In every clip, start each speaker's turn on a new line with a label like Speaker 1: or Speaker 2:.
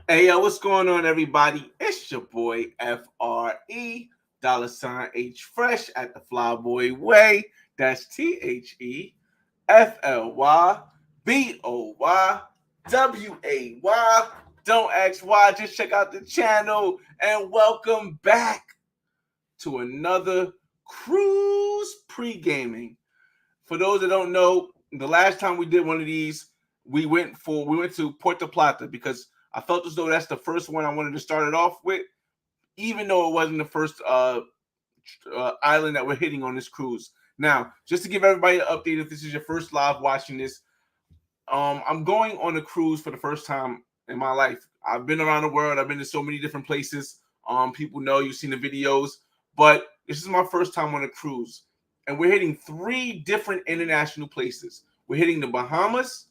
Speaker 1: Hey, yo, what's going on, everybody? It's your boy FRE, $H Fresh at the Flyboy Way. That's TheFlyBoyway. Don't ask why, just check out the channel and welcome back to another cruise pre-gaming. For those that don't know, the last time we did one of these, we went to Puerto Plata because I felt as though that's the first one I wanted to start it off with, even though it wasn't the first island that we're hitting on this cruise. Now, just to give everybody an update, if this is your first live watching this, I'm going on a cruise for the first time in my life. I've been around the world. I've been to so many different places. People know, you've seen the videos, but this is my first time on a cruise, and we're hitting 3 different international places. We're hitting the Bahamas,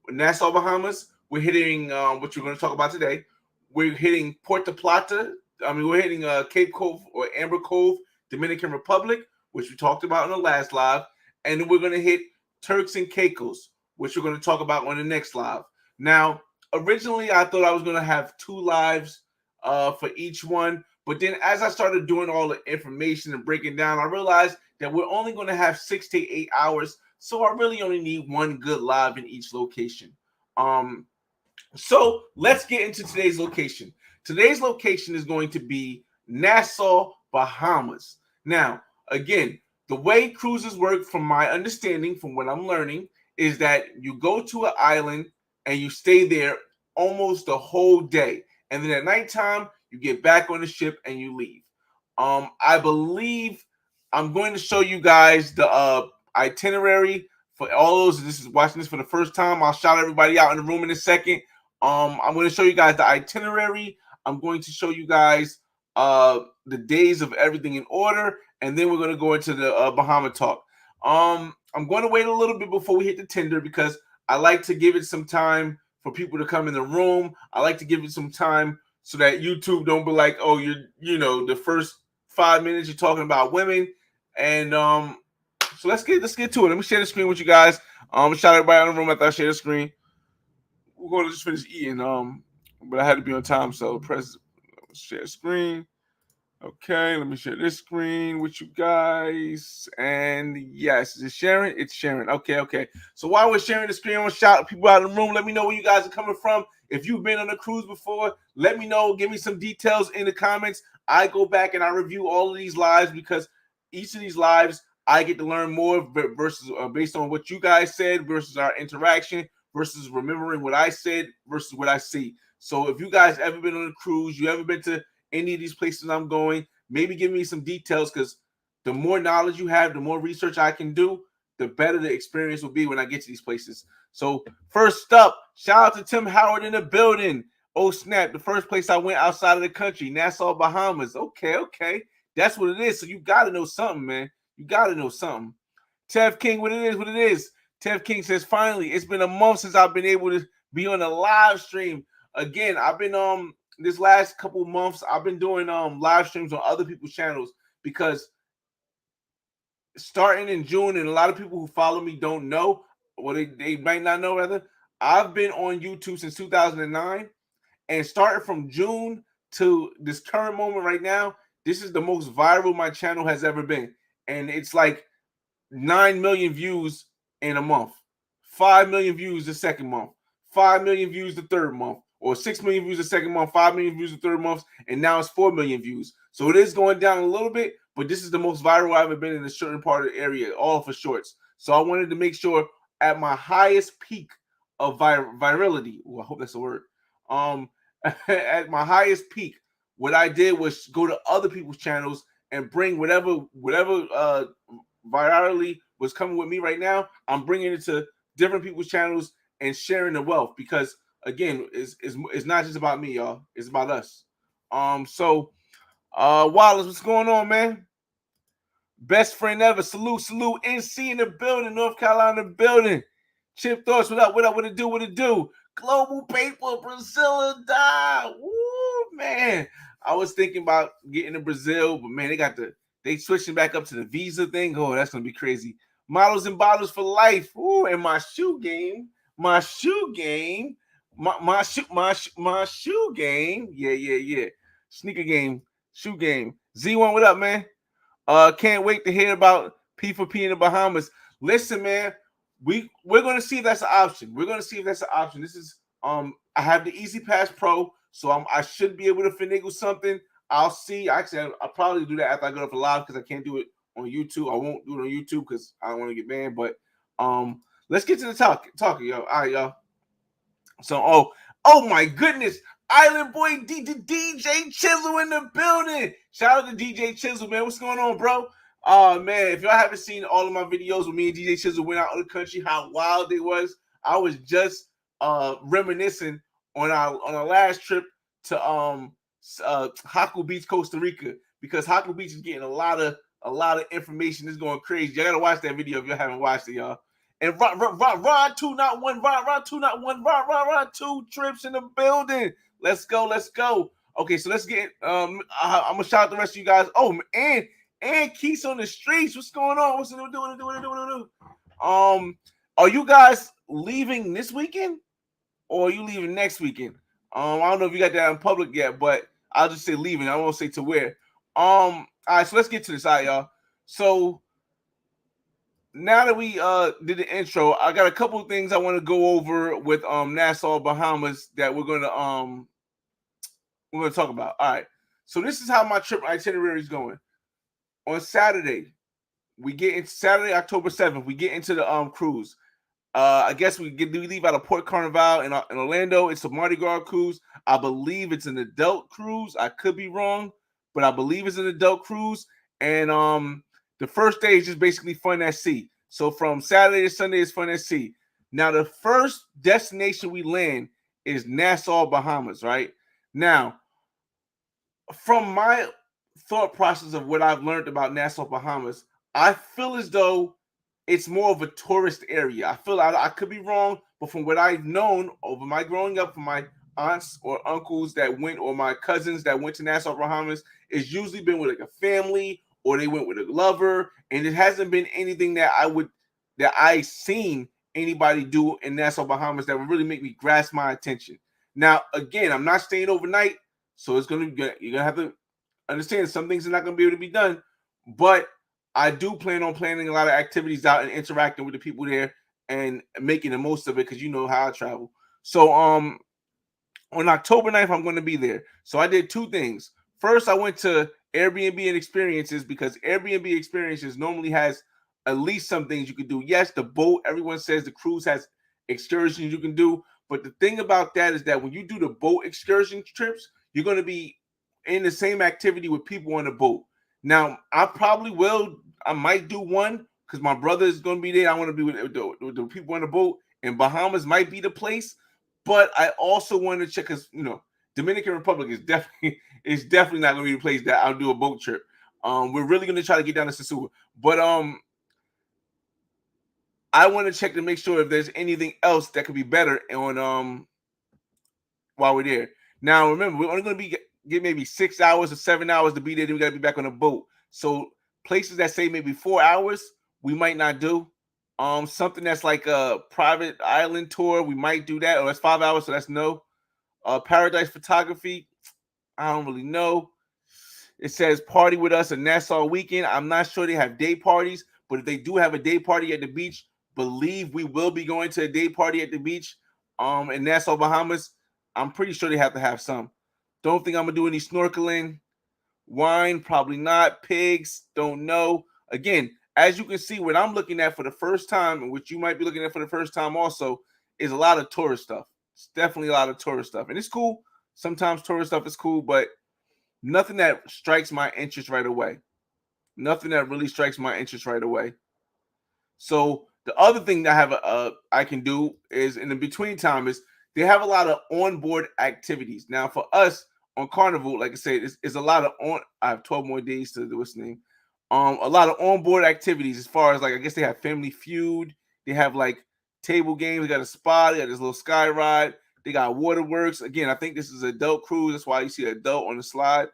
Speaker 1: Nassau Bahamas. We're hitting what you're going to talk about today. We're hitting Puerto Plata. We're hitting Cape Cove or Amber Cove, Dominican Republic, which we talked about in the last live, and then we're going to hit Turks and Caicos, which we're going to talk about on the next live. Now, originally, I thought I was going to have 2 lives for each one, but then as I started doing all the information and breaking down, I realized that we're only going to have 6 to 8 hours, so I really only need 1 good live in each location. So let's get into today's location. Today's location is going to be Nassau, Bahamas. Now, again, the way cruises work, from my understanding, from what I'm learning, is that you go to an island and you stay there almost the whole day. And then at nighttime, you get back on the ship and you leave. I believe I'm going to show you guys the itinerary for all those. This is watching this for the first time. I'll shout everybody out in the room in a second. I'm going to show you guys the itinerary. I'm going to show you guys the days of everything in order, and then we're going to go into the Bahama talk. I'm going to wait a little bit before we hit the Tinder because I like to give it some time for people to come in the room. I like to give it some time so that YouTube don't be like, oh, the first 5 minutes you're talking about women. And so let's get to it. Let me share the screen with you guys. Shout out everybody in the room after I share the screen. We're going to just finish eating. But I had to be on time, so press share screen. Okay, let me share this screen with you guys. And yes, is it sharing? It's sharing. Okay. So while we're sharing the screen, I'm going to shout people out in the room. Let me know where you guys are coming from. If you've been on a cruise before, let me know. Give me some details in the comments. I go back and I review all of these lives because each of these lives, I get to learn more versus based on what you guys said versus our interaction versus remembering what I said versus what I see. So if you guys ever been on a cruise, you ever been to any of these places I'm going, maybe give me some details, because the more knowledge you have, the more research I can do, the better the experience will be when I get to these places. So first up, shout out to Tim Howard in the building. Oh snap, the first place I went outside of the country, Nassau, Bahamas. Okay. That's what it is. So you got to know something, man. You got to know something. Tev King, what it is. Tev King says, finally, it's been a month since I've been able to be on a live stream. Again, I've been this last couple of months, I've been doing live streams on other people's channels because starting in June, and a lot of people who follow me don't know, or they might not know rather, I've been on YouTube since 2009, and starting from June to this current moment right now, this is the most viral my channel has ever been. And it's like 9 million views in a month, 5 million views the second month, 5 million views the third month, or 6 million views the second month, 5 million views the third month, and now it's 4 million views. So it is going down a little bit, but this is the most viral I've ever been in a certain part of the area, all for shorts. So I wanted to make sure at my highest peak of virality, I hope that's a word, at my highest peak, what I did was go to other people's channels and bring whatever virality was coming with me right now, I'm bringing it to different people's channels and sharing the wealth, because again, it's not just about me, y'all. It's about us. So Wallace, what's going on, man? Best friend ever. Salute. NC in the building, North Carolina building. Chip Thoughts, what up? What it do? Global Paper, Brazil die. Woo, man. I was thinking about getting to Brazil, but man, they switching back up to the visa thing. Oh, that's gonna be crazy. Models and bottles for life. Ooh, and my shoe game. my shoe game, my shoe game. Yeah. Sneaker game, shoe game. Z1, what up, man? Can't wait to hear about P4P in the Bahamas. Listen, man, we're gonna see if that's an option. We're gonna see if that's an option. This is I have the Easy Pass Pro, so I should be able to finagle something. I'll see. Actually, I'll probably do that after I go up for live because I can't do it on YouTube. I won't do it on YouTube because I don't want to get banned. But let's get to the talking, yo. All right, y'all. So oh my goodness, Island Boy DJ Chisel in the building. Shout out to DJ Chisel, man. What's going on, bro? Man, if y'all haven't seen all of my videos with me and DJ Chisel went out of the country, how wild it was. I was just reminiscing on our last trip to Haku Beach, Costa Rica, because Haku Beach is getting a lot of information. It's going crazy. Y'all gotta watch that video if you haven't watched it, y'all. And Ron 2 not one, Ron 2 not one, Ron 2 trips in the building. Let's go. Okay, so let's get I'm gonna shout out the rest of you guys. Oh, and Keith's on the streets. What's going on? What's doing? Are you guys leaving this weekend or are you leaving next weekend? I don't know if you got that in public yet, but I'll just say leaving. I won't say to where. All right, so let's get to this. All right, y'all. So now that we did the intro, I got a couple of things I want to go over with Nassau Bahamas that we're gonna talk about. All right. So this is how my trip itinerary is going. On Saturday, Saturday, October 7th, we get into the cruise. I guess we leave out of Port Carnival in Orlando. It's a Mardi Gras cruise. I believe it's an adult cruise. I could be wrong, but I believe it's an adult cruise. And the first day is just basically fun at sea. So from Saturday to Sunday is fun at sea. Now, the first destination we land is Nassau, Bahamas, right? Now, from my thought process of what I've learned about Nassau, Bahamas, I feel as though it's more of a tourist area. I feel I could be wrong, but from what I've known over my growing up, from my aunts or uncles that went, or my cousins that went to Nassau, Bahamas, it's usually been with like a family, or they went with a lover, and it hasn't been anything that I seen anybody do in Nassau, Bahamas that would really make me grasp my attention. Now, again, I'm not staying overnight, so you're gonna have to understand some things are not gonna be able to be done, but I do plan on planning a lot of activities out and interacting with the people there and making the most of it because you know how I travel. So on October 9th, I'm going to be there. So I did two things. First, I went to Airbnb and Experiences because Airbnb Experiences normally has at least some things you can do. Yes, the boat, everyone says the cruise has excursions you can do. But the thing about that is that when you do the boat excursion trips, you're going to be in the same activity with people on the boat. Now, I might do one because my brother is going to be there. I want to be with the people on the boat, and Bahamas might be the place. But I also want to check because, Dominican Republic is definitely not going to be the place that I'll do a boat trip. We're really going to try to get down to Sasua. But I want to check to make sure if there's anything else that could be better on while we're there. Now, remember, we're only going to get maybe 6 hours or 7 hours to be there. Then we got to be back on the boat. So places that say maybe 4 hours, we might not do. Something that's like a private island tour, we might do that. Or that's 5 hours, so that's no. Paradise Photography, I don't really know. It says party with us a Nassau weekend. I'm not sure they have day parties, but if they do have a day party at the beach, believe we will be going to a day party at the beach in Nassau, Bahamas. I'm pretty sure they have to have some. Don't think I'm going to do any snorkeling. Wine, probably not. Pigs, don't know. Again, as you can see, what I'm looking at for the first time, and what you might be looking at for the first time also, is a lot of tourist stuff. It's definitely a lot of tourist stuff. And it's cool. Sometimes tourist stuff is cool, but nothing that strikes my interest right away. Nothing that really strikes my interest right away. So the other thing that I can do is in the between time is they have a lot of onboard activities. Now for us on Carnival, like I said, it's a lot of I have 12 more days to do what's name. A lot of onboard activities as far as like I guess they have Family Feud, they have like table games, they got a spa, they got this little sky ride, they got waterworks. Again, I think this is adult cruise. That's why you see adult on the slide.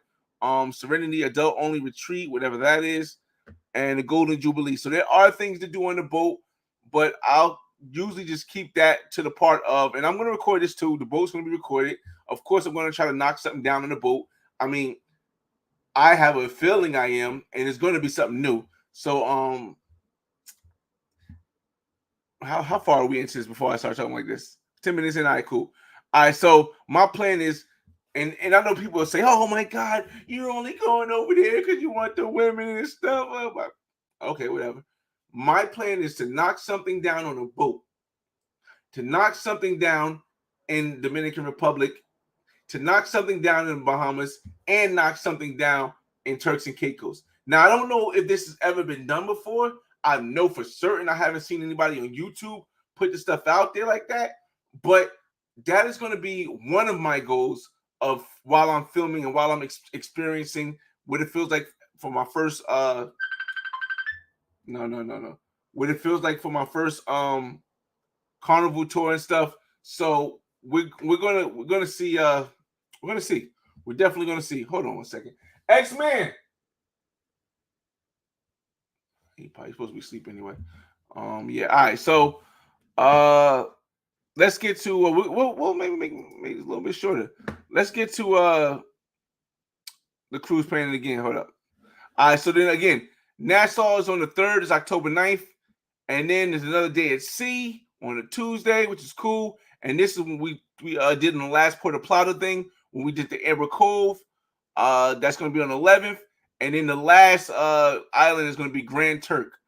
Speaker 1: Serenity adult only retreat, whatever that is, and the Golden Jubilee. So there are things to do on the boat, but I'll usually just keep that to the part of, and I'm going to record this too. The boat's going to be recorded. Of course, I'm going to try to knock something down on the boat. I mean, I have a feeling I am, and it's going to be something new. So, how far are we into this before I start talking like this? 10 minutes in, all right, cool. All right, so my plan is, and I know people will say, oh my God, you're only going over there because you want the women and stuff. Okay, whatever. My plan is to knock something down on a boat, to knock something down in Dominican Republic, to knock something down in the Bahamas, and knock something down in Turks and Caicos. Now, I don't know if this has ever been done before. I know for certain I haven't seen anybody on YouTube put the stuff out there like that, but that is going to be one of my goals of while I'm filming and while I'm experiencing what it feels like for my first what it feels like for my first carnival tour and stuff. So we're gonna see we're definitely gonna see. Hold on one second. X-Man, he probably supposed to be asleep anyway. Yeah, all right, so let's get to we'll maybe make it a little bit shorter. Let's get to the cruise planning again. Hold up. All right, so then again, Nassau is on the 3rd, it's October 9th, and then there's another day at sea on a Tuesday, which is cool. And this is when we did in the last Puerto Plata thing when we did the Amber Cove. That's going to be on the 11th, and then the last island is going to be Grand Turk.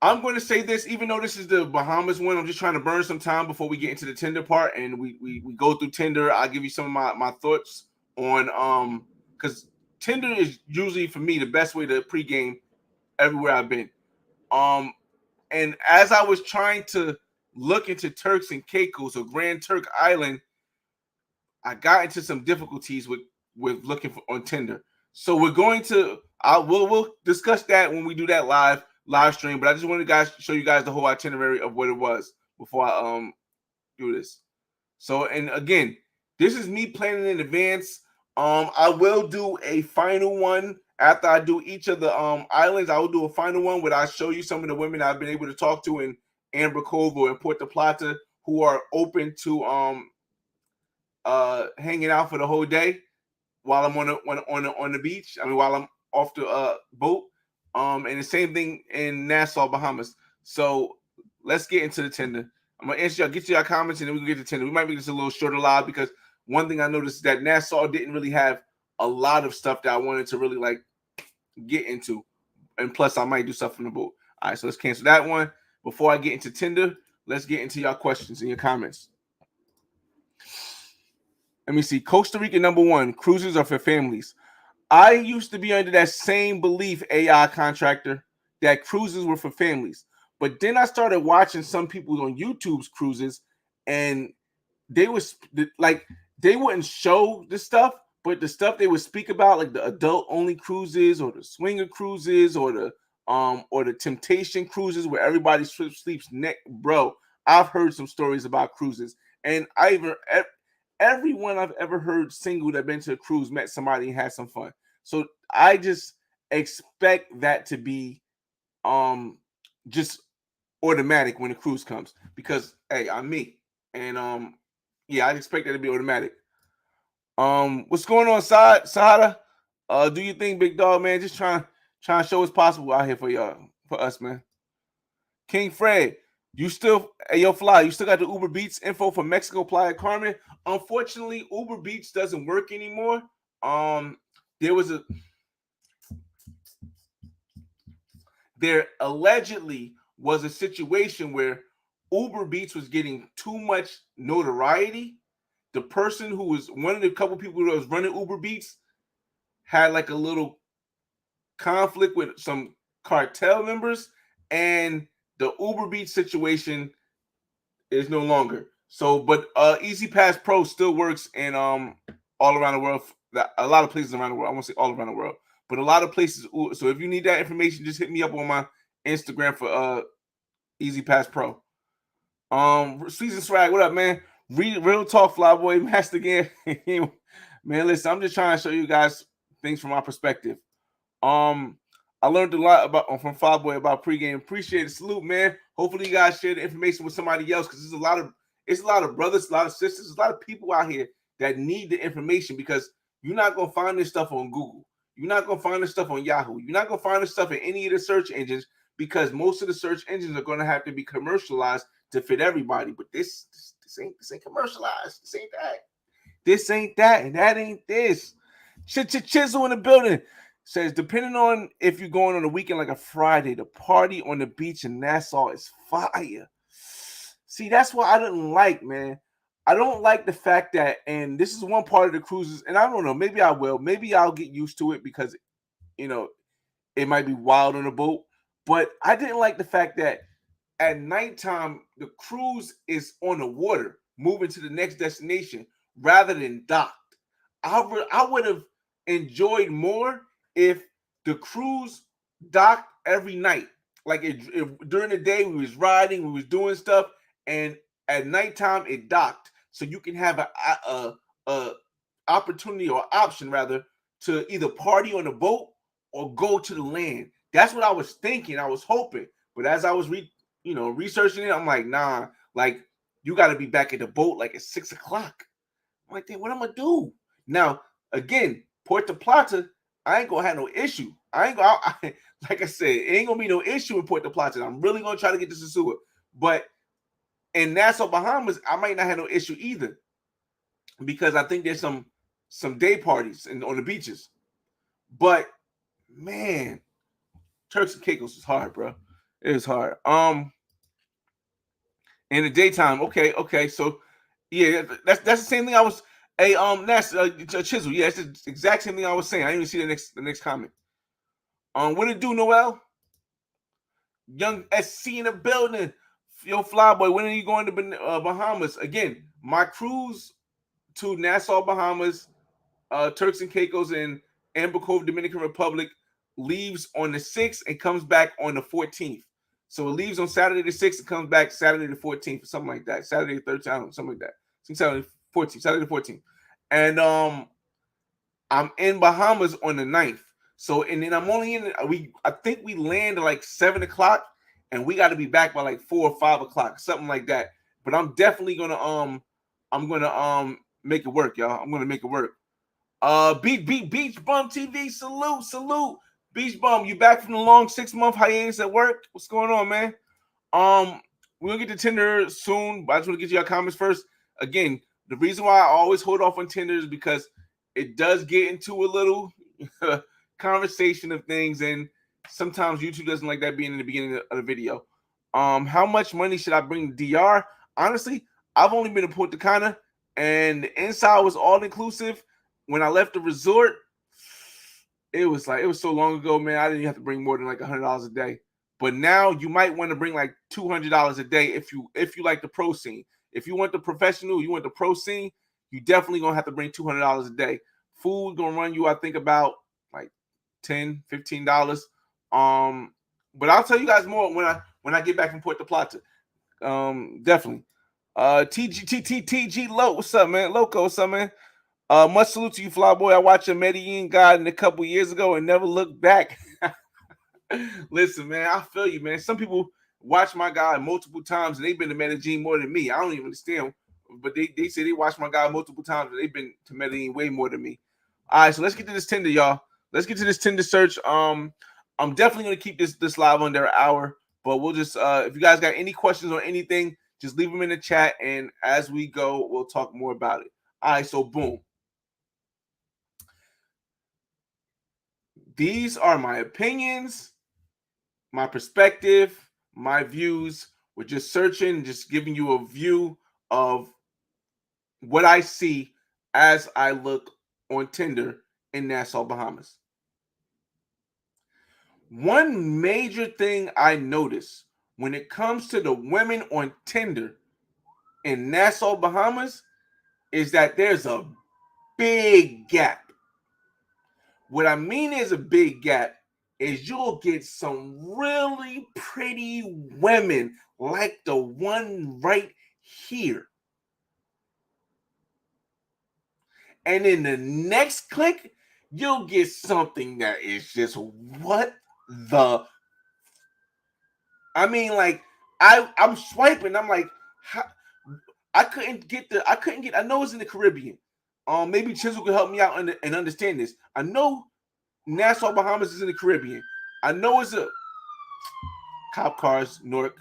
Speaker 1: I'm going to say this, even though this is the Bahamas one, I'm just trying to burn some time before we get into the Tinder part, and we go through Tinder. I'll give you some of my thoughts on because Tinder is usually for me the best way to pregame everywhere I've been. And as I was trying to look into Turks and Caicos or Grand Turk Island, I got into some difficulties with looking on Tinder. So we're going to we'll discuss that when we do that live stream. But I just wanted to show you guys the whole itinerary of what it was before I do this. So, and again, this is me planning in advance. I will do a final one after I do each of the islands. I will do a final one where I show you some of the women I've been able to talk to in Amber Cove or in Puerto Plata who are open to hanging out for the whole day while I'm on the beach. I mean, while I'm off the boat. And the same thing in Nassau, Bahamas. So let's get into the Tinder. I'm gonna answer y'all, get to your comments, and then we can get to Tinder. We might make this a little shorter live because one thing I noticed is that Nassau didn't really have a lot of stuff that I wanted to really like get into. And plus, I might do stuff from the boat. All right, so let's cancel that one. Before I get into Tinder, let's get into your questions and your comments. Let me see. Costa Rica #1. Cruises are for families. I used to be under that same belief, AI contractor, that cruises were for families. But then I started watching some people on YouTube's cruises, and they was like, they wouldn't show the stuff, but the stuff they would speak about, like the adult only cruises or the swinger cruises or the temptation cruises where everybody sleeps neck. Bro, I've heard some stories about cruises, and everyone I've ever heard single that been to a cruise met somebody and had some fun. So I just expect that to be just automatic when the cruise comes, because hey, I'm me. And yeah, I expect that to be automatic. What's going on, Sahara? Do you think, big dog, man? Just trying to show what's possible out here for y'all, for us, man. King Fred, you still, hey, yo, Fly, you still got the Uber Beats info for Mexico Playa Carmen? Unfortunately, Uber Beats doesn't work anymore. There allegedly was a situation where Uber Beats was getting too much notoriety. The person who was one of the couple people that was running Uber Beats had like a little conflict with some cartel members, and the Uber Beats situation is no longer. So, but Easy Pass Pro still works in all around the world. A lot of places around the world. I won't say all around the world, but a lot of places. So if you need that information, just hit me up on my Instagram for Easy Pass Pro. Season Swag, what up, man? Real talk, Flyboy, Master again. Man, listen, I'm just trying to show you guys things from my perspective. I learned a lot about from Fireboy about pregame. Appreciate it. Salute, man. Hopefully you guys share the information with somebody else because there's a lot of brothers, a lot of sisters, a lot of people out here that need the information because you're not gonna find this stuff on Google. You're not gonna find this stuff on Yahoo. You're not gonna find this stuff in any of the search engines because most of the search engines are gonna have to be commercialized to fit everybody. But this ain't commercialized. This ain't that. This ain't that, and that ain't this. Chisel in the building. Says, depending on if you're going on a weekend like a Friday, the party on the beach in Nassau is fire. See, that's what I didn't like, man. I don't like the fact that, and this is one part of the cruises, and I don't know, maybe I will. Maybe I'll get used to it because, it might be wild on a boat. But I didn't like the fact that at nighttime, the cruise is on the water, moving to the next destination rather than docked. I would have enjoyed more if the cruise docked every night. Like during the day, we was riding, we was doing stuff, and at nighttime it docked, so you can have a opportunity or option rather to either party on the boat or go to the land. That's what I was thinking. I was hoping, but as I was researching it, I'm like, nah, like you got to be back at the boat like at 6 o'clock. I'm like, what I'm gonna do now? Again, Puerto Plata, I ain't gonna have no issue. Like I said, it ain't gonna be no issue in Puerto Plata. I'm really gonna try to get this to Seward, but in Nassau, Bahamas, I might not have no issue either because I think there's some day parties on the beaches. But man, Turks and Caicos is hard, bro. It is hard. In the daytime, okay. So yeah, that's the same thing I was. Hey, that's Chisel. Yeah, it's the exact same thing I was saying. I didn't even see the next comment. What it do, Noel? Young SC in the building. Yo, Flyboy, when are you going to Bahamas? Again, my cruise to Nassau, Bahamas, Turks and Caicos, and Amber Cove, Dominican Republic leaves on the 6th and comes back on the 14th. So it leaves on Saturday the 6th and comes back Saturday the 14th, or something like that. Saturday the 13th, something like that. I think Saturday the 14th. And I'm in Bahamas on the 9th. So, and then I'm only I think we land at like 7 o'clock, and we got to be back by like 4 or 5 o'clock, something like that. But I'm definitely gonna make it work, y'all. I'm gonna make it work. Beach Bum TV, salute. Beach Bum, you back from the long 6-month hiatus at work? What's going on, man? We're gonna get to Tinder soon, but I just want to get your comments first. Again, the reason why I always hold off on Tinder is because it does get into a little conversation of things, and sometimes YouTube doesn't like that being in the beginning of the video. How much money should I bring to DR? Honestly, I've only been to Punta Cana, and the inside was all inclusive. When I left the resort, it was so long ago, man. I didn't have to bring more than like $100 a day. But now you might want to bring like $200 a day if you like the pro scene. If you want the professional, you want the pro scene, you definitely gonna have to bring $200 a day. Food gonna run you, I think, about like $10, $15. But I'll tell you guys more when I get back from Puerto Plata. Definitely. TG Low, what's up, man? Loco, what's up, man? Much salute to you, Flyboy. I watched a Medellin guide a couple years ago and never looked back. Listen, man, I feel you, man. Some people watch my guide multiple times and they've been to Medellin more than me. I don't even understand, but they say they watch my guide multiple times and they've been to Medellin way more than me. All right, so let's get to this Tinder, y'all. Let's get to this Tinder search. I'm definitely gonna keep this live under an hour, but we'll just if you guys got any questions or anything, just leave them in the chat, and as we go, we'll talk more about it. All right, so boom. These are my opinions, my perspective, my views. We're just searching, just giving you a view of what I see as I look on Tinder in Nassau, Bahamas. One major thing I notice when it comes to the women on Tinder in Nassau, Bahamas, is that there's a big gap. What I mean is a big gap is you'll get some really pretty women like the one right here. And in the next click, you'll get something that is just, what the. I mean, like I'm swiping. I'm like, how, I couldn't get. I know it's in the Caribbean. Maybe Chisel could help me out and understand this. I know Nassau Bahamas is in the Caribbean. I know it's a cop cars, Newark.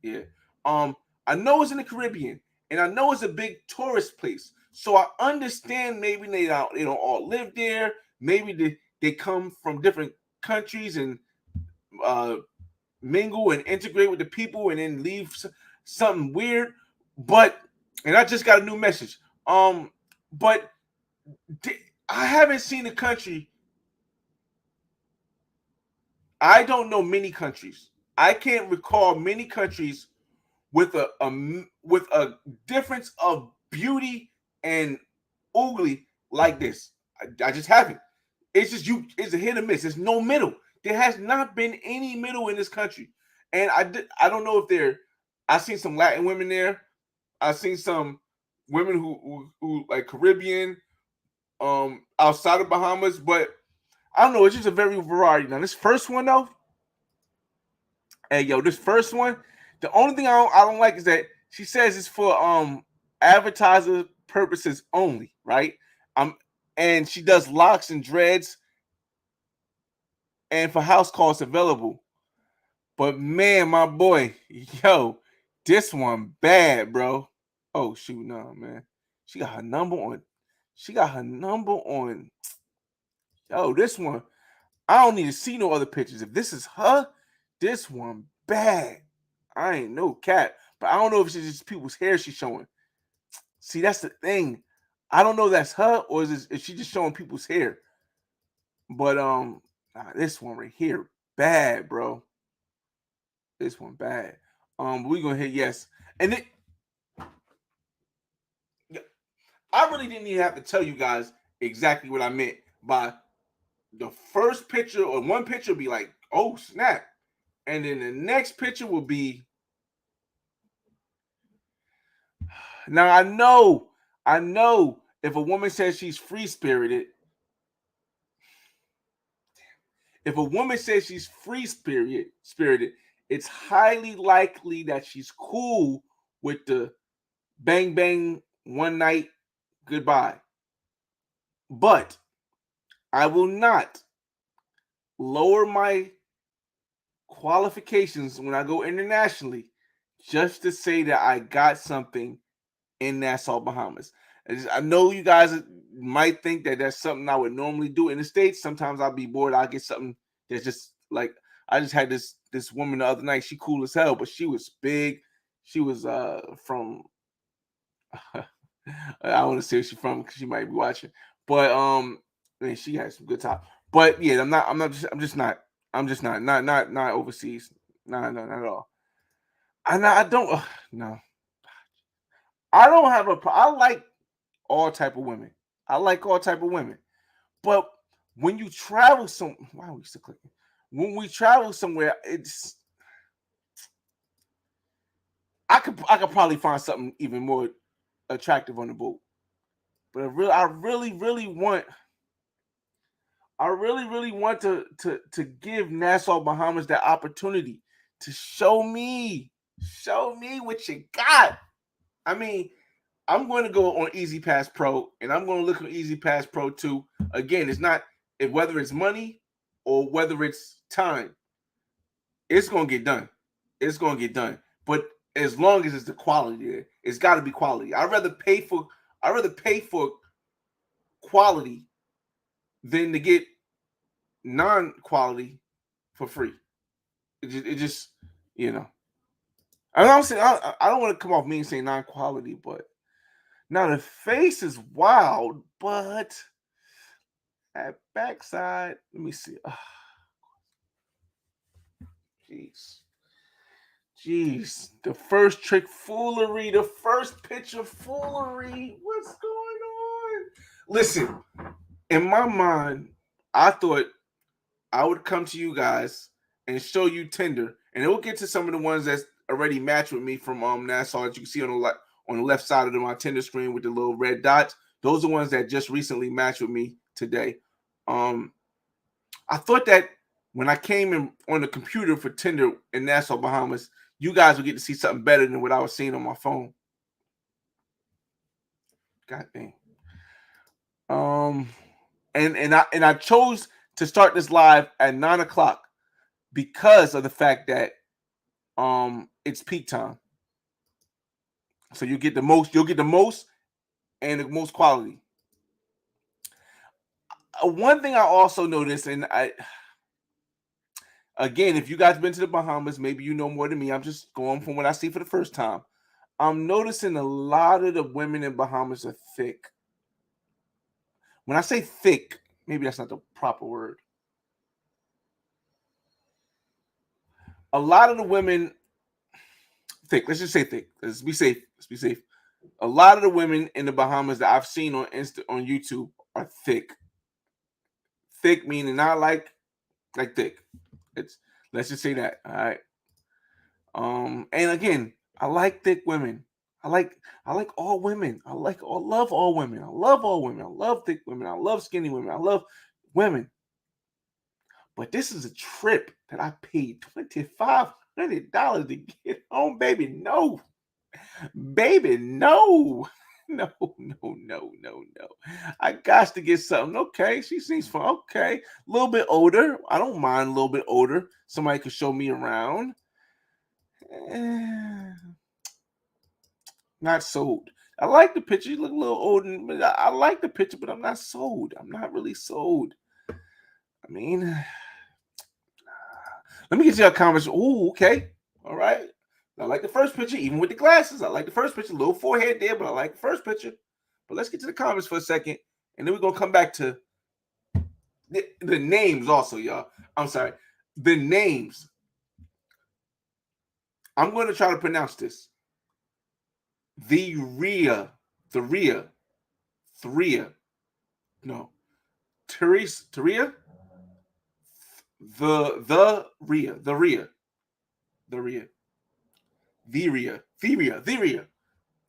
Speaker 1: Yeah. I know it's in the Caribbean, and I know it's a big tourist place. So I understand maybe they don't all live there. Maybe they come from different countries and mingle and integrate with the people, and then leave something weird. But and I just got a new message. But I haven't seen a country. I don't know many countries. I can't recall many countries with a difference of beauty and ugly like this. I just haven't. It's just it's a hit or miss. There's no middle. There has not been any middle in this country. And I don't know if I've seen some Latin women there. I've seen some women who like Caribbean, outside of Bahamas, but I don't know. It's just a very variety. Now this first one though, hey yo, this first one, the only thing I don't like is that she says it's for advertiser purposes only, right? And she does locks and dreads, and for house calls available. But man, my boy, yo, this one bad, bro. Oh shoot, no, man. She got her number on. She got her number on. Yo, this one. I don't need to see no other pictures. If this is her, this one bad. I ain't no cat. But I don't know if it's just people's hair she's showing. See, that's the thing. I don't know if that's her or is she just showing people's hair. But this one right here, bad, bro. This one bad. We're gonna hit yes. And then I really didn't even have to tell you guys exactly what I meant by the first picture, or one picture will be like, oh snap. And then the next picture will be. Now I know if a woman says she's free spirited, it's highly likely that she's cool with the bang bang one night goodbye. But I will not lower my qualifications when I go internationally just to say that I got something in Nassau, Bahamas. I know you guys might think that that's something I would normally do in the States. Sometimes I'll be bored. I'll get something that's just like, I just had this woman the other night. She cool as hell, but she was big. She was from I want to say where she's from because she might be watching. But man, she has some good top. But yeah, I'm just not overseas. No, not at all. I don't no. I don't have I like all type of women. I like all type of women. But when you travel why are we still clicking? When we travel somewhere, it's I could probably find something even more attractive on the boat. But I really want to give Nassau Bahamas that opportunity to show me what you got. I mean, I'm going to go on Easy Pass Pro, and I'm going to look on Easy Pass Pro too. Again, it's not whether it's money or whether it's time. It's going to get done. It's going to get done. But as long as it's the quality there, it's got to be quality. I'd rather pay for quality than to get non-quality for free. It just you know. I'm saying I don't want to come off mean saying non-quality, but now the face is wild, but at backside, let me see. Jeez, the first trick foolery, the first picture foolery. What's going on? Listen, in my mind, I thought I would come to you guys and show you Tinder, and it will get to some of the ones that's already matched with me from Nassau that you can see on the left side of my Tinder screen with the little red dots. Those are ones that just recently matched with me today. I thought that when I came in on the computer for Tinder in Nassau, Bahamas, you guys will get to see something better than what I was seeing on my phone. God dang. And I chose to start this live at 9 o'clock because of the fact that it's peak time. So you'll get the most and the most quality. One thing I also noticed, and again, if you guys been to the Bahamas, maybe you know more than me. I'm just going from what I see for the first time. I'm noticing a lot of the women in Bahamas are thick. When I say thick, maybe that's not the proper word. A lot of the women, thick. Let's just say thick. Let's be safe. Let's be safe. A lot of the women in the Bahamas that I've seen on on YouTube are thick. Thick meaning not like thick. It's let's just say that. All right. And again, I like thick women. I like all women. Love all women. I love all women. I love thick women. I love skinny women. I love women. But this is a trip that I paid $2,500 to get home, baby. No, baby, no. No. I got to get something. Okay, she seems fun. Okay, a little bit older. I don't mind a little bit older. Somebody could show me around. Not sold. I like the picture. You look a little older, but I like the picture, but I'm not sold. I'm not really sold. I mean, let me get your comments. Oh, okay. All right. I like the first picture, even with the glasses. I like the first picture. Little forehead there, but I like the first picture. But let's get to the comments for a second, and then we're going to come back to the names also, y'all. I'm sorry. The names. I'm going to try to pronounce this. Thria. No. Teria? The Ria.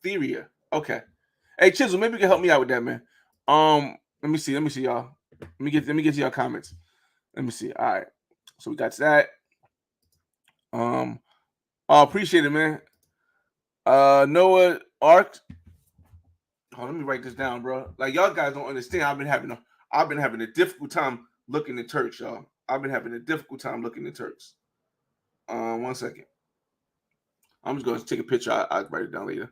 Speaker 1: Theria. Okay. Hey Chisel, maybe you can help me out with that, man. Let me see, y'all. Let me get to y'all comments. Let me see. All right. So we got that. I appreciate it, man. Noah Ark. Oh, let me write this down, bro. Like y'all guys don't understand. I've been having a difficult time looking at Turks, y'all. I've been having a difficult time looking at Turks. 1 second. I'm just going to take a picture. I'll write it down later.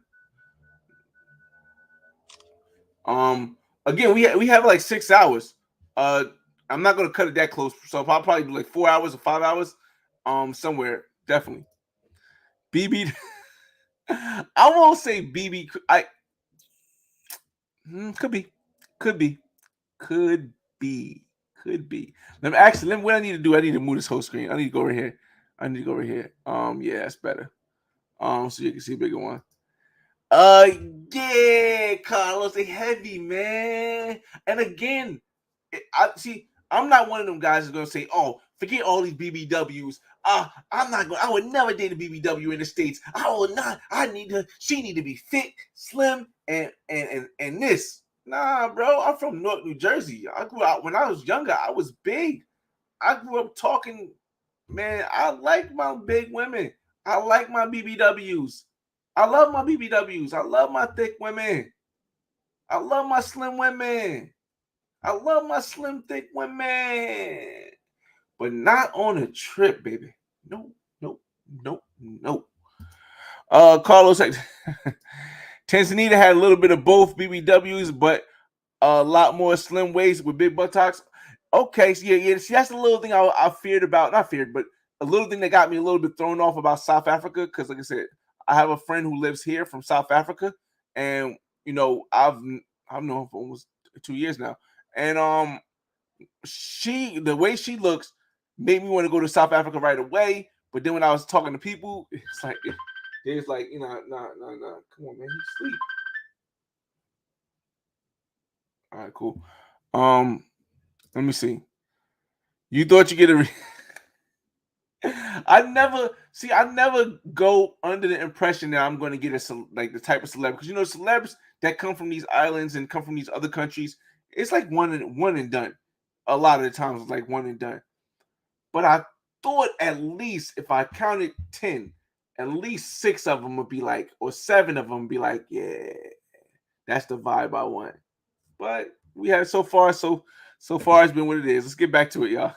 Speaker 1: Again, we have like 6 hours. I'm not going to cut it that close, so I'll probably do like 4 hours or 5 hours. Somewhere definitely. BB. I won't say BB. Could be. What I need to do, I need to move this whole screen. I need to go over here. Yeah, that's better. So you can see a bigger one. Yeah, Carlos, they heavy, man. And again, I'm not one of them guys that's gonna say, "Oh, forget all these BBWs." I would never date a BBW in the States. I will not. She need to be fit, slim, and this. Nah, bro. I'm from North New Jersey. I grew up when I was younger. I was big. I grew up talking. Man, I like my big women. I like my BBWs. I love my BBWs. I love my thick women. I love my slim women. I love my slim, thick women. But not on a trip, baby. No. Carlos Tanzania had a little bit of both BBWs, but a lot more slim waist with big buttocks. Okay, so yeah. See, that's the little thing I feared about. Not feared, but a little thing that got me a little bit thrown off about South Africa. Because, like I said, I have a friend who lives here from South Africa, and I've known her for almost 2 years now, and the way she looks made me want to go to South Africa right away. But then when I was talking to people, it's like nah. Come on, man, you sleep. All right, cool. Let me see. You thought you get a. I never go under the impression that I'm going to get the type of celeb, because celebs that come from these islands and come from these other countries, it's like one and done. A lot of the times, it's like one and done. but I thought at least if I counted 10, at least 6 of them would be like, or 7 of them would be like, yeah, that's the vibe I want. But we have so far it's been what it is. Let's get back to it, y'all.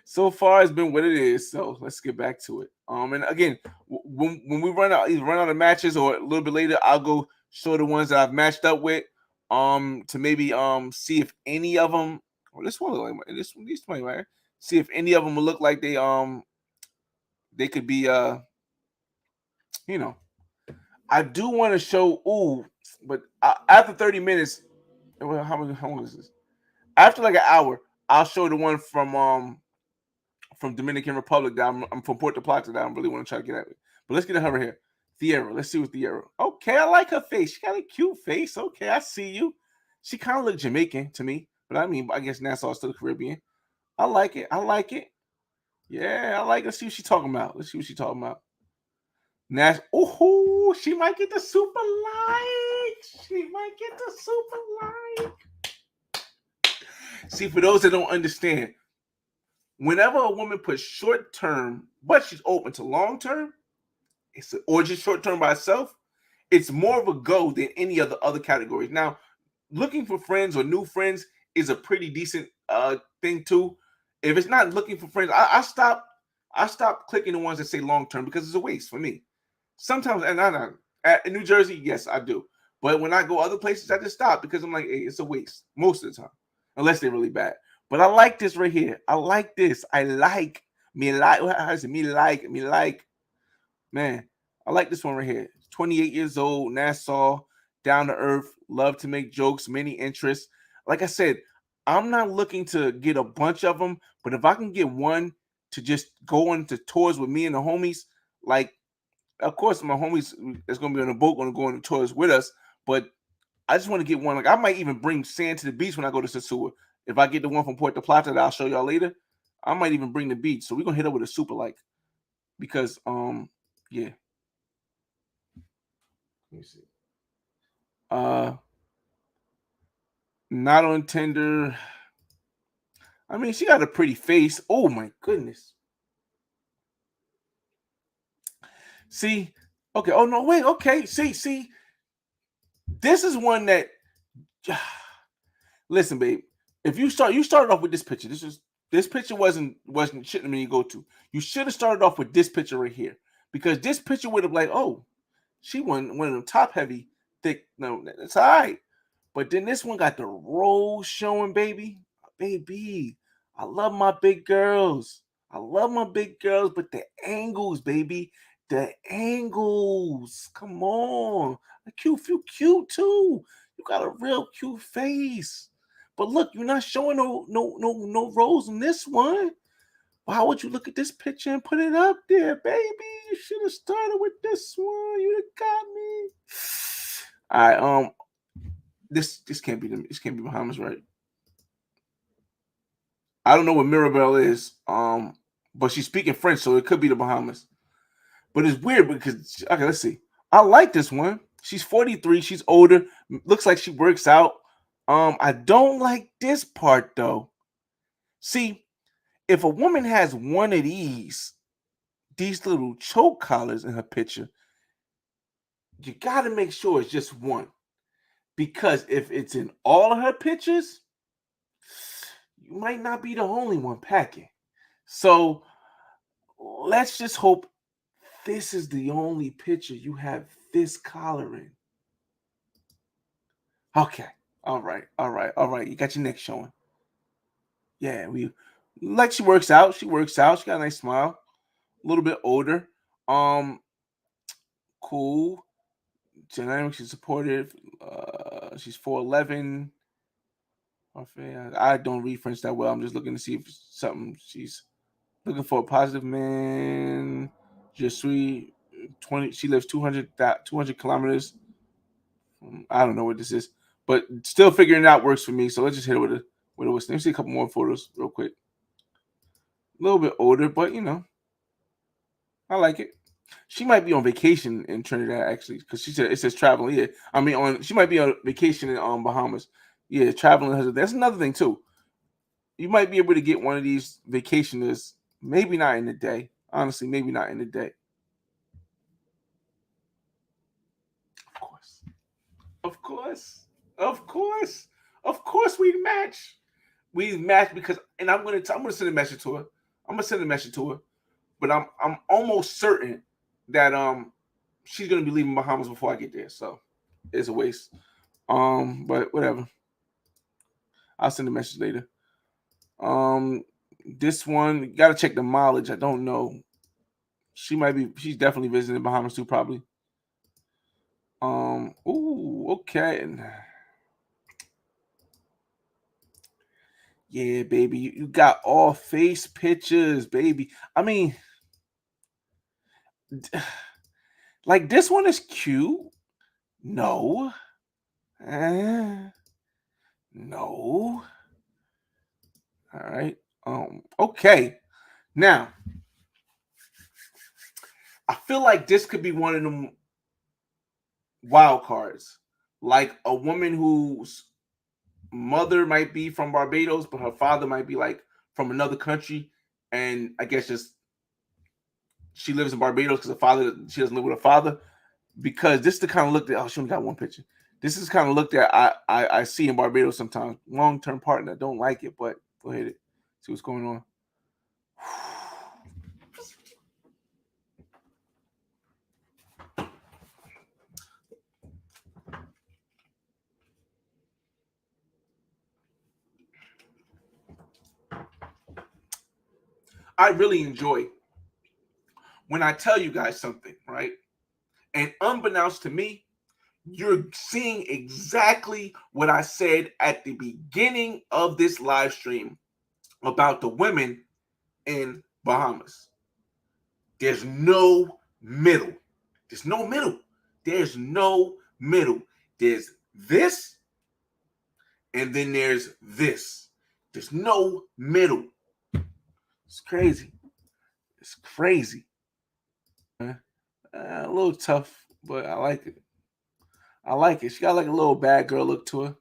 Speaker 1: So far it's been what it is. So let's get back to it. And again, when we either run out of matches or a little bit later, I'll go show the ones that I've matched up with. To maybe see if any of them. Well, this one look like these 20, right? See if any of them will look like they could be you know. I do want to show but after 30 minutes, well, how long is this? After like an hour, I'll show the one from Dominican Republic that I'm from Puerto Plata that I really want to try to get at it. But let's get at her here. Thierra. Let's see what Thierra. Okay, I like her face. She got a cute face. Okay, I see you. She kind of look Jamaican to me, but I mean, I guess Nassau is still the Caribbean. I like it. I like it. Yeah, I like it. Let's see what she's talking about. Let's see what she's talking about. Nash. Oh, she might get the super like. She might get the super like. See, for those that don't understand, whenever a woman puts short term, but she's open to long term, or just short term by itself, it's more of a go than any of the other categories. Now, looking for friends or new friends is a pretty decent thing too. If it's not looking for friends, I stop clicking the ones that say long term because it's a waste for me. Sometimes, and in New Jersey, yes, I do. But when I go other places, I just stop because I'm like, hey, it's a waste most of the time, unless they're really bad. But I like this right here. I like this. I like me like. How is it? Me like. Man, I like this one right here. 28 years old, Nassau, down to earth, love to make jokes, many interests. Like I said, I'm not looking to get a bunch of them, but if I can get one to just go on to tours with me and the homies, like, of course, my homies that's gonna be on the boat, gonna go on the tours with us. But I just want to get one. Like, I might even bring sand to the beach when I go to Sasua. If I get the one from Puerto Plata that I'll show y'all later, I might even bring the beach. So we're gonna hit up with a super like, because yeah. Let me see. Not on Tinder. I mean, she got a pretty face. Oh my goodness. See, okay. Oh no, wait. Okay, see. This is one that. Listen, babe. If you started off with this picture. This picture wasn't shouldn't have been you go to. You should have started off with this picture right here, because this picture would have like, oh, she one of them top heavy thick. No, that's all right. But then this one got the rolls showing, baby. Baby, I love my big girls. But the angles, baby. The angles. Come on. You cute too. You got a real cute face. But look, you're not showing no rolls in this one. Why would you look at this picture and put it up there, baby? You should have started with this one. You'd have got me. All right, this can't be Bahamas, right? I don't know what Mirabelle is, but she's speaking French, so it could be the Bahamas. But it's weird because, okay, let's see. I like this one. She's 43. She's older. Looks like she works out. I don't like this part though. See, if a woman has one of these little choke collars in her picture, you got to make sure it's just one. Because if it's in all of her pictures, you might not be the only one packing. So let's just hope this is the only picture you have this collar in. Okay. All right. You got your neck showing. Yeah, like she works out. She got a nice smile. A little bit older. Cool. Dynamic, she's supportive. She's 4'11". I don't read French that well. I'm just looking to see if something. She's looking for a positive man. Je suis 20. She lives 200 kilometers. I don't know what this is, but still figuring it out works for me. So let's just hit it with it. Let me see a couple more photos real quick. A little bit older, but I like it. She might be on vacation in Trinidad actually, because she said it says traveling. Yeah, I mean she might be on vacation in Bahamas. Yeah, traveling. That's another thing too. You might be able to get one of these vacationers Maybe not in the day. Honestly, maybe not in the day. Of course. Of course. Of course. Of course we match. We match because, and I'm gonna send a message to her. I'm gonna send a message to her. But I'm almost certain that she's gonna be leaving Bahamas before I get there. So it's a waste. But whatever. I'll send a message later. This one, gotta check the mileage. I don't know. She's definitely visiting Bahamas too, probably. Ooh, okay. Yeah, baby. You got all face pictures, baby. I mean, like this one is cute. No. No. All right. Okay. Now, I feel like this could be one of them wild cards. Like a woman whose mother might be from Barbados, but her father might be like from another country. And I guess just she lives in Barbados because she doesn't live with her father. Because this is the kind of look that, she only got one picture. This is kind of look that I see in Barbados sometimes. Long-term partner, don't like it, but go ahead, see what's going on. I really enjoy when I tell you guys something, right? And unbeknownst to me, you're seeing exactly what I said at the beginning of this live stream about the women in Bahamas. There's no middle. There's no middle. There's no middle. There's this, and then there's this. There's no middle. It's crazy. It's crazy. A little tough, but I like it. I like it. She got like a little bad girl look to her.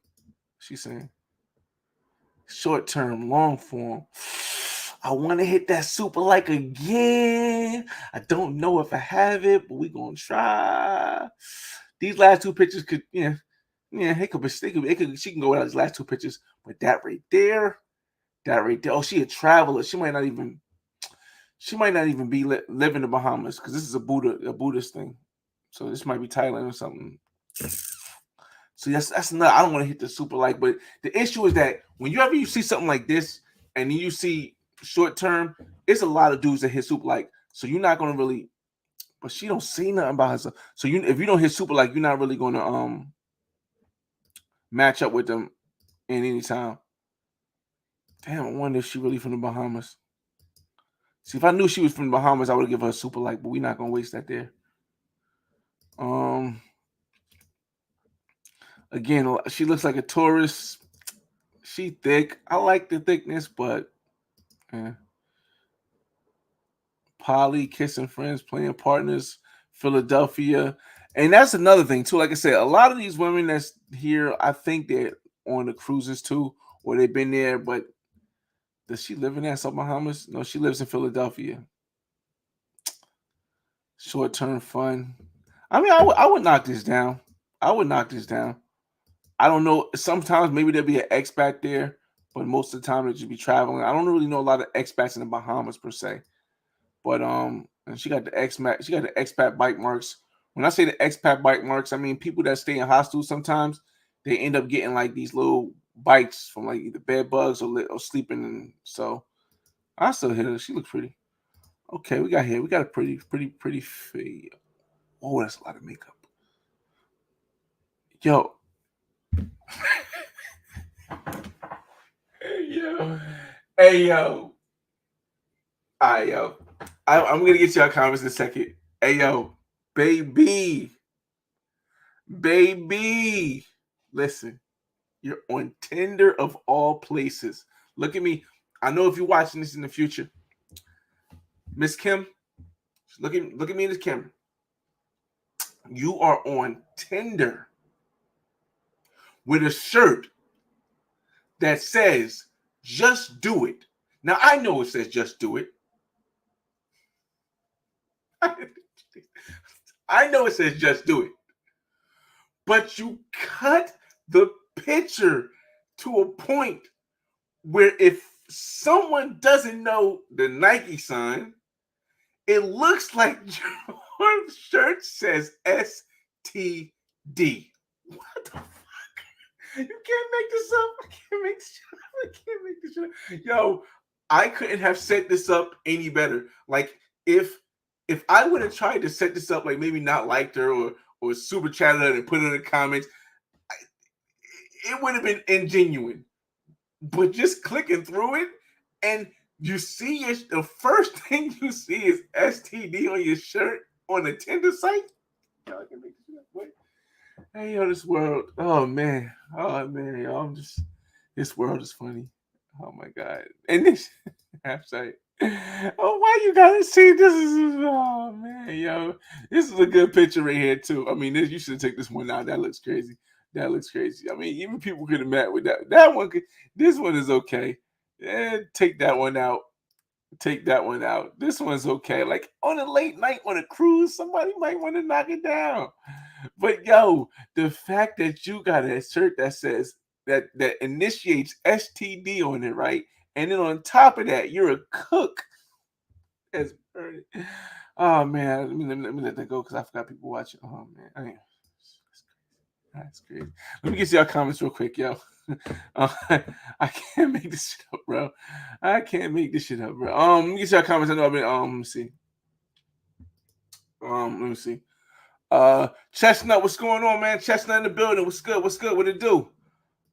Speaker 1: She's saying short term, long form. I want to hit that super like again. I don't know if I have it, but we gonna try. These last two pictures could, it could be. She can go without these last two pictures, but that right there. Oh, she a traveler. She might not even be living in the Bahamas because this is a Buddhist thing. So this might be Thailand or something. So that's not. I don't want to hit the super like, but the issue is that whenever you see something like this, and then you see short term, it's a lot of dudes that hit super like. So you're not gonna really. But she don't see nothing about herself. So if you don't hit super like, you're not really gonna match up with them in any time. Damn, I wonder if she really from the Bahamas. See, if I knew she was from the Bahamas, I would give her a super like, but we're not gonna waste that there. Again, she looks like a tourist. She thick. I like the thickness, but Polly, kissing friends, playing partners, Philadelphia. And that's another thing too. Like I said, a lot of these women that's here, I think they're on the cruises too, or they've been there, but does she live in Nassau Bahamas? No, she lives in Philadelphia. Short-term fun. I mean, I would knock this down. I would knock this down. I don't know. Sometimes maybe there'll be an expat there, but most of the time they'll just be traveling. I don't really know a lot of expats in the Bahamas per se. But and she got the expat bite marks. When I say the expat bite marks, I mean people that stay in hostels sometimes they end up getting like these little bites from like either bed bugs or sleeping. And so I still hit her. She looks pretty. Okay, we got a pretty fade. Oh, that's a lot of makeup. Yo. Hey yo. Hey yo. Alright, yo. I'm gonna get y'all comments in a second. Hey yo, baby. Listen, you're on Tinder of all places. Look at me. I know if you're watching this in the future. Miss Kim, look at me in this camera. You are on Tinder with a shirt that says just do it. Now I know it says just do it. I know it says just do it, but you cut the picture to a point where if someone doesn't know the Nike sign, it looks like your shirt says STD. What the fuck? You can't make this up. I can't make this shit up. I can't make this shit up. Yo, I couldn't have set this up any better. Like if I would have tried to set this up, like maybe not liked her or super chatted her and put it in the comments, it would have been ingenuine. But just clicking through it and you see the first thing you see is STD on your shirt on the Tinder site. Yo, I can make this up. Wait. Hey, yo, this world. Oh man, yo, this world is funny. Oh my god. And this I'm sorry. Oh, why you gotta see this? Oh man, yo, this is a good picture right here too. I mean, you should take this one out. That looks crazy. That looks crazy. I mean, even people could have met with that. That one could. This one is okay. Yeah, take that one out. Take that one out. This one's okay. Like on a late night on a cruise, somebody might want to knock it down. But yo, the fact that you got a shirt that says that initiates STD on it, right? And then on top of that, you're a cook. That's burning. Oh man, let me let that go because I forgot people watching. Oh man, that's crazy. Let me get to y'all comments real quick, yo. I can't make this shit up, bro. I can't make this shit up, bro. Let me get to y'all comments. I know I've been let me see. Let me see. Chestnut, what's going on, man? Chestnut in the building. What's good? What's good? What it do?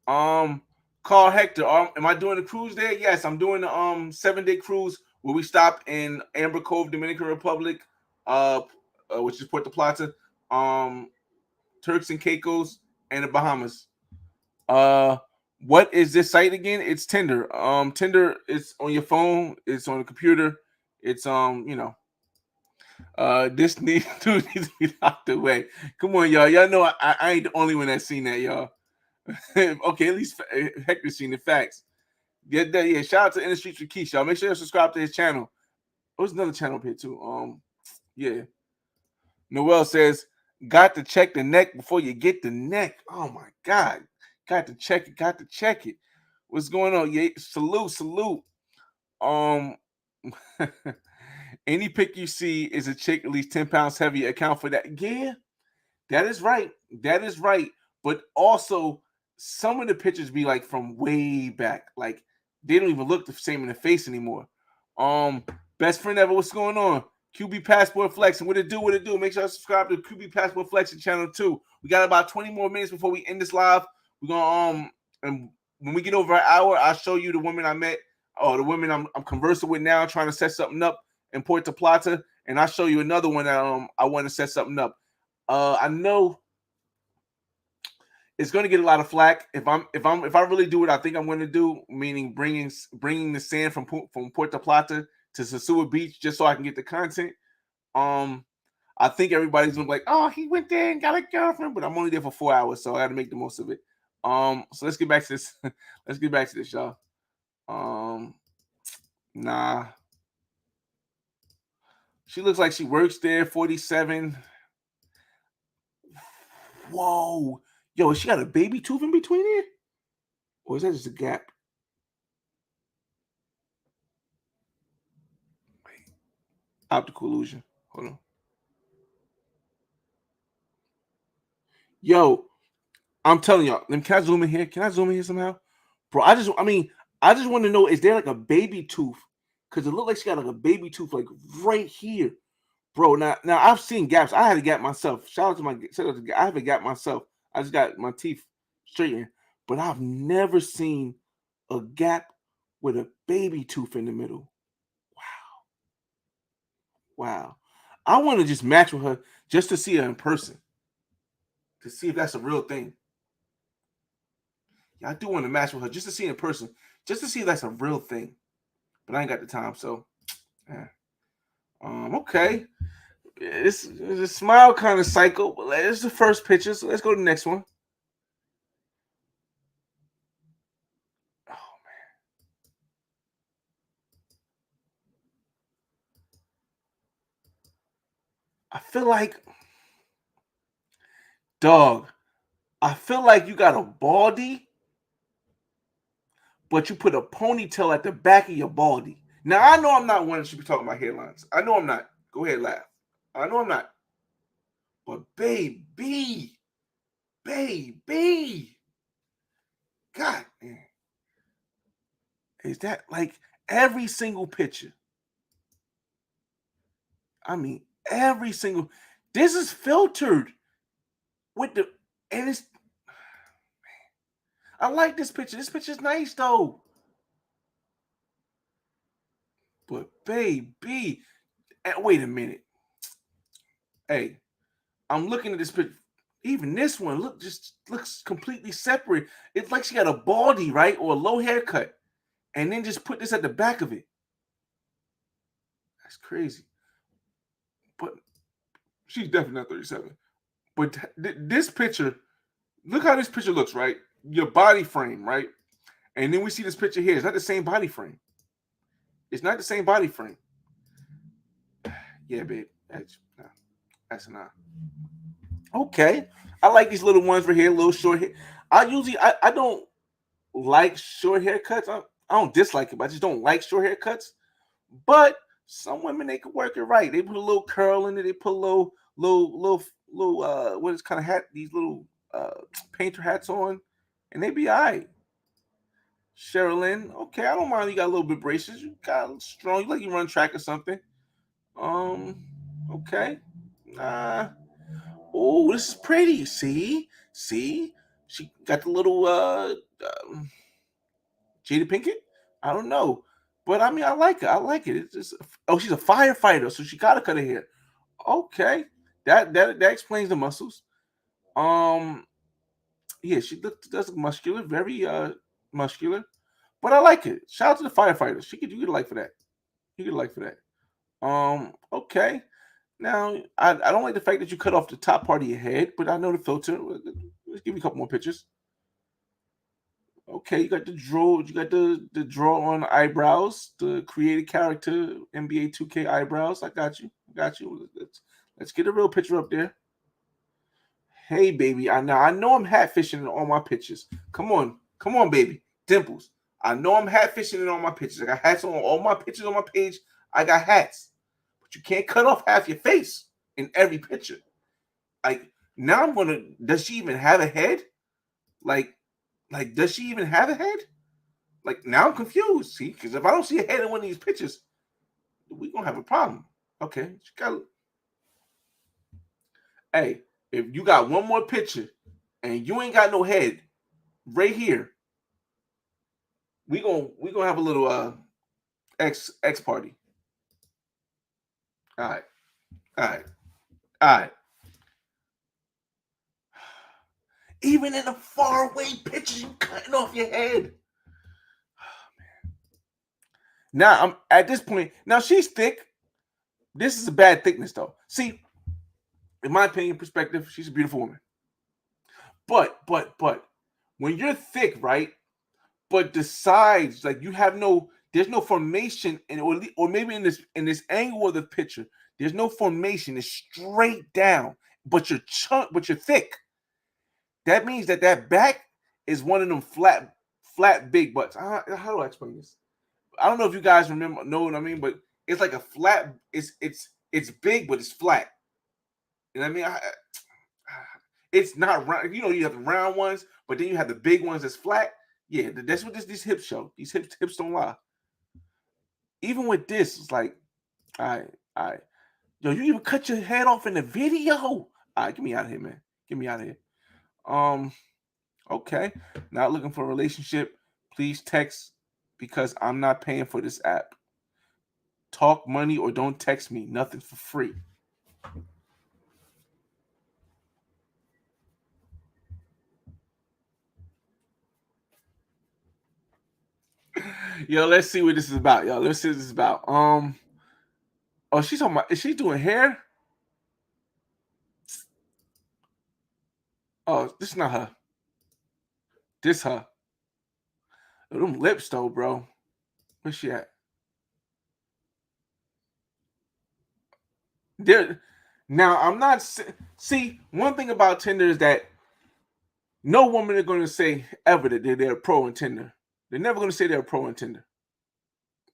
Speaker 1: Carl Hector, am I doing the cruise there? Yes, I'm doing the 7-day cruise where we stop in Amber Cove, Dominican Republic, which is Puerto Plata, Turks and Caicos, and the Bahamas. What is this site again? It's Tinder. Tinder is on your phone, it's on the computer, it's this needs to be locked away. Come on, y'all. Y'all know I ain't the only one that's seen that, y'all. Okay, at least Hector's seen the facts. Yeah. Shout out to In the Streets with Keisha. Y'all make sure you subscribe to his channel. There's another channel up here too. Yeah. Noel says, got to check the neck before you get the neck. Oh my God. Got to check it. Got to check it. What's going on? Yeah, salute. Any pic you see is a chick at least 10 pounds heavy. Account for that. Yeah, that is right. That is right. But also, some of the pictures be like from way back. Like they don't even look the same in the face anymore. Best friend ever, what's going on? QB Passport Flexing. What it do? What it do? Make sure you subscribe to QB Passport Flexing channel too. We got about 20 more minutes before we end this live. We're gonna and when we get over an hour, I'll show you the women I met or the women I'm conversing with now, trying to set something up in Puerto Plata, and I'll show you another one that I want to set something up. I know it's going to get a lot of flack if I really do what I think I'm going to do, meaning bringing the sand from Puerto Plata to Sosua Beach just so I can get the content. I think everybody's gonna be like, oh, he went there and got a girlfriend, but I'm only there for 4 hours, so I got to make the most of it. So let's get back to this. Let's get back to this, y'all. Nah, she looks like she works there. 47. Whoa, yo, she got a baby tooth in between here, or is that just a gap? Wait. Optical illusion. Hold on. Yo, I'm telling y'all. Can I zoom in here? Can I zoom in here somehow, bro? I just want to know: is there like a baby tooth? Because it looked like she got like a baby tooth, like right here, bro. Now I've seen gaps. I had a gap myself. Shout out to I have a gap myself. I just got my teeth straightened, but I've never seen a gap with a baby tooth in the middle. Wow. I want to just match with her just to see her in person, to see if that's a real thing. Yeah, I do want to match with her just to see in person, just to see if that's a real thing. But I ain't got the time, so yeah. Okay. It's a smile kind of cycle, but it's the first picture, so let's go to the next one. Oh I feel like, dog, I feel like you got a baldy, but you put a ponytail at the back of your baldy. Now, I know I'm not one that should be talking about hairlines. I know I'm not. Go ahead, laugh. I know I'm not. But baby, God, man. Is that like every single picture? I mean, every single. This is filtered with the, and it's. I like this picture. This picture's nice though. But baby, wait a minute. Hey, I'm looking at this picture. Even this one just looks completely separate. It's like she got a baldy, right, or a low haircut, and then just put this at the back of it. That's crazy. But she's definitely not 37. But this picture, look how this picture looks, right? Your body frame, right? And then we see this picture here. It's not the same body frame. It's not the same body frame. Yeah, babe. That's an okay. I like these little ones right here, little short hair. I don't like short haircuts. I don't dislike it, but I just don't like short haircuts. But some women, they can work it right. They put a little curl in it. They put a little what is kind of hat? These little painter hats on, and they be all right. Sherilyn, okay, I don't mind. You got a little bit braces. You got strong. You like you run track or something. Um, okay. Oh, this is pretty. See, she got the little Jada Pinkett. I don't know, but I mean, I like it. I like it. It's just, oh, she's a firefighter, so she gotta cut her hair. Okay, that explains the muscles. Um, yeah, she does look muscular, very muscular, but I like it. Shout out to the firefighters. You get a like for that. You get a like for that. Okay. Now, I don't like the fact that you cut off the top part of your head, but I know the filter. Let's give you a couple more pictures. Okay, you got the draw. You got the draw on eyebrows, the created character NBA 2K eyebrows. I got you. I got you. Let's get a real picture up there. Hey, baby. I know I'm hat fishing in all my pictures. Come on, baby. Dimples. I know I'm hat fishing in all my pictures. I got hats on all my pictures on my page. I got hats, but you can't cut off half your face in every picture. Like now, I'm gonna. Does she even have a head? Like, does she even have a head? Like now, I'm confused. See, because if I don't see a head in one of these pictures, we gonna have a problem. Okay, she got. Hey, if you got one more picture and you ain't got no head right here, we gonna have a little X party. All right, all right, all right. Even in the faraway pictures, you cutting off your head. Now I'm at this point. Now she's thick. This is a bad thickness though. See, in my opinion, perspective, she's a beautiful woman. But when you're thick, right? But the sides, like you have there's no formation, and or maybe in this angle of the picture, there's no formation. It's straight down, but you're thick. That means that back is one of them flat big butts. How do I explain this? I don't know if you guys know what I mean, but it's like a flat. It's big, but it's flat. You know what I mean? It's not round. You have the round ones, but then you have the big ones that's flat. Yeah, that's what these hips show. These hips don't lie. Even with this, it's like, all right, yo, you even cut your head off in the video. All right, get me out of here, man. Get me out of here. Um, okay. Not looking for a relationship. Please text because I'm not paying for this app. Talk money or don't text me. Nothing for free. Yo, let's see what this is about. Yo, let's see what this is about. Oh, she's talking about. Is she doing hair? Oh, this is not her. This her. Oh, them lips though, bro. Where's she at? There. Now, I'm not. See, one thing about Tinder is that no woman is going to say ever that they're a pro in Tinder. They're never going to say they're a pro in Tinder.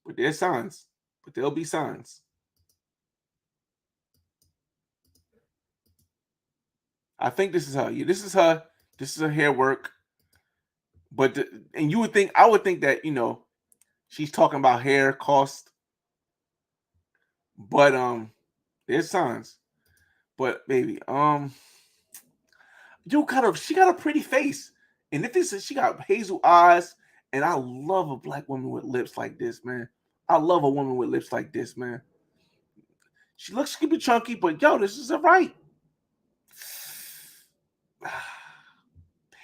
Speaker 1: But there's signs. But there'll be signs. I think this is her. Yeah, this is her. This is her hair work. But and you would think, I would think that she's talking about hair cost. But there's signs. But baby, she got a pretty face. And if this is, she got hazel eyes, and I love a black woman with lips like this, man. I love a woman with lips like this, man. She looks, she could be chunky, but yo, this is all right.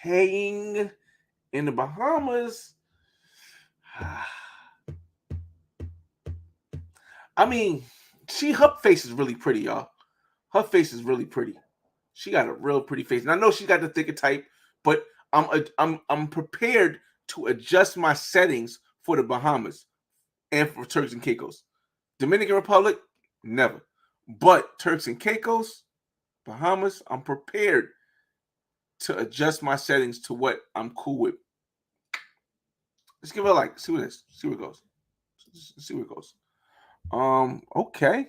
Speaker 1: Paying in the Bahamas. I mean, her face is really pretty, y'all. Her face is really pretty. She got a real pretty face, and I know she got the thicker type, but I'm prepared to adjust my settings for the Bahamas and for Turks and Caicos. Dominican Republic, never. But Turks and Caicos, Bahamas, I'm prepared to adjust my settings to what I'm cool with. Let's give it a like. See what it is. See where it goes. See where it goes. Okay.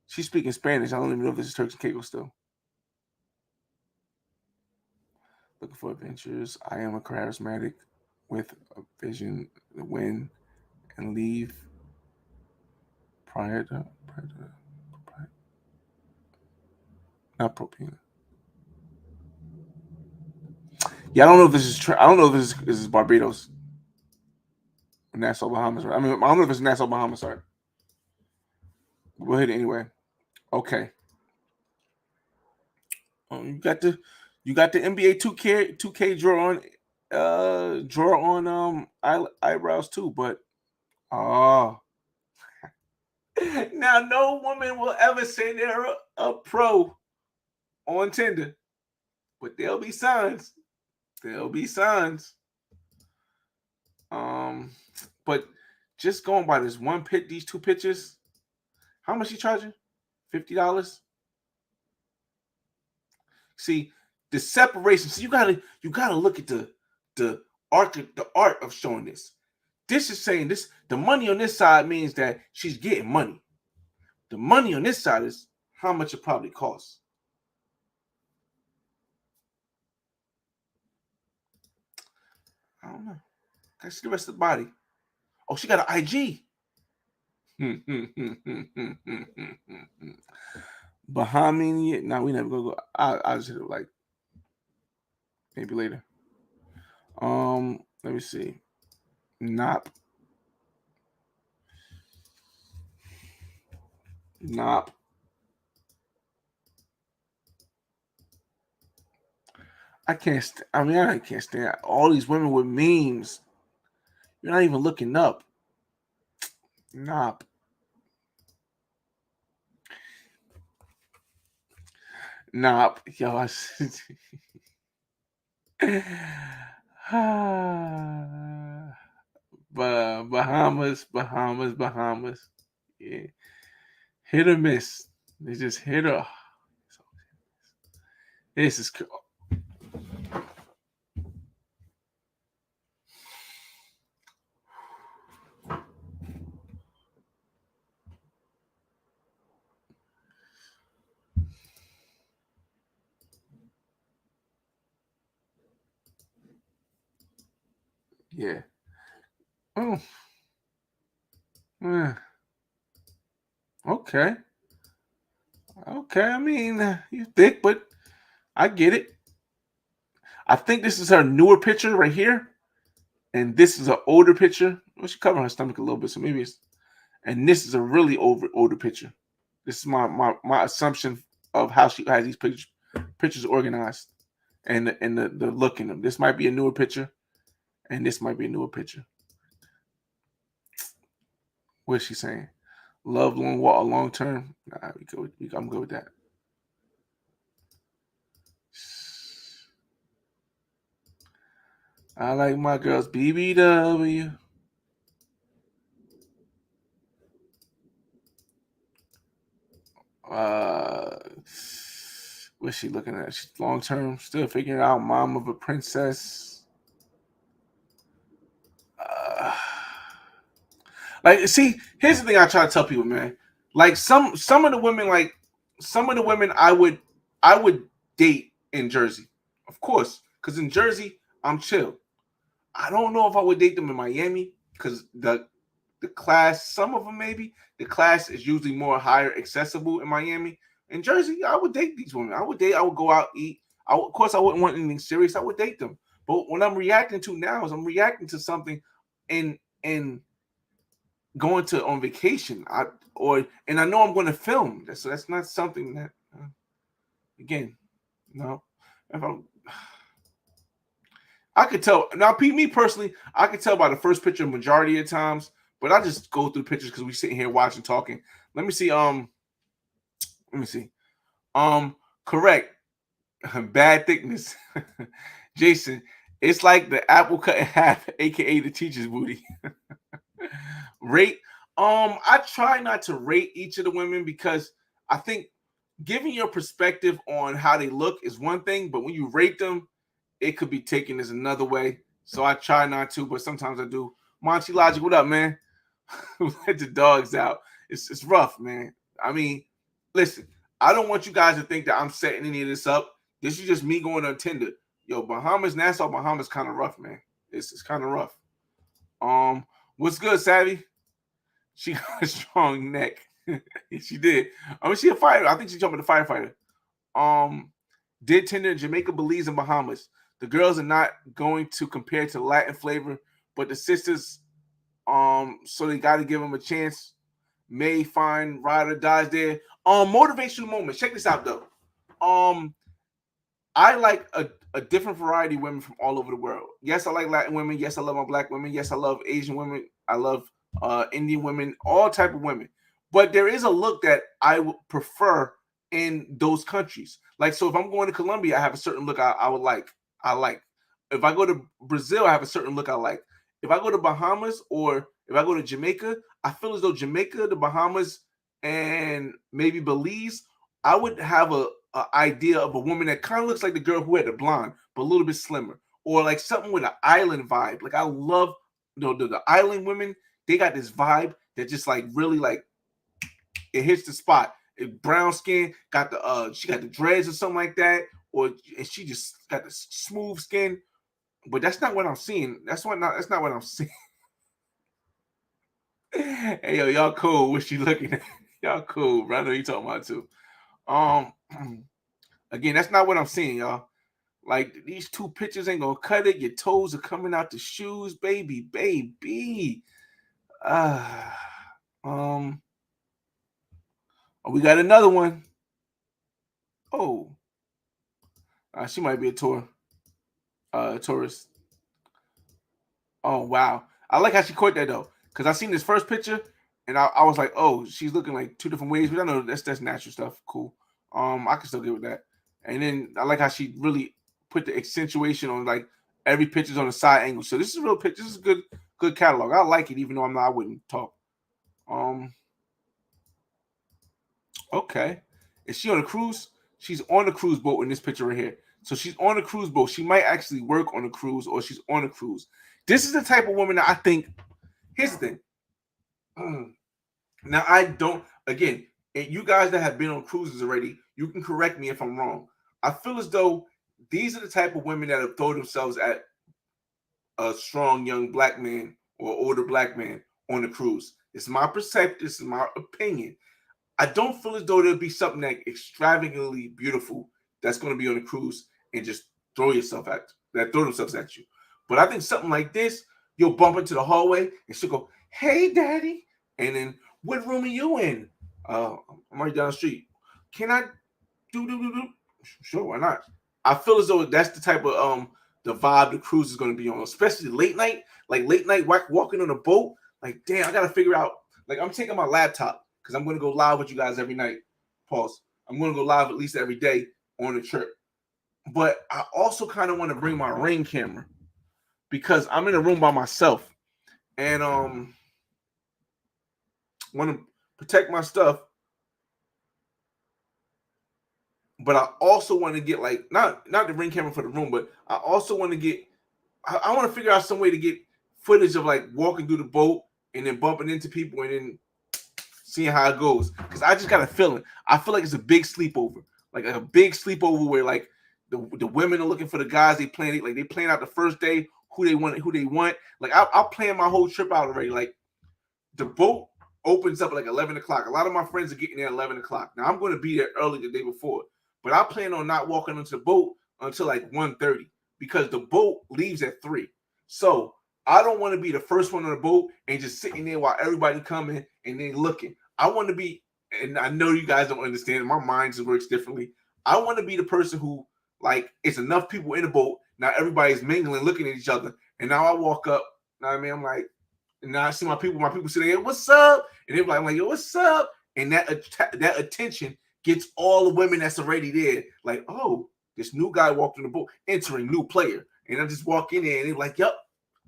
Speaker 1: She's speaking Spanish. I don't even know if this is Turks and Caicos still. Looking for adventures. I am a charismatic with a vision to win and leave prior to not propane. Yeah, I don't know if this is I don't know if this is Barbados. Nassau Bahamas. Right? I mean, I don't know if it's Nassau Bahamas. Sorry. We'll hit it anyway. Okay. You got the NBA 2K draw on eyebrows too, but now no woman will ever say they're a pro on Tinder, but there'll be signs. There'll be signs. But just going by this one these two pictures, how much you charging? $50. See the separation. So you gotta look at the art of showing this. This is saying this. The money on this side means that she's getting money. The money on this side is how much it probably costs. I don't know. I see the rest of the body. Oh, she got an IG. Bahamian. Now we never gonna go. I just hit it like maybe later. Let me see. Nop. I can't. I can't stand all these women with memes. You're not even looking up. Nop. Yo, Bahamas. Yeah. Hit or miss. They just hit or. This is cool. Yeah. Oh. Okay. Okay. I mean, you thick, but I get it. I think this is her newer picture right here, and this is an older picture. Well, she covering her stomach a little bit, so maybe it's. And this is a really older picture. This is my assumption of how she has these pictures organized, and the look in them. This might be a newer picture, and this might be a newer picture. What is she saying? Love long term. Nah, I'm good with that. I like my girls BBW. What's she looking at? She's long term, still figuring out. Mom of a princess. Like, see, here's the thing I try to tell people, man. Like some of the women, I would date in Jersey, of course, because in Jersey I'm chill. I don't know if I would date them in Miami because the class, some of them maybe the class is usually more higher accessible in Miami. In Jersey, I would date these women. I would go out eat. Of course, I wouldn't want anything serious. I would date them. But what I'm reacting to now is I'm reacting to something in going to on vacation. And I know I'm going to film. So that's not something that again, no. If I could tell now. Me personally, I could tell by the first picture majority of times, but I just go through pictures because we sitting here watching, talking. Let me see. Let me see. Correct. Bad thickness. Jason, it's like the apple cut in half, aka the teacher's booty. Rate. I try not to rate each of the women because I think giving your perspective on how they look is one thing, but when you rate them, it could be taken as another way. So I try not to, but sometimes I do. Monty Logic, what up, man? Let the dogs out. It's rough, man. I mean, listen, I don't want you guys to think that I'm setting any of this up. This is just me going on Tinder. Yo, Nassau Bahamas kind of rough, man. It's kind of rough. What's good, Savvy? She got a strong neck. She did. I mean, she a fighter. I think she jumped with a firefighter. Did Tinder in Jamaica, Belize, and Bahamas. The girls are not going to compare to Latin flavor, but the sisters, so they got to give them a chance. May find ride or dies there. Motivational moment. Check this out though. I like a different variety of women from all over the world. Yes, I like Latin women. Yes, I love my black women. Yes, I love Asian women. I love Indian women, all type of women. But there is a look that I would prefer in those countries. Like, so if I'm going to Colombia, I have a certain look I would like. I like. If I go to Brazil, I have a certain look I like. If I go to Bahamas or if I go to Jamaica, I feel as though Jamaica, the Bahamas, and maybe Belize, I would have a idea of a woman that kind of looks like the girl who had the blonde, but a little bit slimmer, or like something with an island vibe. Like I love the island women. They got this vibe that just like really like it hits the spot. Brown skin, got the she got the dreads or something like that, or and she just got the smooth skin. But that's not what I'm seeing. That's not what I'm seeing. Hey yo, y'all cool. What she looking at? Y'all cool, bro. I know you talking about too. Um, again, that's not what I'm seeing, y'all. Like these two pictures ain't gonna cut it. Your toes are coming out the shoes, baby, baby. Oh, we got another one. Oh, she might be a tourist. Oh wow, I like how she caught that though, because I seen this first picture and I was like, oh, she's looking like two different ways, but I know that's natural stuff. Cool. I can still get with that. And then I like how she really put the accentuation on like every picture's on the side angle. So this is a real picture. This is a good catalog. I like it, even though I wouldn't talk. Okay. Is she on a cruise? She's on a cruise boat in this picture right here. So she's on a cruise boat. She might actually work on a cruise or she's on a cruise. This is the type of woman that I think. Here's the thing. Now, I don't, again, and you guys that have been on cruises already, you can correct me if I'm wrong. I feel as though these are the type of women that have thrown themselves at a strong young black man or older black man on a cruise. It's my perception. This is my opinion. I don't feel as though there'll be something that extravagantly beautiful that's going to be on a cruise and just throw themselves at you. But I think something like this, you'll bump into the hallway and she'll go, "Hey, daddy," and then, "What room are you in?" I'm right down the street. Can I do? Sure, why not? I feel as though that's the type of the vibe the cruise is going to be on, especially late night, walking on a boat. Like, damn, I got to figure out. Like, I'm taking my laptop because I'm going to go live with you guys every night. Pause. I'm going to go live at least every day on the trip. But I also kind of want to bring my Ring camera because I'm in a room by myself and want to protect my stuff. but I also want to get like not the ring camera for the room, but I also want to get. I want to figure out some way to get footage of like walking through the boat and then bumping into people and then seeing how it goes. Because I just got a feeling. I feel like it's a big sleepover, like a big sleepover where like the women are looking for the guys they plan. Like they plan out the first day who they want. Like I'll plan my whole trip out already. Like the boat opens up at like 11 o'clock. A lot of my friends are getting there at 11 o'clock. Now I'm going to be there early the day before, but I plan on not walking into the boat until like 1:30 because the boat leaves at 3. So I don't want to be the first one on the boat and just sitting there while everybody coming and then looking. I want to be, and I know you guys don't understand, my mind just works differently. I want to be the person who, like, it's enough people in the boat. Now everybody's mingling, looking at each other. And now I walk up, you know what I mean? I'm like, and now I see my people sitting there, what's up? And they're like, I'm like, yo, what's up? And that attention gets all the women that's already there. Like, oh, this new guy walked in the boat, entering new player. And I just walk in there and they're like, yep,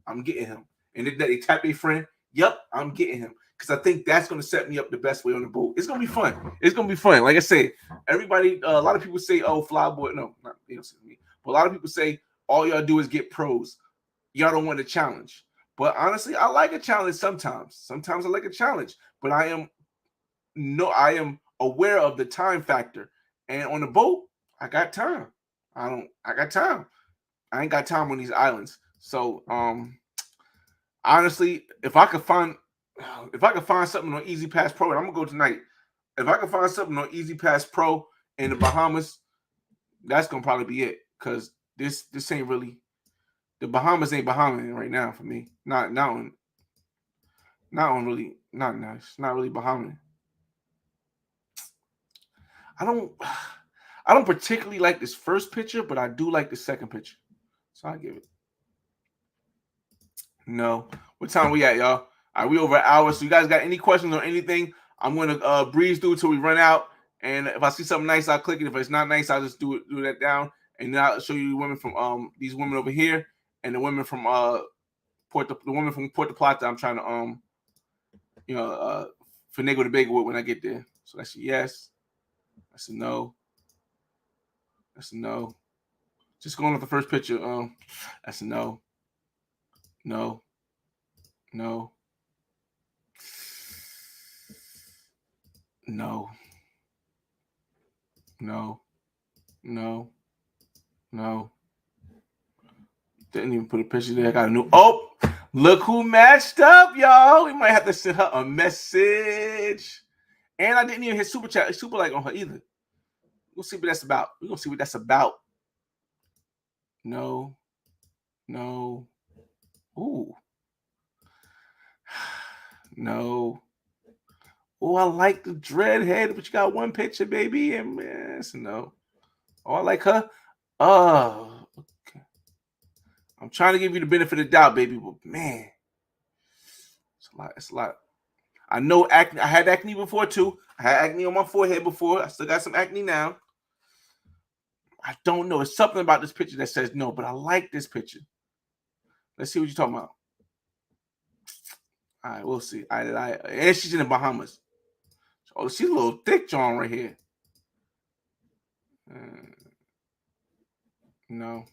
Speaker 1: I'm getting him. And they tap their friend, yep, I'm getting him. Because I think that's going to set me up the best way on the boat. It's going to be fun. It's going to be fun. Like I said, everybody, a lot of people say, oh, flyboard. No, not, they don't say me. But a lot of people say, all y'all do is get pros. Y'all don't want a challenge. But honestly, I like a challenge sometimes. Sometimes I like a challenge. But I am aware of the time factor. And on the boat, I got time. I got time. I ain't got time on these islands. So honestly, if I could find something on Easy Pass Pro, and I'm gonna go tonight. If I can find something on Easy Pass Pro in the Bahamas, that's gonna probably be it. Cause this ain't really, the Bahamas ain't Bahamian right now for me. Not really, not nice. Not really Bahamian. I don't particularly like this first picture, but I do like the second picture. So I give it. No. What time we at, y'all? All right, we over an hour. So you guys got any questions or anything? I'm gonna breeze through till we run out. And if I see something nice, I'll click it. If it's not nice, I'll just do that down. And then I'll show you the women from these women over here and the women from the woman from Puerto Plata. I'm trying to finagle the bagel with when I get there. So that's a yes. That's a no. That's a no. Just going with the first picture. That's a no. No. No. No. No. No. No. Didn't even put a picture there. I got a new. Oh, look who matched up, y'all. We might have to send her a message. And I didn't even hit super like on her either. We'll see what that's about. We're gonna see what that's about. No. No. Ooh. No. Oh, I like the dread head, but you got one picture, baby. And man, it's a no. Oh, I like her. Oh, okay. I'm trying to give you the benefit of the doubt, baby, but man, it's a lot. It's a lot. I know acne. I had acne before too. I had acne on my forehead before. I still got some acne now. I don't know. It's something about this picture that says no, but I like this picture. Let's see what you're talking about. All right, we'll see. And she's in the Bahamas. Oh, she's a little thick, John, right here. No.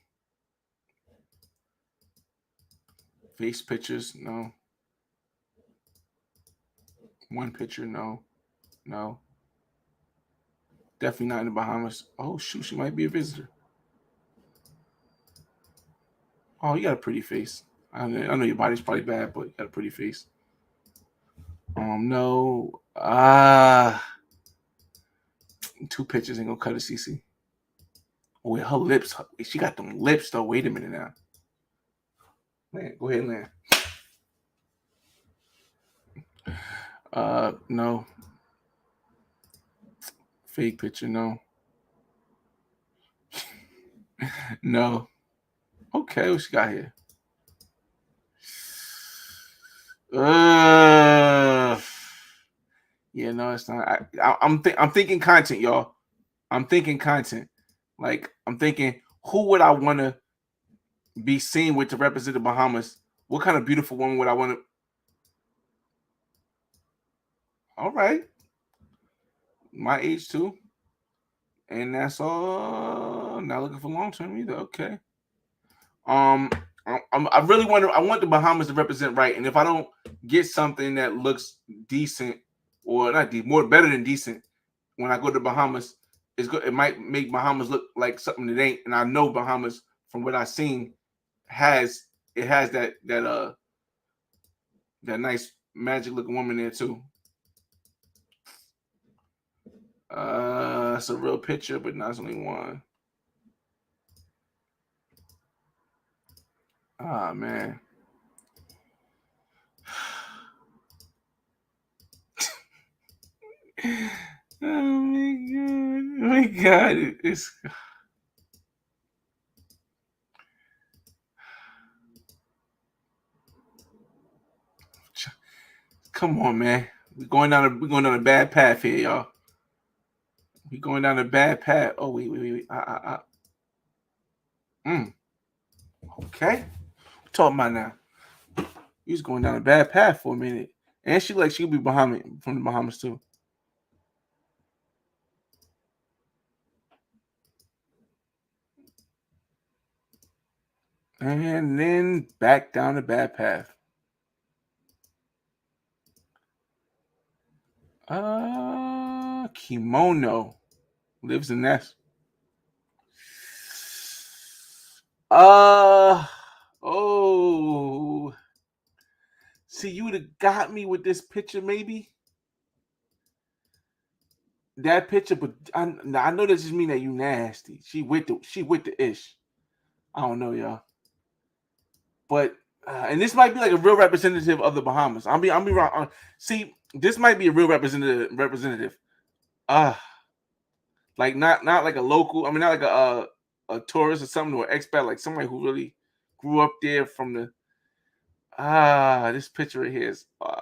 Speaker 1: Face pictures, no. One picture, no. No. Definitely not in the Bahamas. Oh, shoot, she might be a visitor. Oh, you got a pretty face. I know your body's probably bad, but you got a pretty face. No. Two pictures ain't gonna cut a CC. Oh, wait, her lips. She got them lips, though. Wait a minute now. Man, go ahead, man. No. Fake picture, no. No. Okay, what she got here? Yeah, no, it's not. I'm thinking content, y'all. I'm thinking content. Like, I'm thinking, who would I want to be seen with to represent the Bahamas? What kind of beautiful woman would I want to? All right. My age too. And that's all. Not looking for long term either. Okay. I really I want the Bahamas to represent right. And if I don't get something that looks decent, or not more better than decent, when I go to Bahamas, it's good. It might make Bahamas look like something that ain't. And I know Bahamas, from what I've seen, has that nice magic looking woman there too. It's a real picture, but not only one. Ah, man. Oh my god! Oh my god! It's come on, man. We're going down a bad path here, y'all. We're going down a bad path. Oh wait. Okay. What talking about now? You was going down a bad path for a minute, and she'll be Bahamas from the Bahamas too. And then back down the bad path. Kimono lives in that. Oh. See, you would have got me with this picture, maybe. That picture, but I know that just mean that you nasty. She with the ish. I don't know, y'all. But and this might be like a real representative of the Bahamas. I'll be wrong. See, this might be a real representative. Like not like a local. I mean, not like a tourist or something, or expat, like somebody who really grew up there from the. This picture right here is. I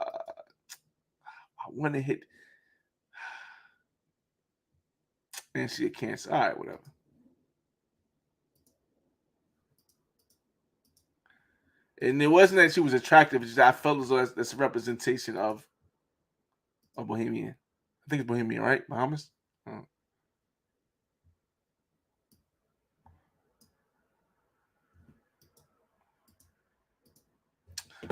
Speaker 1: want to hit. And she a Cancer. All right, whatever. And it wasn't that she was attractive; it's just I felt as though that's a representation of Bohemian. I think it's Bohemian, right? Bahamas. Oh.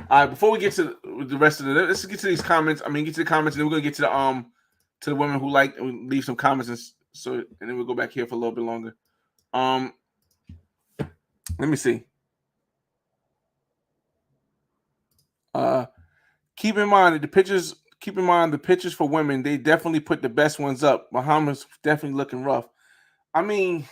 Speaker 1: All right, before we get to the rest of let's get to these comments. I mean, get to the comments, and then we're gonna get to the women who like and leave some comments, and then we'll go back here for a little bit longer. Let me see. Keep in mind the pictures. Keep in mind the pictures for women. They definitely put the best ones up. Bahamas definitely looking rough. I mean,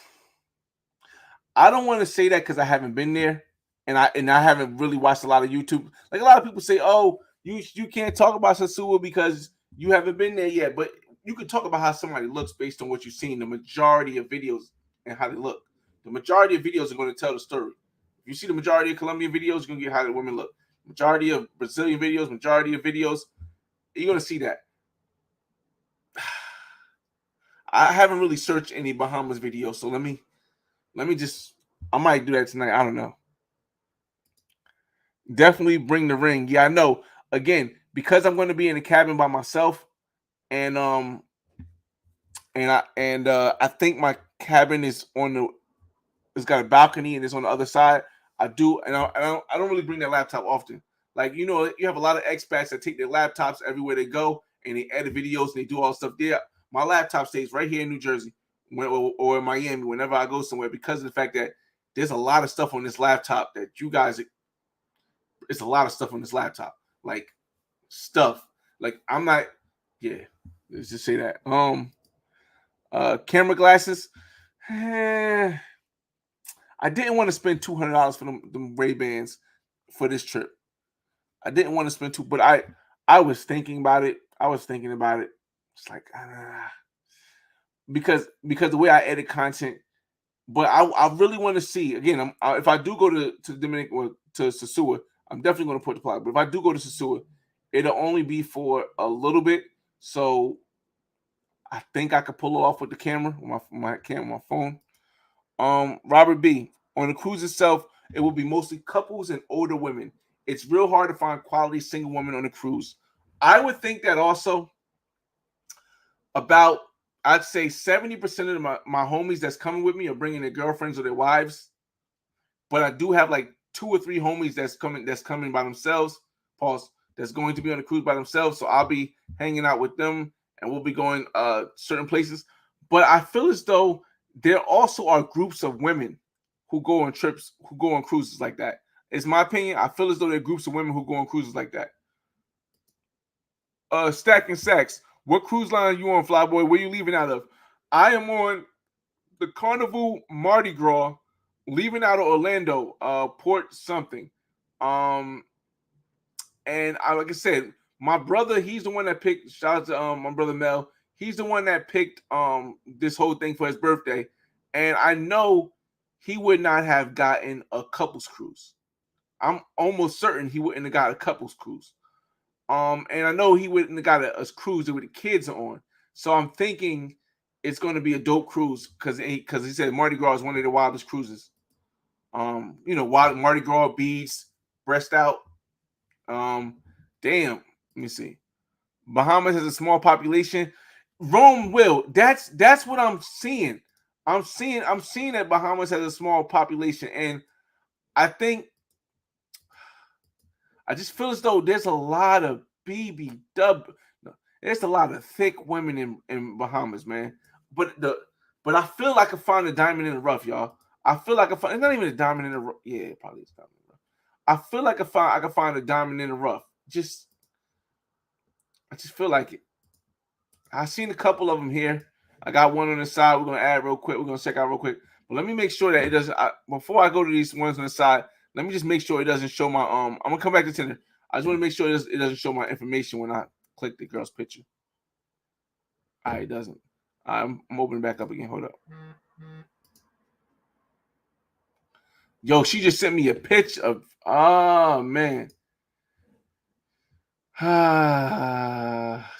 Speaker 1: I don't want to say that because I haven't been there, and I haven't really watched a lot of YouTube. Like a lot of people say, "Oh, you can't talk about Sasua because you haven't been there yet." But you can talk about how somebody looks based on what you've seen. The majority of videos and how they look. The majority of videos are going to tell the story. If you see the majority of Colombian videos, you're going to get how the women look. Majority of Brazilian videos, majority of videos, you're going to see that. I haven't really searched any Bahamas videos, so let me just. I might do that tonight. I don't know. Definitely bring the ring. Yeah, I know. Again, because I'm going to be in a cabin by myself, and I think my cabin is it's got a balcony and it's on the other side. I don't really bring that laptop often. Like you have a lot of expats that take their laptops everywhere they go and they edit videos and they do all the stuff there. My laptop stays right here in New Jersey or in Miami whenever I go somewhere because of the fact that there's a lot of stuff on this laptop that you guys. It's a lot of stuff on this laptop, like stuff. Like I'm not. Yeah, let's just say that. Camera glasses. I didn't want to spend $200 for them Ray-Bans for this trip. I didn't want to spend but I was thinking about it. It's like because the way I edit content, but I really want to see again. If I do go to Dominican or to Sasua, I'm definitely going to put the plug. But if I do go to Sasua, it'll only be for a little bit. So I think I could pull it off with the camera, with my camera, my phone. Robert B. On the cruise itself, it will be mostly couples and older women. It's real hard to find quality single women on a cruise. I would think that also about I'd say 70% of my homies that's coming with me are bringing their girlfriends or their wives. But I do have like 2 or 3 homies that's coming by themselves. Pause. That's going to be on the cruise by themselves. So I'll be hanging out with them and we'll be going certain places. But I feel as though there also are groups of women who go on trips, who go on cruises like that. It's my opinion. I feel as though there are groups of women who go on cruises like that. Stacking Sacks. What cruise line are you on, Flyboy? Where are you leaving out of? I am on the Carnival Mardi Gras, leaving out of Orlando, Port something. Um, and like I said, my brother, he's the one that picked. Shout out to my brother Mel. He's the one that picked this whole thing for his birthday, and I know he would not have gotten a couples cruise. I'm almost certain he wouldn't have got a couples cruise. And I know he wouldn't have got a cruise with the kids on. So I'm thinking it's going to be a dope cruise because he said Mardi Gras is one of the wildest cruises. Wild Mardi Gras beads, breast out. Um, damn. Let me see. Bahamas has a small population. Rome will. That's what I'm seeing. I'm seeing that Bahamas has a small population, and I think I just feel as though there's a lot of BBW. No, there's a lot of thick women in Bahamas, man. But I feel like I found a diamond in the rough, y'all. I feel like it's not even a diamond in the rough. Yeah, it probably is a diamond in the rough. I feel like I can find a diamond in the rough. I just feel like it. I've seen a couple of them here. I got one on the side. We're gonna add real quick. We're gonna check out real quick. But let me make sure that it doesn't. Before I go to these ones on the side, let me just make sure it doesn't show my. I'm gonna come back to Tinder. I just want to make sure it doesn't show my information when I click the girl's picture. All right, it doesn't. I'm opening back up again. Hold up. Yo, she just sent me a pitch of. Oh man.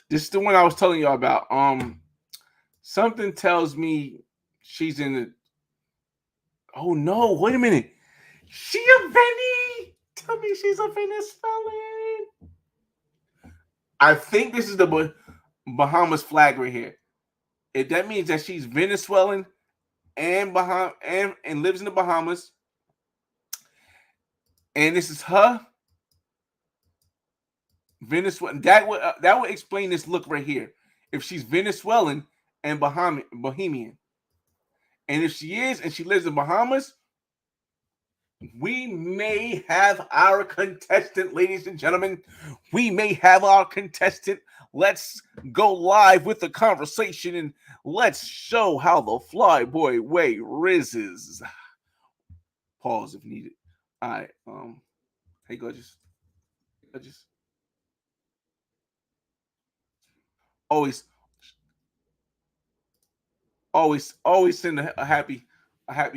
Speaker 1: This is the one I was telling y'all about. Something tells me she's in the. Oh no! Wait a minute. She a Veni? Tell me she's a Venezuelan. I think this is the Bahamas flag right here. If that means that she's Venezuelan and and lives in the Bahamas, and this is her Venezuelan. That would explain this look right here. If she's Venezuelan and Bohemian, and if she is and she lives in Bahamas, we may have our contestant, ladies and gentlemen. We may have our contestant. Let's go live with the conversation and let's show how the flyboy way rizzes. Pause if needed. All right. Hey, gorgeous. Gorgeous. Always, always send a happy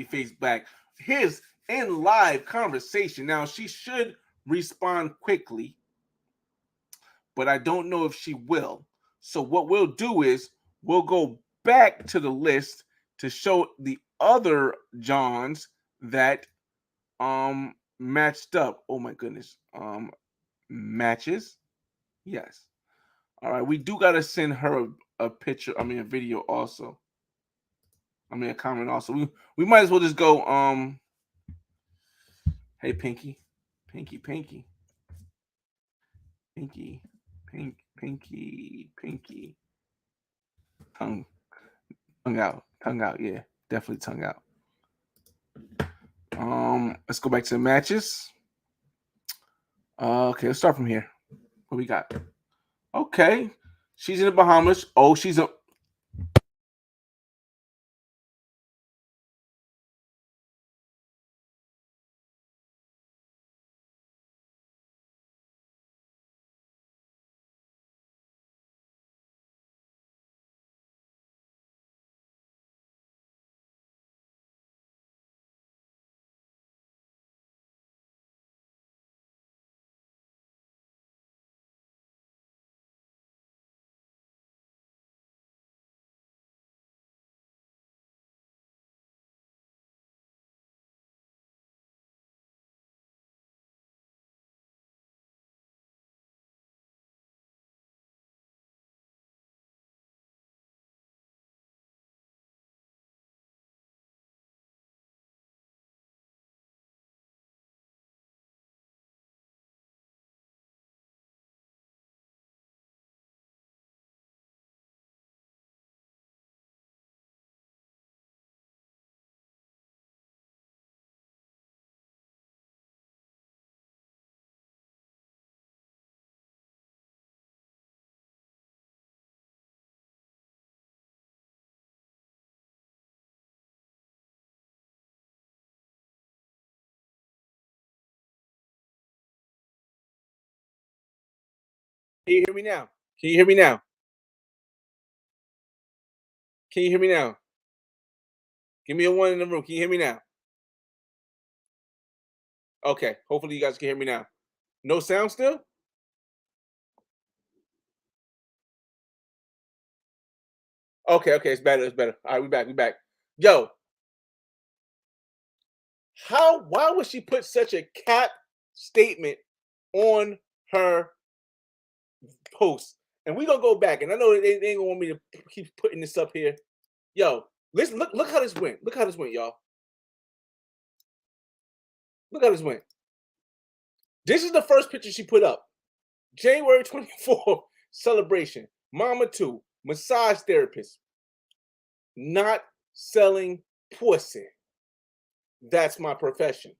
Speaker 1: face back. Here's in live conversation. Now she should respond quickly, but I don't know if she will. So what we'll do is we'll go back to the list to show the other Johns that matched up. Oh my goodness. Matches. Yes. All right. We do gotta send her a picture. I mean a video also. I mean a comment also. We might as well just go hey Pinky. Pinky, Pinky. Pinky. Pinky. Pinky. Tongue. Tongue out. Tongue out. Yeah. Definitely tongue out. Let's go back to the matches. Okay, let's start from here. What we got? Okay, she's in the Bahamas. Oh, she's a Can you hear me now? Can you hear me now? Can you hear me now? Give me a one in the room. Can you hear me now? Okay. Hopefully you guys can hear me now. No sound still? Okay, okay, it's better, it's better. All right, we back, we back. Yo, why would she put such a cap statement on her post? And we gonna go back, and I know they ain't gonna want me to keep putting this up here. Yo, listen, look how this went. Look how this went, y'all. Look how this went. This is the first picture she put up. January 24th celebration. Mama 2, massage therapist. Not selling pussy. That's my profession.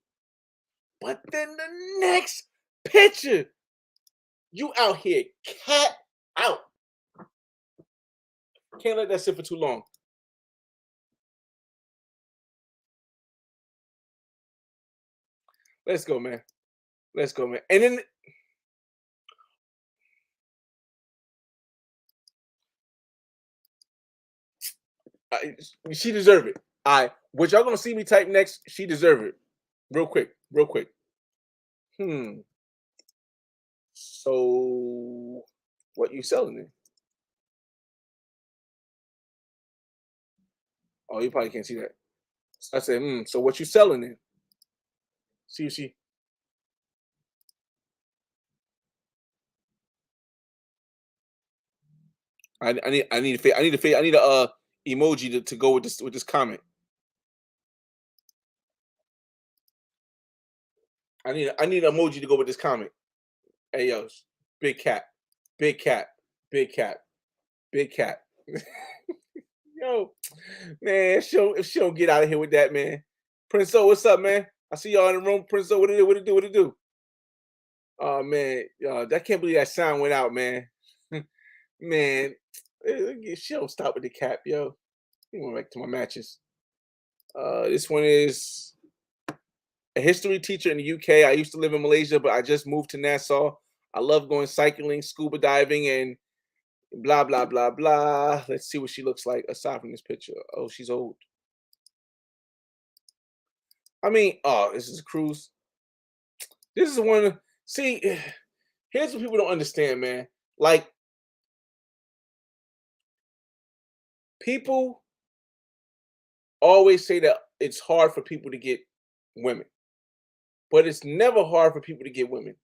Speaker 1: But then the next picture, you out here, cat out. Can't let that sit for too long. Let's go, man. Let's go, man. And then she deserve it. All right, what y'all gonna see me type next? She deserve it. Real quick, real quick. So, what you selling then? Oh, you probably can't see that. I said, so what you selling then? See. I need a emoji to go with this comment. I need an emoji to go with this comment. Hey yo, big cat, big cat, big cat, big cat. Yo, man, if she don't get out of here with that, man. Prince O, what's up, man? I see y'all in the room. Prince O, what it do? What it do? What it do? Oh man, I can't believe that sound went out, man. Man, she don't stop with the cap, yo. He went back to my matches. This one is a history teacher in the UK. I used to live in Malaysia, but I just moved to Nassau. I love going cycling, scuba diving, and blah blah blah blah. Let's see what she looks like aside from this picture. Oh, she's old. I mean, oh, this is a cruise. This is one. See, here's what people don't understand, man. Like, people always say that it's hard for people to get women, but it's never hard for people to get women.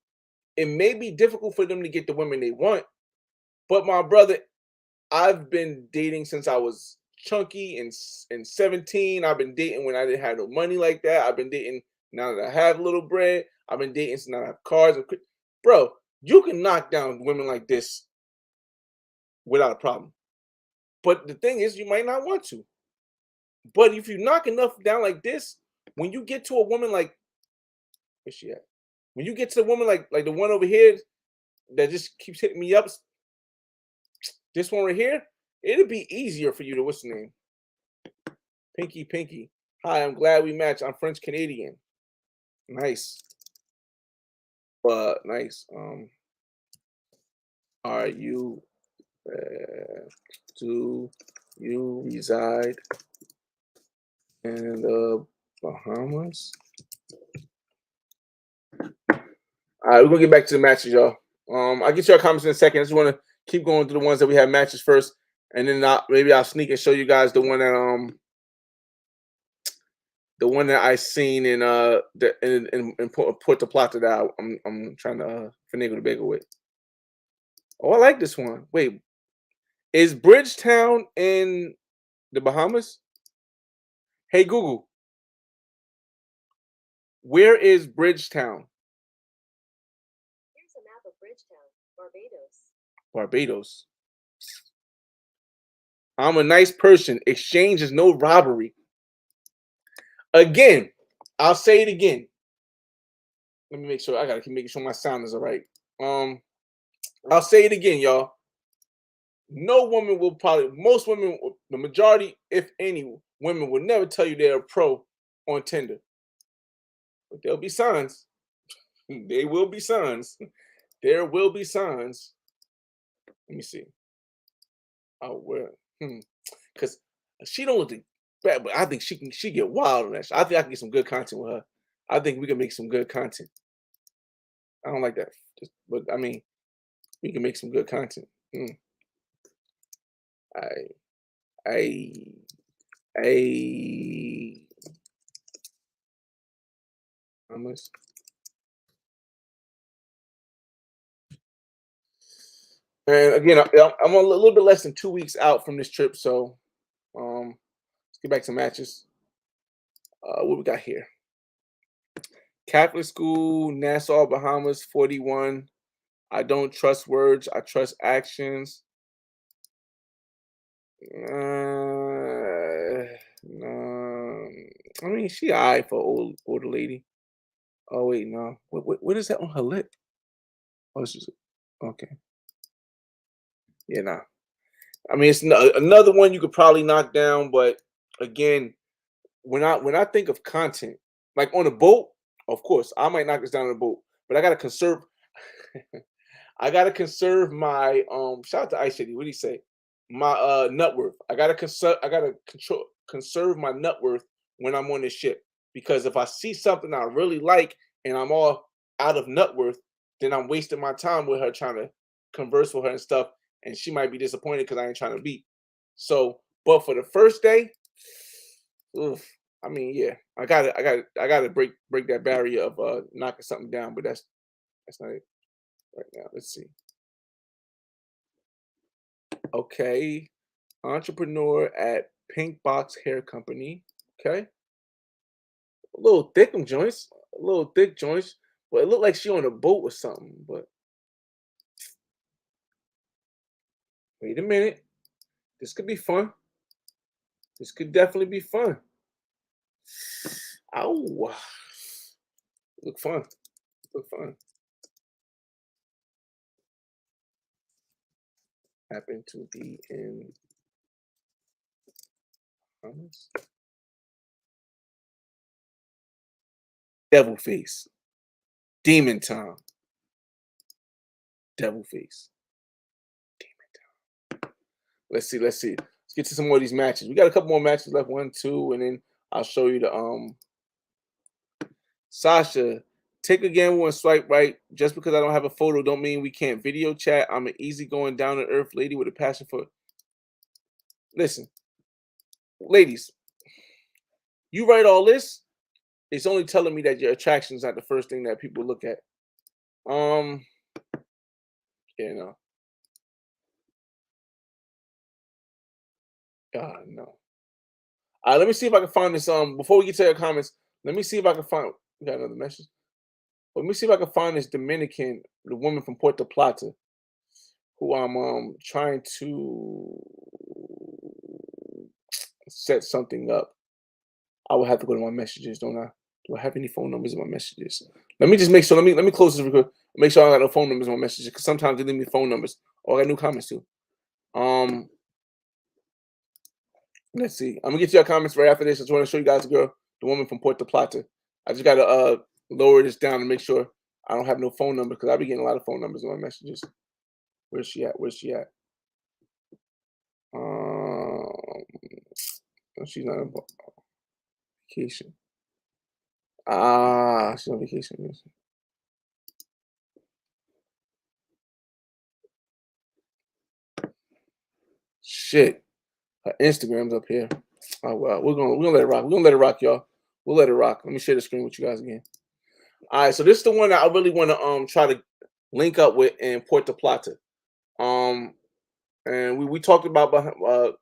Speaker 1: It may be difficult for them to get the women they want, but my brother, I've been dating since I was chunky and 17. I've been dating when I didn't have no money like that. I've been dating now that I have a little bread. I've been dating since I have cars. Bro, you can knock down women like this without a problem. But the thing is, you might not want to. But if you knock enough down like this, when you get to a woman like, where's she at? When you get to the woman like the one over here that just keeps hitting me up, this one right here, it'll be easier for you to, what's the name? Pinky. Hi, I'm glad we match. I'm French Canadian. Nice. Nice. Are you, do you reside in the Bahamas? All right, we're gonna get back to the matches, y'all. I'll get your comments in a second. I just want to keep going through the ones that we have matches first, and then maybe I'll sneak and show you guys the one that I seen in Puerto Plata that I'm trying to finagle the bagel with. Oh, I like this one. Wait, is Bridgetown in the Bahamas? Hey Google, where is Bridgetown?
Speaker 2: Here's a map of Bridgetown, Barbados.
Speaker 1: Barbados. I'm a nice person. Exchange is no robbery. Again, I'll say it again. Let me make sure. I gotta keep making sure my sound is all right. I'll say it again, y'all. No woman will most women, the majority, if any, women will never tell you they're a pro on Tinder. But there'll be signs. There will be signs. There will be signs. Let me see. Oh, where? Because she don't look bad, but I think she get wild on that. I think I can get some good content with her. I think we can make some good content. I don't like that, but I mean, we can make some good content. Mm. I, I, I, how much? And again, I'm a little bit less than 2 weeks out from this trip, so let's get back to matches. What we got here? Catholic school, Nassau, Bahamas, 41. I don't trust words. I trust actions. No. I mean, she alright for older lady. Oh wait, no. What is that on her lip? Oh, it's just okay. Yeah, nah. I mean, it's another one you could probably knock down, but again, when I think of content, like on a boat, of course, I might knock this down on a boat, but I gotta conserve. I gotta conserve my shout out to Ice City. What do you say? My net worth. I gotta conserve my net worth when I'm on this ship. Because if I see something I really like and I'm all out of net worth, then I'm wasting my time with her trying to converse with her and stuff. And she might be disappointed because I ain't trying to beat. So, but for the first day, oof, I mean, yeah, I gotta break that barrier of knocking something down, but that's not it right now. Let's see. Okay. Entrepreneur at Pink Box Hair Company. Okay. A little thick joints. A little thick joints. But it looked like she on a boat or something. But wait a minute. This could be fun. This could definitely be fun. Ow. Look fun. Look fun. Happen to be in Bahamas. Devil face. Demon time. Devil face. Demon time. Let's see. Let's see. Let's get to some more of these matches. We got a couple more matches left. 1, 2, and then I'll show you the Sasha, take a gamble and swipe right. Just because I don't have a photo don't mean we can't video chat. I'm an easygoing, down to earth lady with a passion for. Listen, ladies, you write all this. It's only telling me that your attraction is not the first thing that people look at. Yeah, no. God, no. Let me see if I can find this. Before we get to your comments, let me see if I can find. We got another message. Let me see if I can find this Dominican, the woman from Puerto Plata, who I'm trying to set something up. I will have to go to my messages, don't I? Do I have any phone numbers in my messages? Let me just make sure. Let me close this real quick. Make sure I got no phone numbers in my messages because sometimes they leave me phone numbers. Oh, I got new comments too. Let's see. I'm gonna get to your comments right after this. I just want to show you guys the girl, the woman from Puerto Plata. I just gotta lower this down to make sure I don't have no phone number because I be getting a lot of phone numbers in my messages. Where's she at? Where's she at? No, she's not on vacation. She's on vacation. Shit, her Instagram's up here. Oh well, we're gonna let it rock. We're gonna let it rock, y'all. We'll let it rock. Let me share the screen with you guys again. All right, so this is the one that I really want to try to link up with in Puerto Plata. And we talked about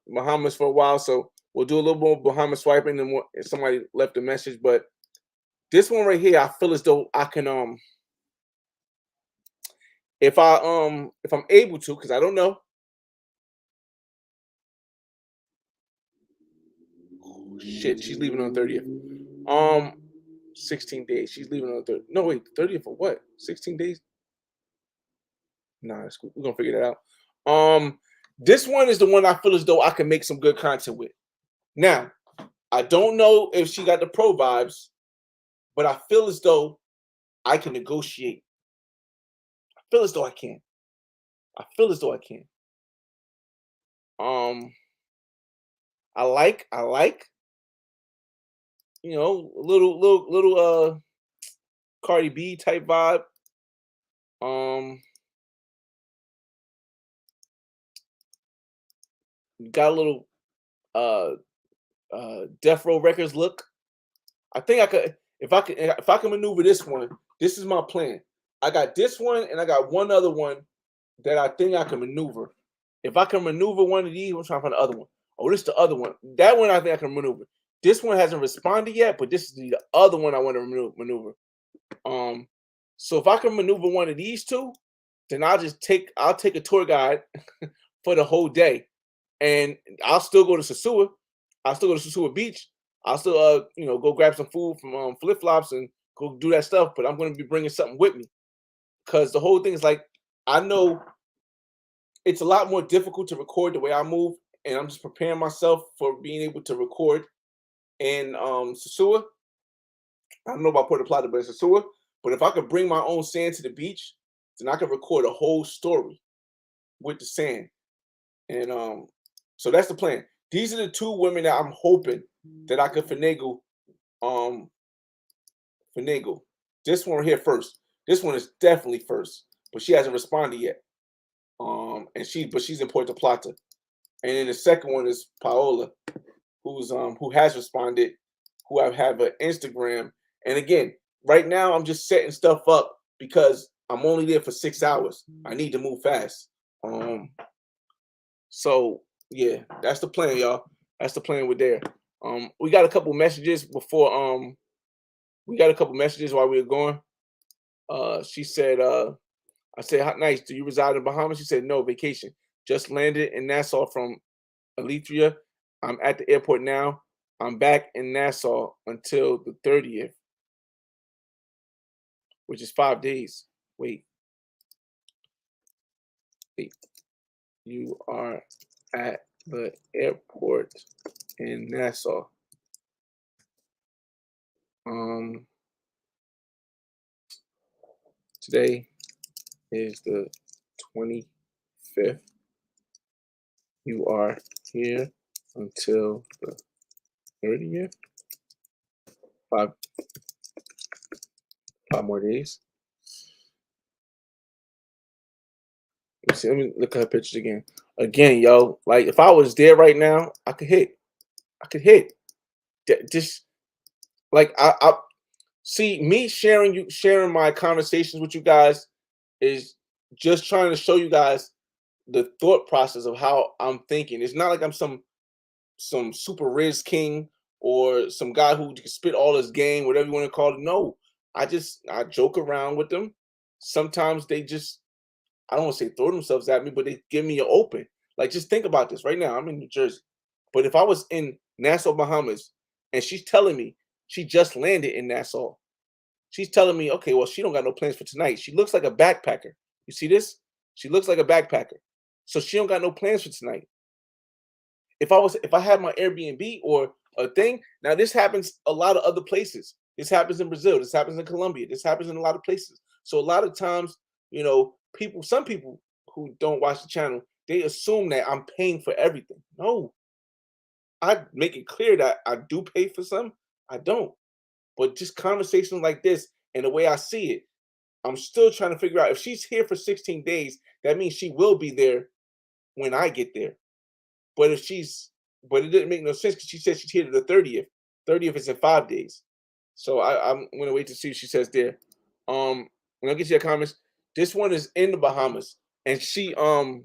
Speaker 1: Bahamas for a while, so we'll do a little more Bahamas swiping and more, if somebody left a message. But this one right here, I feel as though I can if I'm able to, because I don't know. Oh, shit, she's leaving on 30th. 16 days. She's leaving on 30th. No, wait, 30th for what? 16 days? Nah, that's cool. We're gonna figure that out. This one is the one I feel as though I can make some good content with. Now, I don't know if she got the pro vibes, but I feel as though I can negotiate. I feel as though I can. I feel as though I can. I like, you know, little Cardi B type vibe. Um, got a little uh Death Row Records look. I think I could if I can maneuver this one, this is my plan. I got this one and I got one other one that I think I can maneuver. If I can maneuver one of these, I'm trying to find the other one. Oh, this is the other one. That one I think I can maneuver. This one hasn't responded yet, but this is the other one I want to maneuver. Um, so if I can maneuver one of these two, then I'll take a tour guide for the whole day, and I'll still go to Sasua. I'll still go to Sasua Beach. I'll still you know, go grab some food from Flip Flops and go do that stuff. But I'm going to be bringing something with me because the whole thing is like I know it's a lot more difficult to record the way I move, and I'm just preparing myself for being able to record in Sasua. I don't know about Puerto Plata, but it's Sasua. But if I could bring my own sand to the beach, then I could record a whole story with the sand. And so that's the plan. These are the two women that I'm hoping that I could finagle. Um, finagle. This one here first. This one is definitely first, but she hasn't responded yet. But she's in Puerto Plata. And then the second one is Paola, who has responded, who I have an Instagram. And again, right now I'm just setting stuff up because I'm only there for 6 hours. I need to move fast. So yeah, that's the plan, y'all. That's the plan with there. We got a couple messages before we got a couple messages while we were going. She said, I said, "How nice. Do you reside in Bahamas?" She said, "No, vacation. Just landed in Nassau from Elyria. I'm at the airport now. I'm back in Nassau until the 30th, which is 5 days. Wait. You are at the airport in Nassau. Today is the 25th. You are here until the 30th. Five more days. Let me look at her pictures again. Again, yo, like if I was there right now, I could hit. Just like I see me sharing my conversations with you guys is just trying to show you guys the thought process of how I'm thinking. It's not like I'm some super Riz king or some guy who can spit all his game, whatever you want to call it. No, I joke around with them. Sometimes they just I don't want to say throw themselves at me, but they give me an open. Like just think about this right now. I'm in New Jersey, but if I was in Nassau, Bahamas, and she's telling me she just landed in Nassau, she's telling me, okay, well she don't got no plans for tonight. She looks like a backpacker. You see this? She looks like a backpacker, so she don't got no plans for tonight. If I had my Airbnb or a thing, now this happens a lot of other places. This happens in Brazil. This happens in Colombia. This happens in a lot of places. So a lot of times, you know, some people who don't watch the channel, they assume that I'm paying for everything. No, I make it clear that I do pay for some. I don't. But just conversations like this and the way I see it, I'm still trying to figure out if she's here for 16 days, that means she will be there when I get there. But but it didn't make no sense because she said she's here to the 30th. 30th is in 5 days. So I'm gonna wait to see what she says there. When I get to your comments, this one is in the Bahamas, and she I'm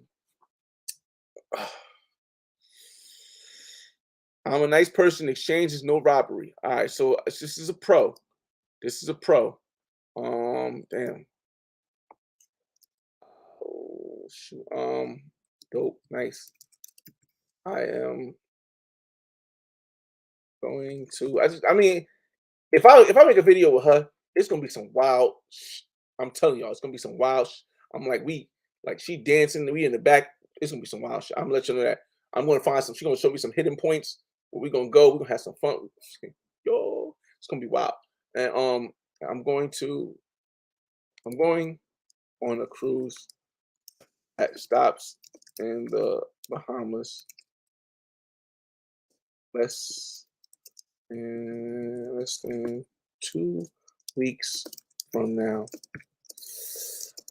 Speaker 1: a nice person. Exchange is no robbery. All right, so this is a pro. This is a pro. Damn. Oh, shoot. Dope. Nice. I am going to. I mean, if I make a video with her, it's gonna be some wild. I'm telling y'all, it's gonna be some wild. I'm like she dancing, we in the back. It's gonna be some wild shit. I'm gonna let you know that. I'm gonna find some. She's gonna show me some hidden points where we gonna go. We're gonna have some fun. Yo, it's gonna be wild. And I'm going on a cruise at stops in the Bahamas less than 2 weeks from now.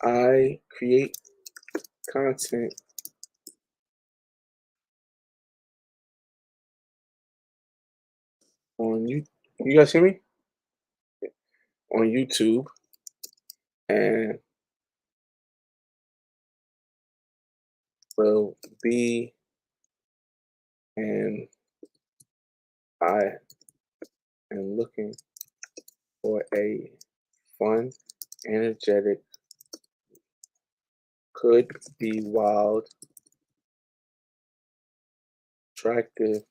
Speaker 1: I create content on you. You guys hear me? On YouTube and will be and I am looking for a fun, energetic, could be wild, attractive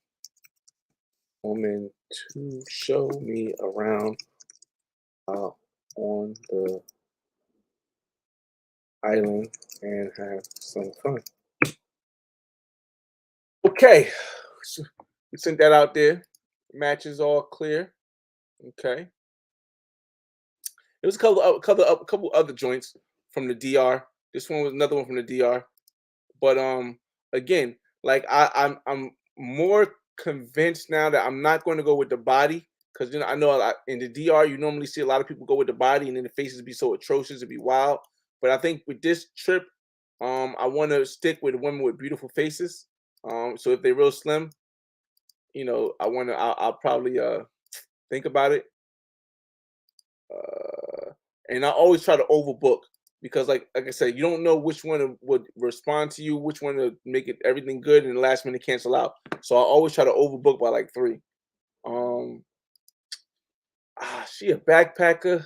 Speaker 1: woman to show me around on the island and have some fun. Okay, so we sent that out there. Matches all clear. Okay. There was a couple other joints from the DR. This one was another one from the DR. But again, like I'm more convinced now that I'm not going to go with the body because I know in the DR you normally see a lot of people go with the body and then the faces be so atrocious, it'd be wild. But I think with this trip, I want to stick with women with beautiful faces. So if they're real slim, I'll probably think about it. And I always try to overbook because, like I said, you don't know which one would respond to you, which one to make it everything good, and the last minute cancel out. So I always try to overbook by like 3. She a backpacker.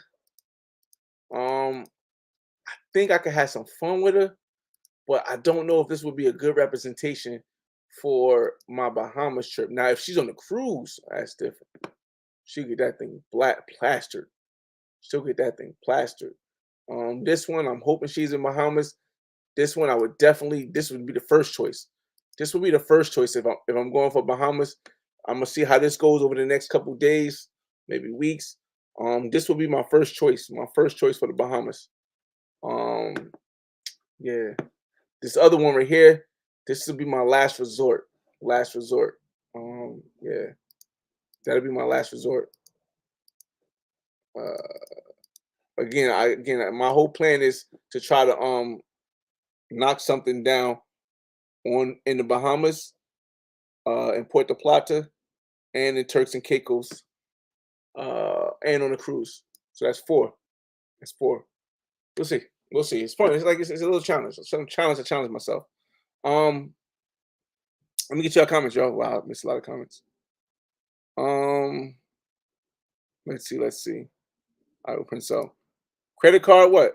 Speaker 1: I think I could have some fun with her, but I don't know if this would be a good representation for my Bahamas trip. Now, if she's on a cruise, that's different. She'll get that thing plastered. She'll get that thing plastered. This one, I'm hoping she's in Bahamas. This one, this would be the first choice. This would be the first choice if I'm going for Bahamas. I'm gonna see how this goes over the next couple days, maybe weeks. This will be my first choice. My first choice for the Bahamas. Yeah. This other one right here, this will be my last resort. Last resort. Yeah. That'll be my last resort. Again, my whole plan is to try to knock something down in the Bahamas, in Puerto Plata, and in Turks and Caicos, and on a cruise. So that's 4. That's 4. We'll see. We'll see. It's fun. It's like it's a little challenge. Some challenge to challenge myself. Let me get y'all comments, y'all. Wow, I missed a lot of comments. Let's see. I open so. Credit card, what?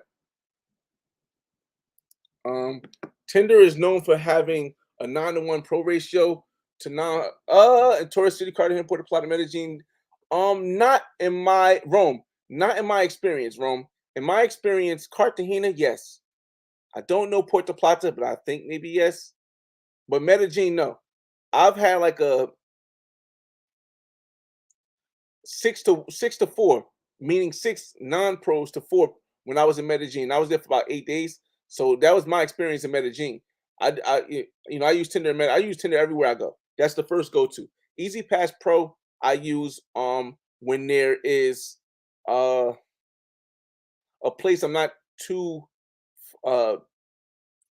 Speaker 1: Tinder is known for having a 9-to-1 pro ratio to non and Torres City, Cartagena, Puerto Plata, Medellin. Not in my Rome. Not in my experience, Rome. In my experience, Cartagena, yes. I don't know Puerto Plata, but I think maybe yes. But Medellin, no. I've had like a 6 to 4, meaning 6 non-pros to 4 when I was in Medellin. I was there for about 8 days. So that was my experience in Medellin. I use Tinder. I use Tinder everywhere I go. That's the first go-to. Easy Pass Pro I use when there is a place I'm not too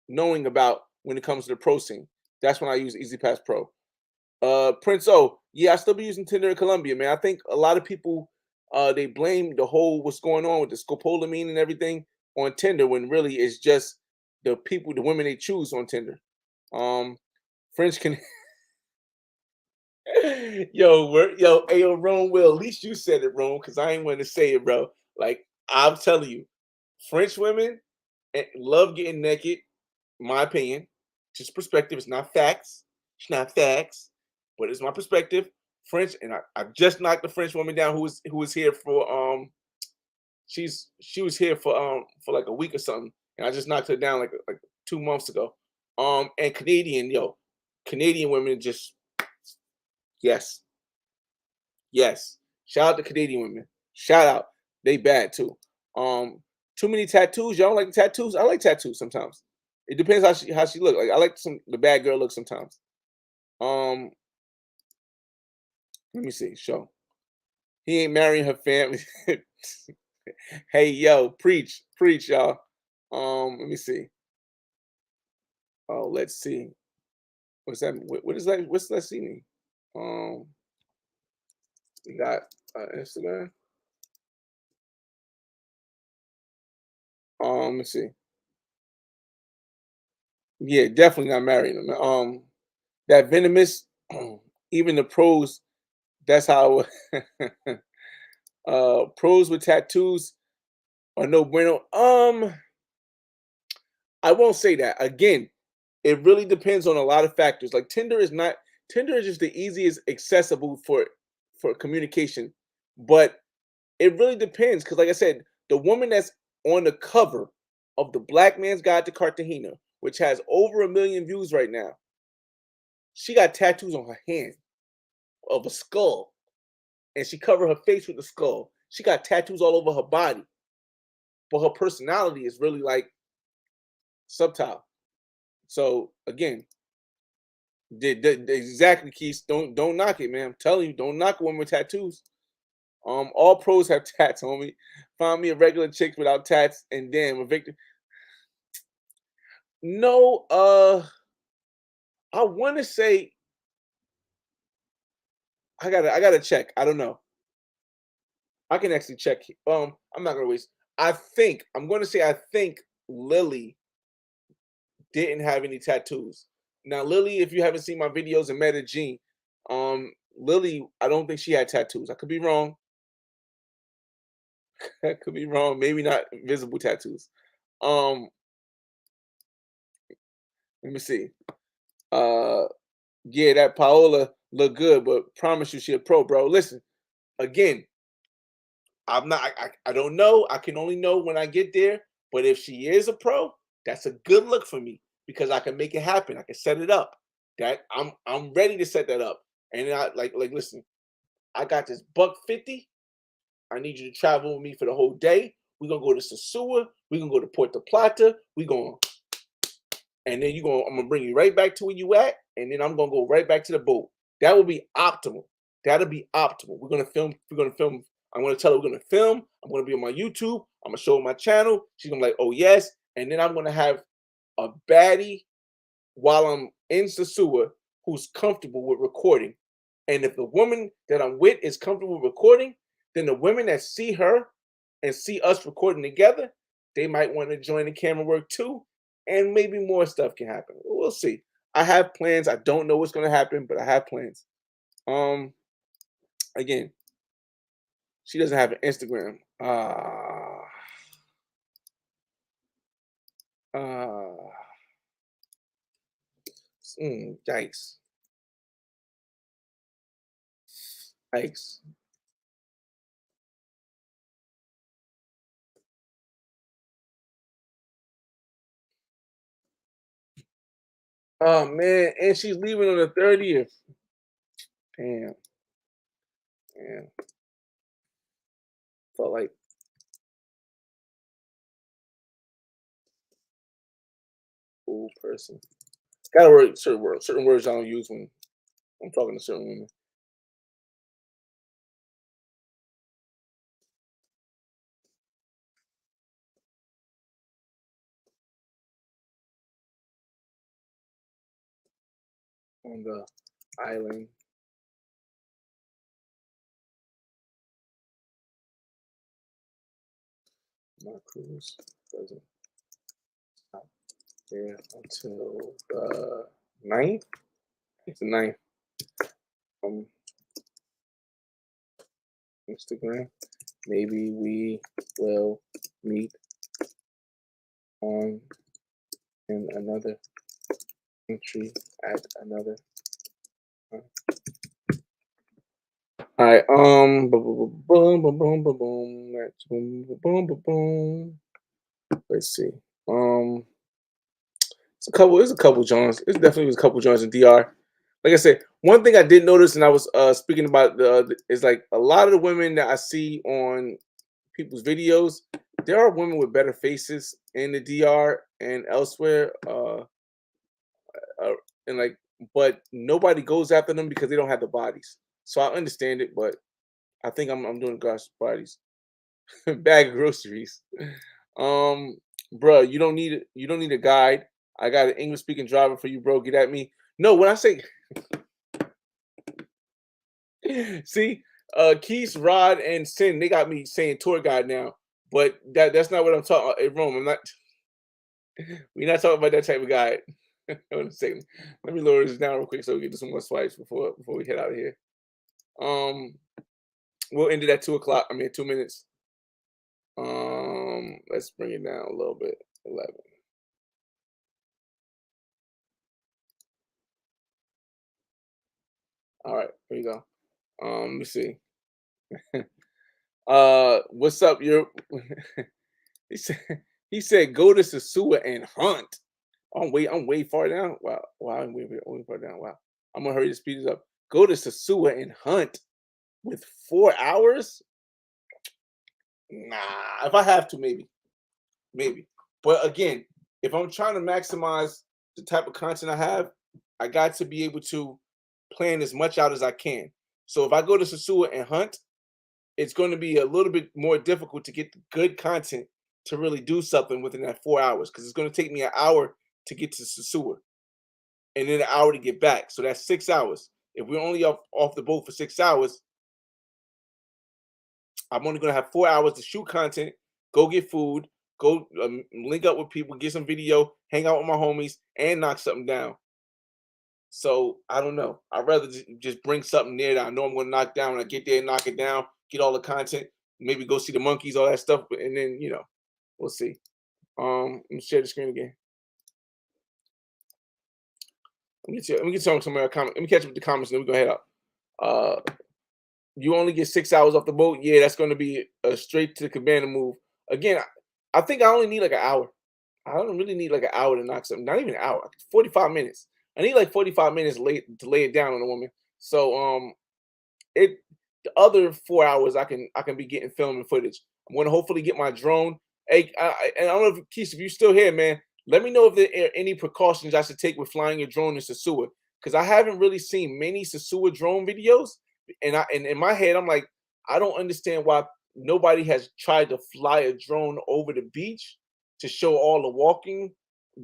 Speaker 1: knowing about when it comes to the pro scene. That's when I use Easy Pass Pro. Prince O, yeah, I still be using Tinder in Colombia, man. I think a lot of people they blame the whole what's going on with the scopolamine and everything on Tinder when really it's just the women they choose on Tinder. French can yo, Rome, Will, at least you said it, Rome, because I ain't want to say it, bro. Like, I'm telling you, French women love getting naked, in my opinion. Just perspective. It's not facts. It's not facts, but it's my perspective. French, and I just knocked the French woman down who was here for she was here for like a week or something, and I just knocked her down like 2 months ago. And Canadian women just yes. Yes. Shout out to Canadian women. Shout out. They bad too. Too many tattoos. Y'all don't like the tattoos? I like tattoos sometimes. It depends how she look. Like I like the bad girl look sometimes. Um, let me see. Show he ain't marrying her family. Hey yo, preach, y'all. Let me see. Oh, let's see. What's that? What is that? What's that see me? Um, we got Instagram. Let's see. Yeah, definitely not marrying him. That venomous. Even the pros. That's how. Pros with tattoos are no bueno. I won't say that. Again, it really depends on a lot of factors. Like Tinder is just the easiest accessible for communication, but it really depends because, like I said, the woman that's on the cover of the Black Man's Guide to Cartagena, which has over 1 million views right now, she got tattoos on her hand of a skull, and she covered her face with the skull. She got tattoos all over her body, but her personality is really like subtle. So again, exactly, Keith. Don't knock it, man. I'm telling you, don't knock a woman with tattoos. All pros have tats, homie. Find me a regular chick without tats, and damn, a victim. No, I want to say I gotta check. I don't know. I can actually check. I'm not gonna waste. I'm gonna say I think Lily didn't have any tattoos. Now, Lily, if you haven't seen my videos and met a Jean, Lily, I don't think she had tattoos. I could be wrong. I could be wrong. Maybe not visible tattoos. Um, Let me see. Uh, yeah, that Paola look good, but promise you she a pro, bro. Listen, again, I'm not. I don't know. I can only know when I get there. But if she is a pro, that's a good look for me because I can make it happen. I can set it up. That I'm ready to set that up. And I like listen. I got this $150. I need you to travel with me for the whole day. We're gonna go to Sosua. We're gonna go to Puerto Plata. We're gonna and then I'm gonna bring you right back to where you at, and then I'm gonna go right back to the boat. That will be optimal. That'll be optimal. We're gonna film. I'm gonna tell her we're gonna film. I'm gonna be on my YouTube. I'm gonna show her my channel. She's gonna be like, oh yes, and then I'm gonna have a baddie while I'm in Sosua who's comfortable with recording. And if the woman that I'm with is comfortable with recording, then the women that see her and see us recording together, they might want to join the camera work too. And maybe more stuff can happen. We'll see. I have plans. I don't know what's gonna happen, but I have plans. Um, Again, she doesn't have an Instagram. Uh, Yikes. Yikes. Oh man, and she's leaving on the 30th. Damn. Man. Felt like old person. Gotta work certain words. Certain words I don't use when I'm talking to certain women. On the island. My cruise doesn't stop there until the 9th. It's the 9th. Instagram. Maybe we will meet on in another country at another time. All right. Boom, boom, boom, boom, boom, boom. That's boom, boom, boom, boom, boom. Let's see. Um, it's a couple. It's a couple joints. It's definitely was a couple joints in DR. Like I said, one thing I did notice, and I was speaking about is like a lot of the women that I see on people's videos, there are women with better faces in the DR and elsewhere, uh, and like, but nobody goes after them because they don't have the bodies. So I understand it, but I think I'm doing gosh bodies. Bag of groceries. Um, bro, you don't need a guide. I got an English speaking driver for you, bro. Get at me. No, when I say see, Keith, Rod, and Sin, they got me saying tour guide now. But that's not what I'm talking about. Rome, I'm not we're not talking about that type of guy. Hold on a second. Let me lower this down real quick so we get to some more swipes before we head out of here. Um, we'll end it at 2 o'clock. I mean 2 minutes. Let's bring it down a little bit. 11. All right, here you go. Let me see. What's up? He said he said go to Sasua and hunt. I'm way far down. Wow, way far down. Wow. I'm gonna hurry to speed this up. Go to Sasua and hunt with 4 hours? Nah, if I have to, maybe. But again, if I'm trying to maximize the type of content I have, I got to be able to plan as much out as I can. So if I go to Sasua and hunt, it's going to be a little bit more difficult to get the good content to really do something within that 4 hours because it's going to take me an hour to get to Sasua and then an hour to get back. So that's 6 hours. If we're only off the boat for 6 hours, I'm only going to have 4 hours to shoot content, go get food, go link up with people, get some video, hang out with my homies, and knock something down. So I don't know. I'd rather just bring something there that I know I'm going to knock down. When I get there, knock it down, get all the content, maybe go see the monkeys, all that stuff, and then we'll see. Let me share the screen again. Let me get some comment. Let me catch up with the comments, and then we're gonna head up. You only get 6 hours off the boat. Yeah, that's going to be a straight to the cabana move. Again, I think I only need like an hour. I don't really need like an hour to knock something. Not even an hour. 45 minutes. I need like 45 minutes to lay it down on a woman. So it the other 4 hours I can be getting film and footage. I'm going to hopefully get my drone. Hey, and I don't know if Keith, if you're still here, man, let me know if there are any precautions I should take with flying your drone in Sasua, because I haven't really seen many Sasua drone videos. And in my head, I'm like, I don't understand why nobody has tried to fly a drone over the beach to show all the walking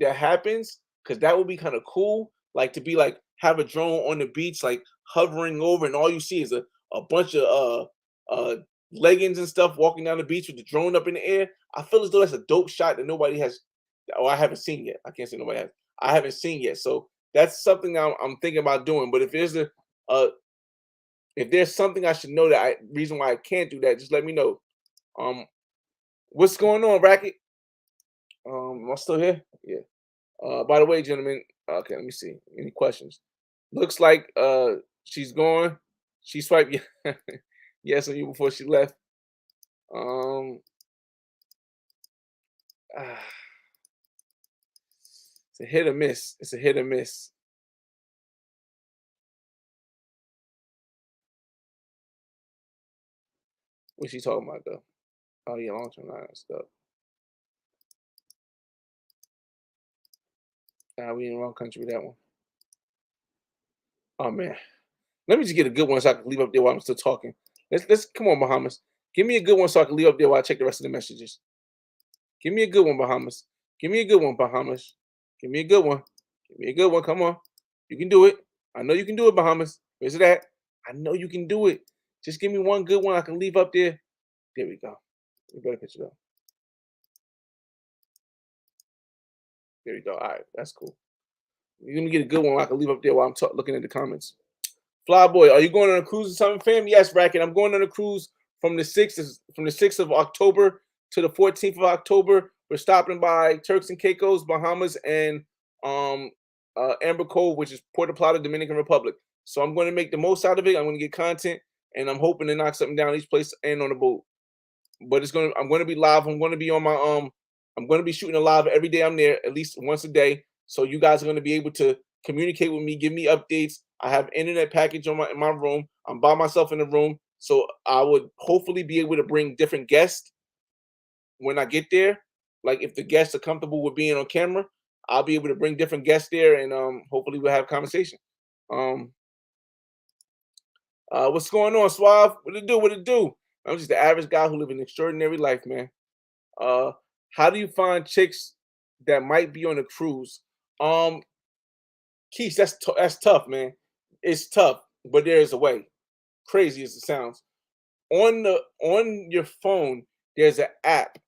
Speaker 1: that happens, because that would be kind of cool. Like to be like have a drone on the beach, like hovering over, and all you see is a bunch of leggings and stuff walking down the beach with the drone up in the air. I feel as though that's a dope shot that nobody has, or I haven't seen yet. I can't say nobody has. I haven't seen yet. So that's something I'm thinking about doing. But if there's something I should know reason why I can't do that, just let me know. What's going on, Racket? Am I still here? Yeah. By the way, gentlemen, okay, let me see. Any questions? Looks like she's gone. She swiped yes on you before she left. It's a hit or miss. It's a hit or miss. What's she talking about though? Oh yeah, long-term stuff. We in the wrong country with that one. Oh man. Let me just get a good one so I can leave up there while I'm still talking. Let's come on, Bahamas. Give me a good one so I can leave up there while I check the rest of the messages. Give me a good one, Bahamas. Give me a good one, Bahamas. Give me a good one. Give me a good one. Come on. You can do it. I know you can do it, Bahamas. Where's it at? I know you can do it. Just give me one good one I can leave up there. There we go. We better pitch it up. There we go. All right. That's cool. Let me get a good one I can leave up there while I'm looking at the comments. Flyboy, are you going on a cruise or something, fam? Yes, Racket. I'm going on a cruise from the 6th of October to the 14th of October. We're stopping by Turks and Caicos, Bahamas, and Amber Cove, which is Puerto Plata, Dominican Republic. So I'm going to make the most out of it. I'm going to get content, and I'm hoping to knock something down each place and on the boat. But I'm going to be live. I'm going to be on my I'm going to be shooting a live every day I'm there, at least once a day. So you guys are going to be able to communicate with me, give me updates. I have internet package in my room. I'm by myself in the room. So I would hopefully be able to bring different guests when I get there, like if the guests are comfortable with being on camera, I'll be able to bring different guests there, and hopefully we'll have a conversation. Um, what's going on, Suave? What it do? What it do? I'm just the average guy who live an extraordinary life, man. Uh, how do you find chicks that might be on a cruise? Um, Keith, that's tough, man. It's tough, but there is a way. Crazy as it sounds. On your phone, there's an app,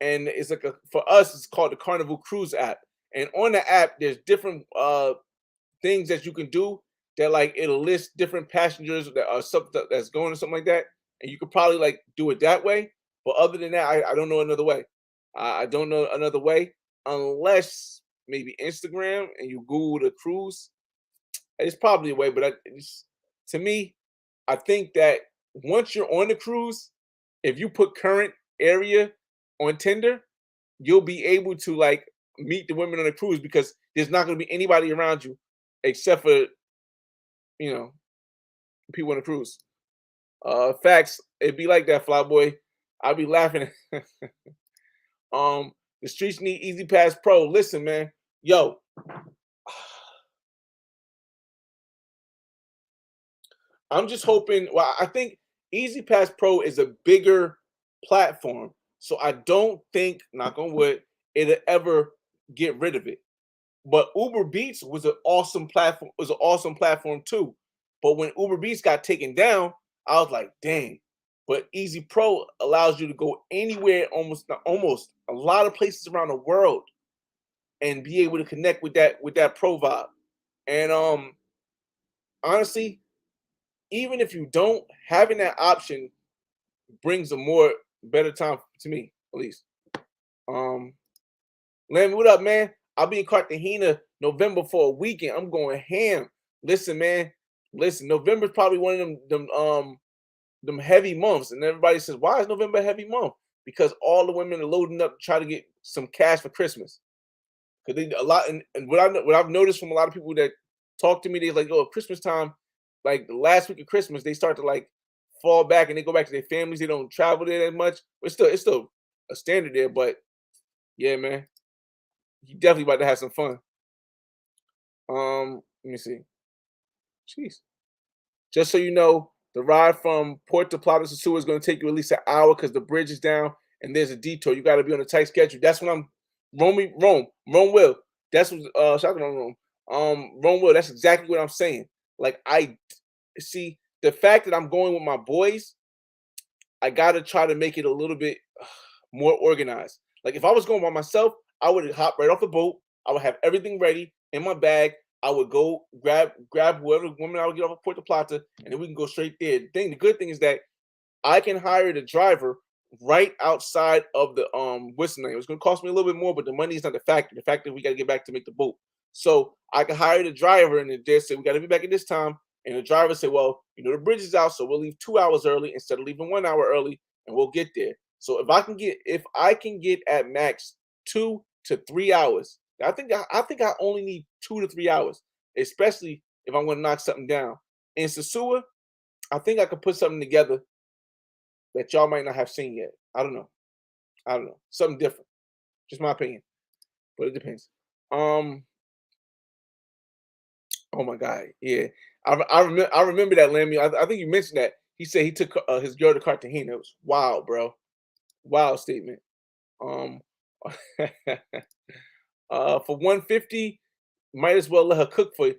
Speaker 1: and it's like for us, it's called the Carnival Cruise app. And on the app, there's different things that you can do that like it'll list different passengers that are something that's going or something like that, and you could probably like do it that way. But other than that, I don't know another way. I don't know another way unless maybe Instagram and you Google the cruise. It's probably a way, but to me, I think that once you're on the cruise, if you put current area on Tinder, you'll be able to like meet the women on the cruise because there's not going to be anybody around you except for you know people on the cruise. Facts, it'd be like that, fly boy. I'll be laughing. The streets need Easy Pass Pro. Listen, man, yo, I'm just hoping. Well, I think Easy Pass Pro is a bigger platform, so I don't think, knock on wood, it'll ever get rid of it. But Uber Beats was an awesome platform. Was an awesome platform too. But when Uber Beats got taken down, I was like, dang. But Easy Pro allows you to go anywhere, almost a lot of places around the world, and be able to connect with that pro vibe. And honestly, even if you don't, having that option brings a more better time to me, at least. Um, Lammy, what up, man? I'll be in Cartagena November for a weekend. I'm going ham. Listen, man. Listen, November's probably one of them heavy months. And everybody says, why is November a heavy month? Because all the women are loading up to try to get some cash for Christmas. Because they a lot and what I've noticed from a lot of people that talk to me, they're like, oh, Christmas time, like the last week of Christmas, they start to like fall back and they go back to their families. They don't travel there that much. But it's still a standard there. But yeah, man. You definitely about to have some fun. Let me see. Jeez. Just so you know, the ride from Port to Plata Sosua is going to take you at least an hour because the bridge is down and there's a detour. You got to be on a tight schedule. That's when I'm Rome will. That's what shout out to Rome. Rome will. That's exactly what I'm saying. Like I see the fact that I'm going with my boys, I gotta try to make it a little bit more organized. Like if I was going by myself, I would hop right off the boat. I would have everything ready in my bag. I would go grab whoever woman I would get off of Puerto Plata, and then we can go straight there. The good thing is that I can hire the driver right outside of the what's the name. It's gonna cost me a little bit more, but the money is not the factor. The factor we gotta get back to make the boat. So I can hire the driver and they say we gotta be back at this time. And the driver said, well, the bridge is out, so we'll leave 2 hours early instead of leaving 1 hour early, and we'll get there. So if I can get at max 2 to 3 hours, I think I only need 2 to 3 hours, especially if I'm going to knock something down. In Sosua, I think I could put something together that y'all might not have seen yet. I don't know. Something different. Just my opinion, but it depends. Oh my God, yeah. I remember that, Lammy. I think you mentioned that. He said he took his girl to Cartagena. It was wild, bro. Wild statement. Um, for 150, might as well let her cook for you.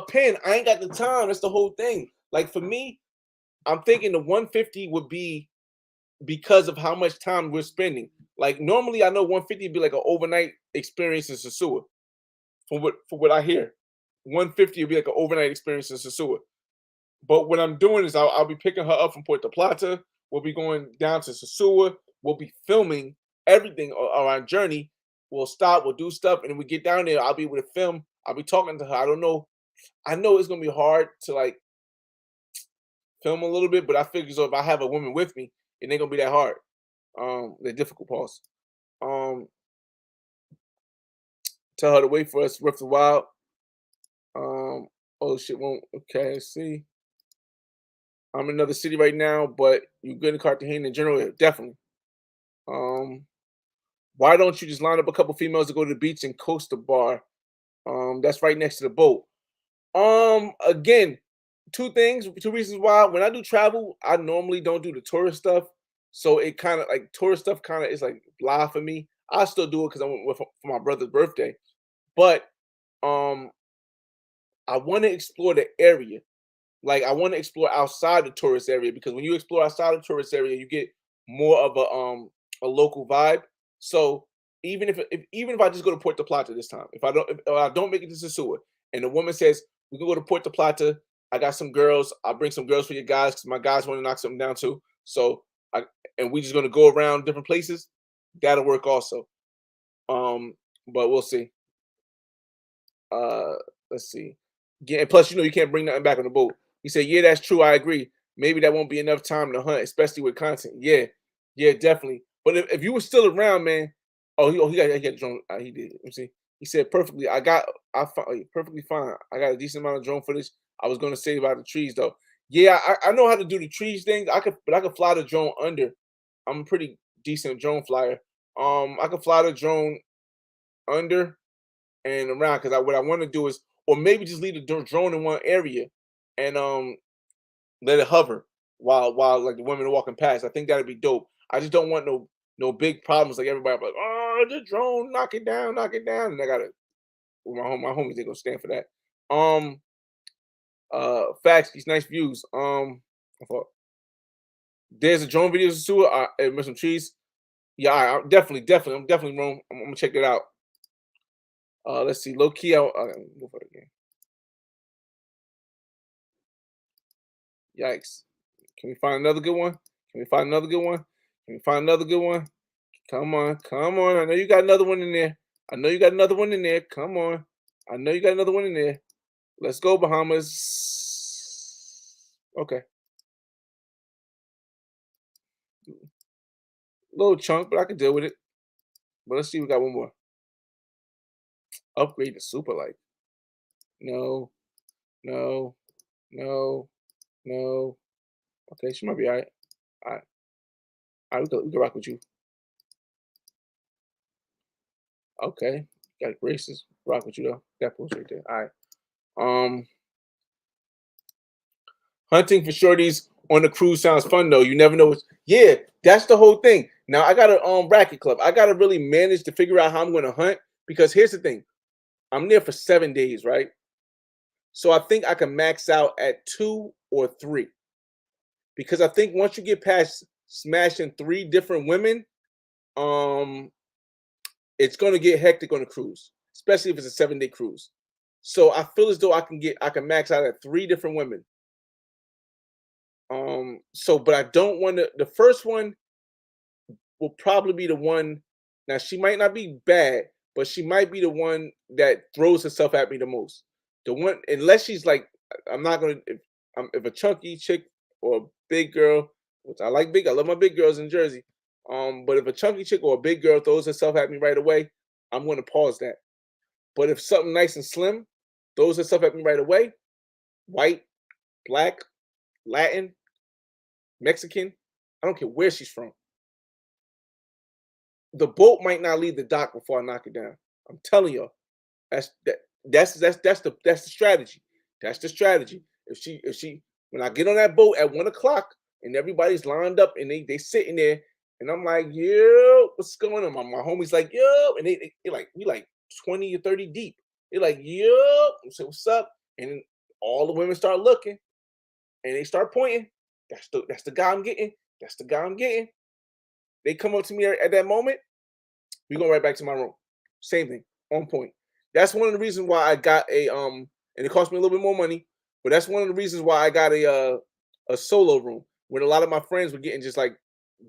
Speaker 1: Pen, I ain't got the time. That's the whole thing. Like for me, I'm thinking the 150 would be because of how much time we're spending. Like normally, I know 150 would be like an overnight experience in Sosua. For what I hear, 150 would be like an overnight experience in Sosua. But what I'm doing is I'll be picking her up from Puerto Plata. We'll be going down to Sosua. We'll be filming everything on our journey. We'll stop. We'll do stuff, and then we get down there. I'll be able to film. I'll be talking to her. I don't know. I know it's gonna be hard to like film a little bit, but I figure so if I have a woman with me, it ain't gonna be that hard. The difficult pause. Um, Tell her to wait for us. Rough the wild. Oh shit. Won't. Okay. Let's see. I'm in another city right now, but you're good in Cartagena in general, definitely. Um, Why don't you just line up a couple females to go to the beach and coast the bar? That's right next to the boat. Again, two reasons why. When I do travel, I normally don't do the tourist stuff. So it kind of like tourist stuff kind of is like blah for me. I still do it because I went with for my brother's birthday. But um I want to explore the area. Like I want to explore outside the tourist area because when you explore outside the tourist area, you get more of a local vibe. So even if I just go to Puerto Plata this time, if I don't make it to Sosua, and the woman says we can go to Puerto Plata, I got some girls. I'll bring some girls for your guys because my guys want to knock something down too. So I and we just gonna go around different places. That'll work also. Um, but we'll see. Uh, let's see. Yeah, and plus, you can't bring nothing back on the boat. He said, "Yeah, that's true. I agree. Maybe that won't be enough time to hunt, especially with content." Yeah, yeah, definitely. But if you were still around, man, he got drone. He did. Let me see. He said perfectly. Perfectly fine. I got a decent amount of drone footage. I was gonna say about the trees though. Yeah, I know how to do the trees thing. I could fly the drone under. I'm a pretty decent drone flyer. I could fly the drone under and around because what I want to do is, or maybe just leave the drone in one area and let it hover while like the women are walking past. I think that'd be dope. I just don't want no big problems like everybody like, oh, the drone, knock it down, and I gotta my homies they gonna stand for that. Facts, these nice views. I thought there's a drone video to it. With some trees. Yeah, I'm definitely wrong. I'm gonna check that out. Let's see, low key. I'll go for it again. Yikes. Can we find another good one? Can we find another good one? Can we find another good one? Come on, come on. I know you got another one in there. I know you got another one in there. Come on. I know you got another one in there. Let's go, Bahamas. Okay. Little chunk, but I can deal with it. But let's see, we got one more. Upgrade to super light. No, no, no, no. Okay, she might be all right. All right. All right, we can rock with you. Okay. Got braces. Rock with you though. That post right there. All right. Um, Hunting for shorties on the cruise sounds fun though. You never know what's yeah, that's the whole thing. Now I got a racket club. I gotta really manage to figure out how I'm gonna hunt because here's the thing. I'm there for 7 days, right? So I think I can max out at 2 or 3. Because I think once you get past smashing 3 different women, um, it's gonna get hectic on the cruise, especially if it's a 7 day cruise. So I feel as though I can max out at 3 different women. So but I don't want to the first one will probably be the one. Now she might not be bad, but she might be the one that throws herself at me the most. The one, unless she's like, I'm not gonna if a chunky chick or a big girl, which I love my big girls in Jersey. But if a chunky chick or a big girl throws herself at me right away, I'm gonna pause that. But if something nice and slim throws herself at me right away, white, black, Latin, Mexican, I don't care where she's from. The boat might not leave the dock before I knock it down. I'm telling y'all, that's that. That's the strategy. That's the strategy. If she when I get on that boat at 1 o'clock and everybody's lined up and they sitting there and I'm like, yo, what's going on? My homies like, yo, and they like we like 20 or 30 deep. They're like, yo, I say, what's up? And all the women start looking and they start pointing. That's the guy I'm getting. That's the guy I'm getting. They come up to me at that moment. We go right back to my room. Same thing, on point. That's one of the reasons why I got and it cost me a little bit more money, but that's one of the reasons why I got a solo room. When a lot of my friends were getting just like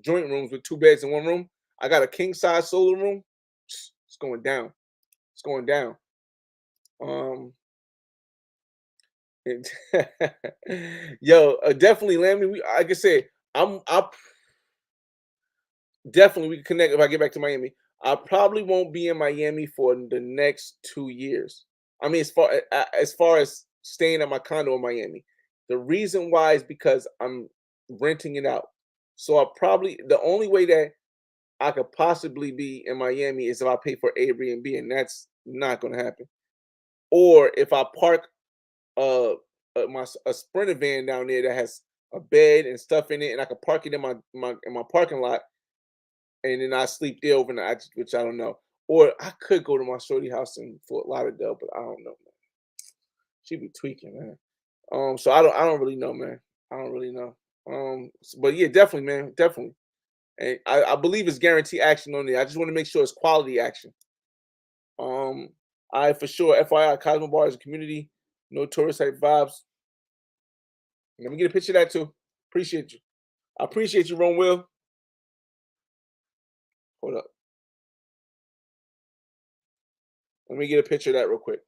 Speaker 1: joint rooms with 2 beds in one room, I got a king size solo room. It's going down. It's going down. It- Yo, definitely, Lammy. Like I said, I definitely we can connect if I get back to Miami. I probably won't be in Miami for the next 2 years. I mean, as far as staying at my condo in Miami, the reason why is because I'm renting it out. So I probably the only way that I could possibly be in Miami is if I pay for Airbnb, and that's not gonna happen. Or if I park uh, a sprinter van down there that has a bed and stuff in it, and I could park it in my parking lot, and then I sleep there overnight, which I don't know. Or I could go to my shorty house in Fort Lauderdale, but I don't know, man. She be tweaking, man. So I don't really know, man. I don't really know. But yeah, definitely, man, definitely. And I believe it's guaranteed action on there. I just want to make sure it's quality action. I for sure, FYI, Cosmo Bar is a community, no tourist type vibes. Let me get a picture of that too. Appreciate you. I appreciate you, Ron Will. Hold up. Let me get a picture of that real quick.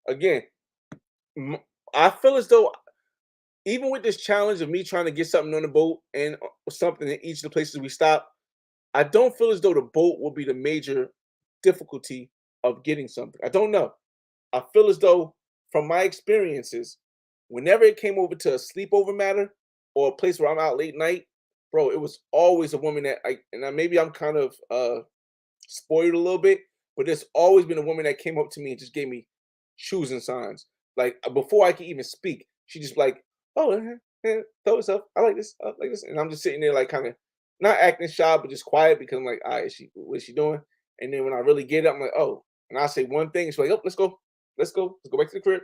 Speaker 1: Again, I feel as though even with this challenge of me trying to get something on the boat and something in each of the places we stop, I don't feel as though the boat will be the major difficulty of getting something. I don't know. I feel as though, from my experiences, whenever it came over to a sleepover matter or a place where I'm out late night, bro, it was always a woman that maybe I'm kind of spoiled a little bit, but there's always been a woman that came up to me and just gave me choosing signs. Like before I could even speak, she just like, oh, throw this up. I like this, and I'm just sitting there like kind of not acting shy, but just quiet because I'm like, all right, what is she doing? And then when I really get it, I'm like, oh, and I say one thing, she's like, oh, let's go back to the crib.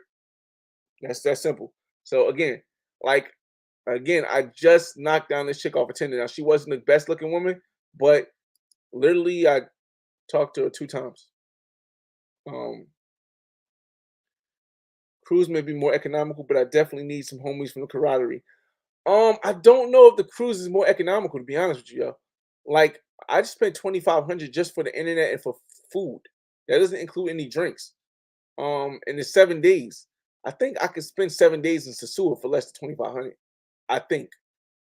Speaker 1: That's that simple. So like again, I just knocked down this chick off of Tinder. Now she wasn't the best looking woman, but literally I talked to her 2 times. Um, Cruise may be more economical, but I definitely need some homies from the camaraderie. I don't know if the cruise is more economical, to be honest with you, yo. Like, I just spent 2,500 just for the internet and for food. That doesn't include any drinks. And it's 7 days. I think I could spend 7 days in Sasua for less than 2,500. I think.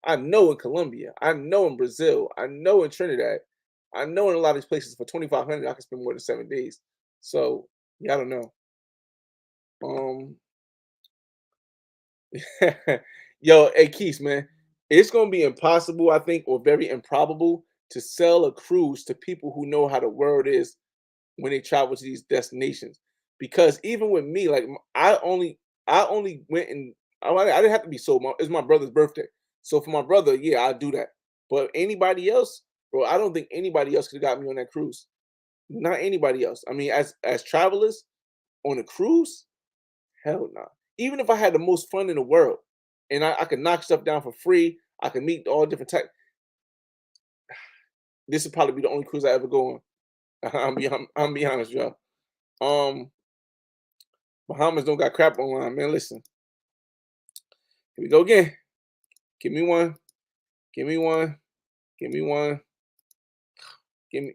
Speaker 1: I know in Colombia. I know in Brazil. I know in Trinidad. I know in a lot of these places for 2,500 I can spend more than 7 days. So yeah, I don't know. Um, Yo, hey Keith, man, it's gonna be impossible, I think, or very improbable to sell a cruise to people who know how the world is when they travel to these destinations. Because even with me, like I only went and I didn't have to be sold. It's my brother's birthday, so for my brother, yeah, I do that. But anybody else, bro, I don't think anybody else could have got me on that cruise. Not anybody else. I mean, as travelers on a cruise, hell no. Even if I had the most fun in the world and I could knock stuff down for free, I could meet all different types. This would probably be the only cruise I ever go on. I'm be honest, y'all. Um, Bahamas don't got crap online, man. Listen, here we go again. Give me one. Give me one. Give me one. Give me.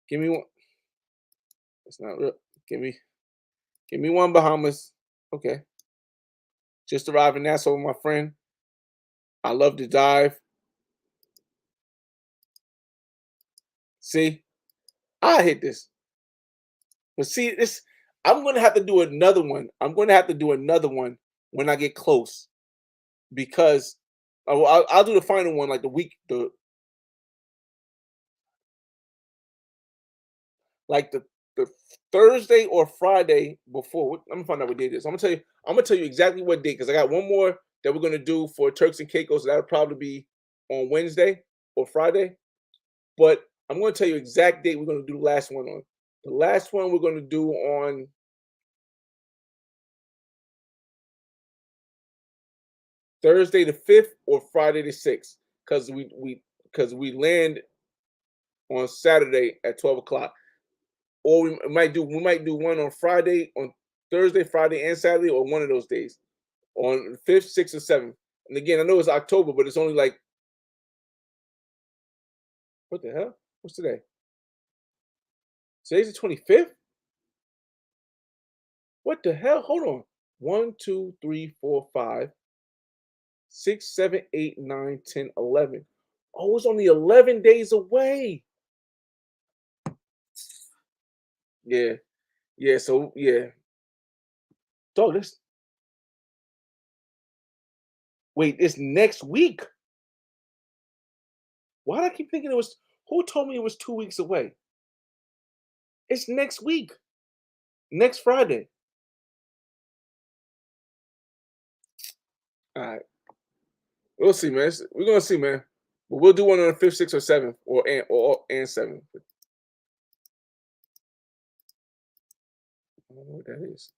Speaker 1: Give me one. It's not real. Give me. Give me one. Bahamas. Okay. Just arrived in Nassau with my friend. I love to dive. See, I hit this. But see, this I'm gonna have to do another one. I'm gonna have to do another one when I get close because I'll do the final one like the Thursday or Friday before. I'm gonna find out what day it is. I'm gonna tell you exactly what day because I got one more that we're gonna do for Turks and Caicos. So that'll probably be on Wednesday or Friday. But I'm gonna tell you exact date we're gonna do the last one on. The last one we're gonna do on Thursday the 5th or Friday the 6th because we land on Saturday at 12 o'clock. Or we might do one on Friday, on Thursday, Friday, and Saturday, or one of those days on the 5th, 6th, or 7th. And again, I know it's October, but it's only like what the hell? What's today? Today's the 25th? What the hell? Hold on. 1, 2, 3, 4, 5, 6, 7, 8, 9, 10, 11. Oh, it's only 11 days away. Yeah. Yeah, so yeah. Dog, this Wait, it's next week. Why do I keep thinking it was? Who told me it was 2 weeks away? It's next week, next Friday. All right, we'll see, man. We're gonna see, man. But we'll do one on the 5th, 6th, or 7th, or 7th. I don't know what that is.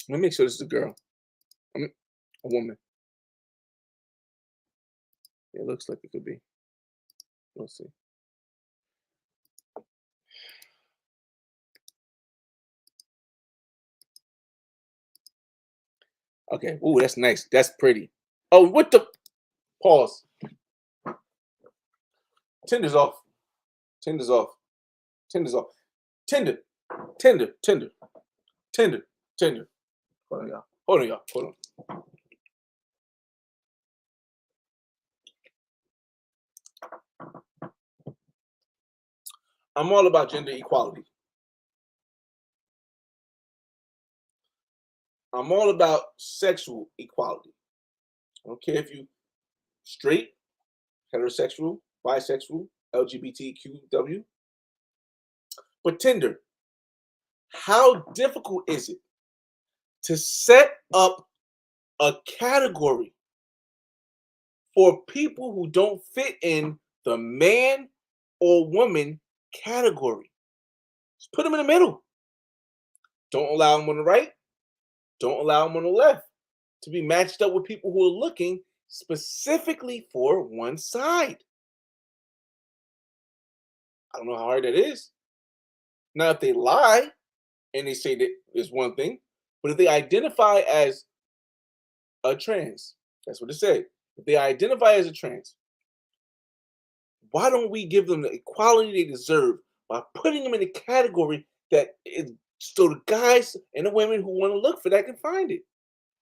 Speaker 1: Let me make sure this is a girl. A woman. It looks like it could be. We'll see. Okay. Ooh, that's nice. That's pretty. Oh, what the? Pause. Tinder's off. Tinder's off. Tinder's off. Tinder. Tinder. Tinder. Tinder. Tinder. Hold on, y'all. Hold on, y'all. Hold on. I'm all about gender equality. I'm all about sexual equality. I don't care if you straight, heterosexual, bisexual, LGBTQW. But Tinder, how difficult is it to set up a category for people who don't fit in the man or woman category? Just put them in the middle. Don't allow them on the right. Don't allow them on the left to be matched up with people who are looking specifically for one side. I don't know how hard that is. Now, if they lie and they say that is one thing, but if they identify as a trans, that's what it said. If they identify as a trans, why don't we give them the equality they deserve by putting them in a category that is so the guys and the women who want to look for that can find it,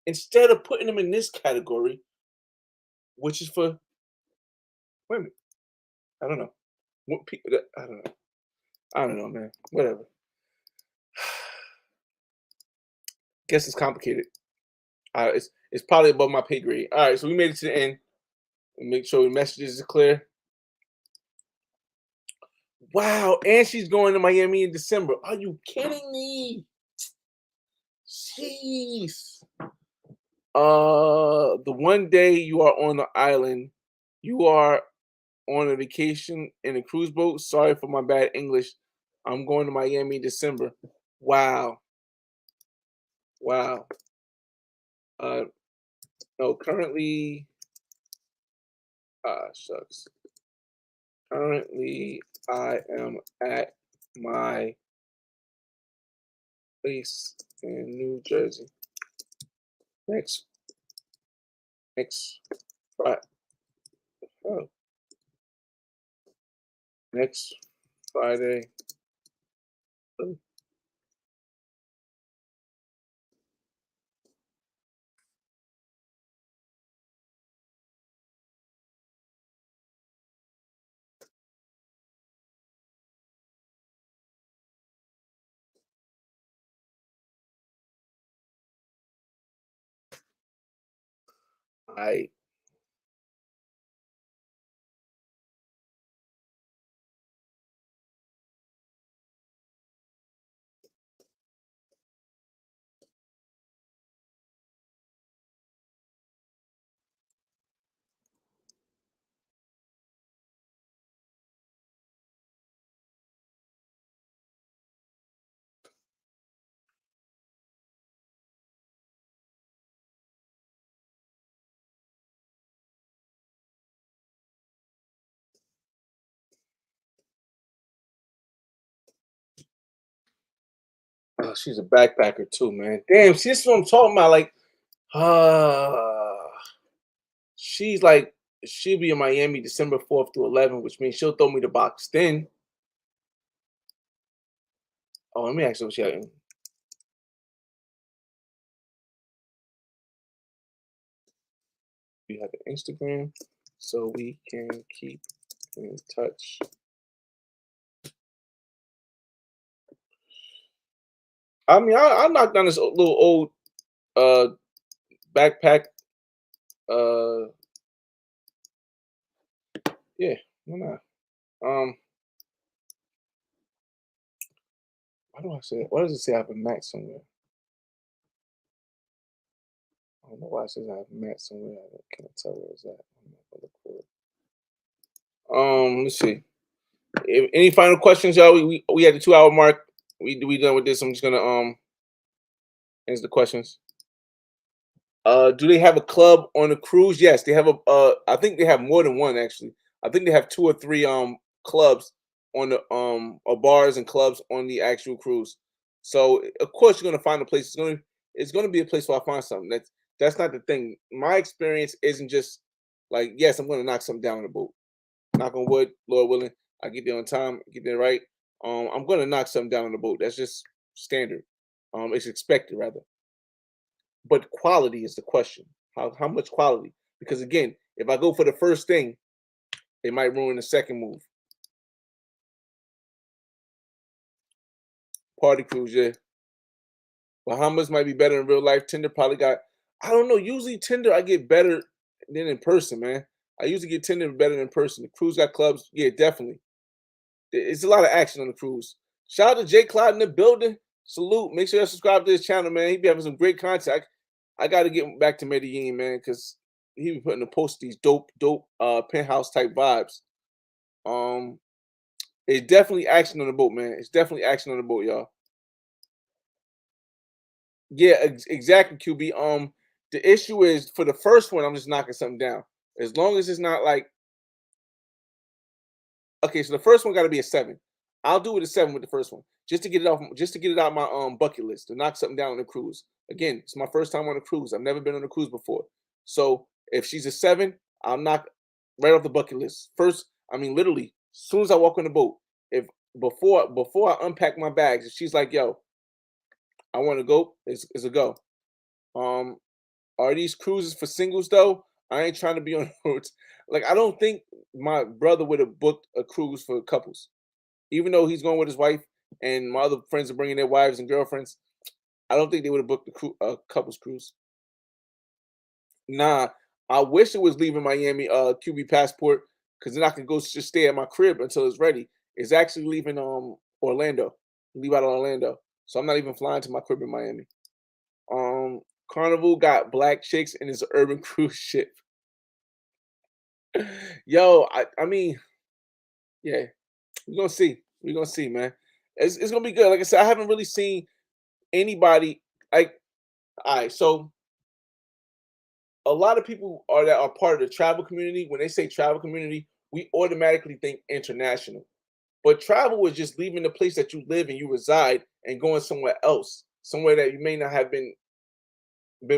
Speaker 1: instead of putting them in this category, which is for women? I don't know. What people? I don't know. I don't know, man. Whatever. Guess it's complicated. It's probably above my pay grade. All right, so we made it to the end. Make sure the messages are clear. Wow, and she's going to Miami in December. Are you kidding me? Jeez. The one day you are on the island, you are on a vacation in a cruise boat. Sorry for my bad English. I'm going to Miami in December. Wow. Wow. No, currently, shucks. Currently, I am at my place in New Jersey. Next Friday. Oh. Next Friday. Oh. I Oh, she's a backpacker too, man. Damn, see, this is what I'm talking about. Like, uh, she's like, she'll be in Miami December 4th to 11th, which means she'll throw me the box then. Oh, let me ask her what she had. We have an Instagram, so we can keep in touch. I mean, I knocked down this little old backpack. Yeah, why not? Why do I say it? Why does it say I have a mat somewhere? I don't know why it says I have a mat somewhere. I can't tell where it's at. I'm not gonna look for it. Let's see. Any final questions, y'all? We had the 2 hour mark. We done with this. I'm just gonna answer the questions. Do they have a club on a cruise? Yes, they have a. I think they have more than one actually. I think they have 2 or 3 clubs on the or bars and clubs on the actual cruise. So of course you're gonna find a place. It's gonna be a place where I find something. That's not the thing. My experience isn't just like yes, I'm gonna knock something down on the boat. Knock on wood, Lord willing, I get there on time, get there right. I'm gonna knock something down on the boat. That's just standard. It's expected rather. But quality is the question. How much quality? Because again, if I go for the first thing, it might ruin the second move. Party cruise, yeah. Bahamas might be better in real life. Tinder probably got. I don't know. Usually Tinder I get better than in person, man. I usually get Tinder better than in person. The cruise got clubs, yeah, definitely. It's a lot of action on the cruise. Shout out to Jay Cloud in the building. Salute. Make sure you subscribe to his channel, man. He be having some great content. I got to get back to Medellin, man, because he be putting the post these dope penthouse type vibes. Um, it's definitely action on the boat, man. It's definitely action on the boat, y'all. Yeah, exactly, QB. The issue is for the first one, I'm just knocking something down. As long as it's not like okay, so the first one got to be a 7. I'll do it a 7 with the first one, just to get it off, just to get it out my bucket list to knock something down on the cruise. Again, it's my first time on a cruise. I've never been on a cruise before, so if she's a 7, I'll knock right off the bucket list. First, I mean, literally, as soon as I walk on the boat, if before I unpack my bags, if she's like, "Yo, I want to go," it's a go. Um, are these cruises for singles though? I ain't trying to be on roads. Like I don't think my brother would have booked a cruise for couples, even though he's going with his wife and my other friends are bringing their wives and girlfriends. I don't think they would have booked a couples cruise. Nah, I wish it was leaving Miami QB passport because then I could go just stay at my crib until it's ready. It's actually leaving Orlando, leave out of Orlando. So I'm not even flying to my crib in Miami. Um, Carnival got black chicks and it's an urban cruise ship. Yo, I mean, yeah, we're gonna see. We're gonna see, man. It's gonna be good. Like I said, I haven't really seen anybody like all right, so a lot of people are that are part of the travel community. When they say travel community, we automatically think international. But travel is just leaving the place that you live and you reside and going somewhere else, somewhere that you may not have been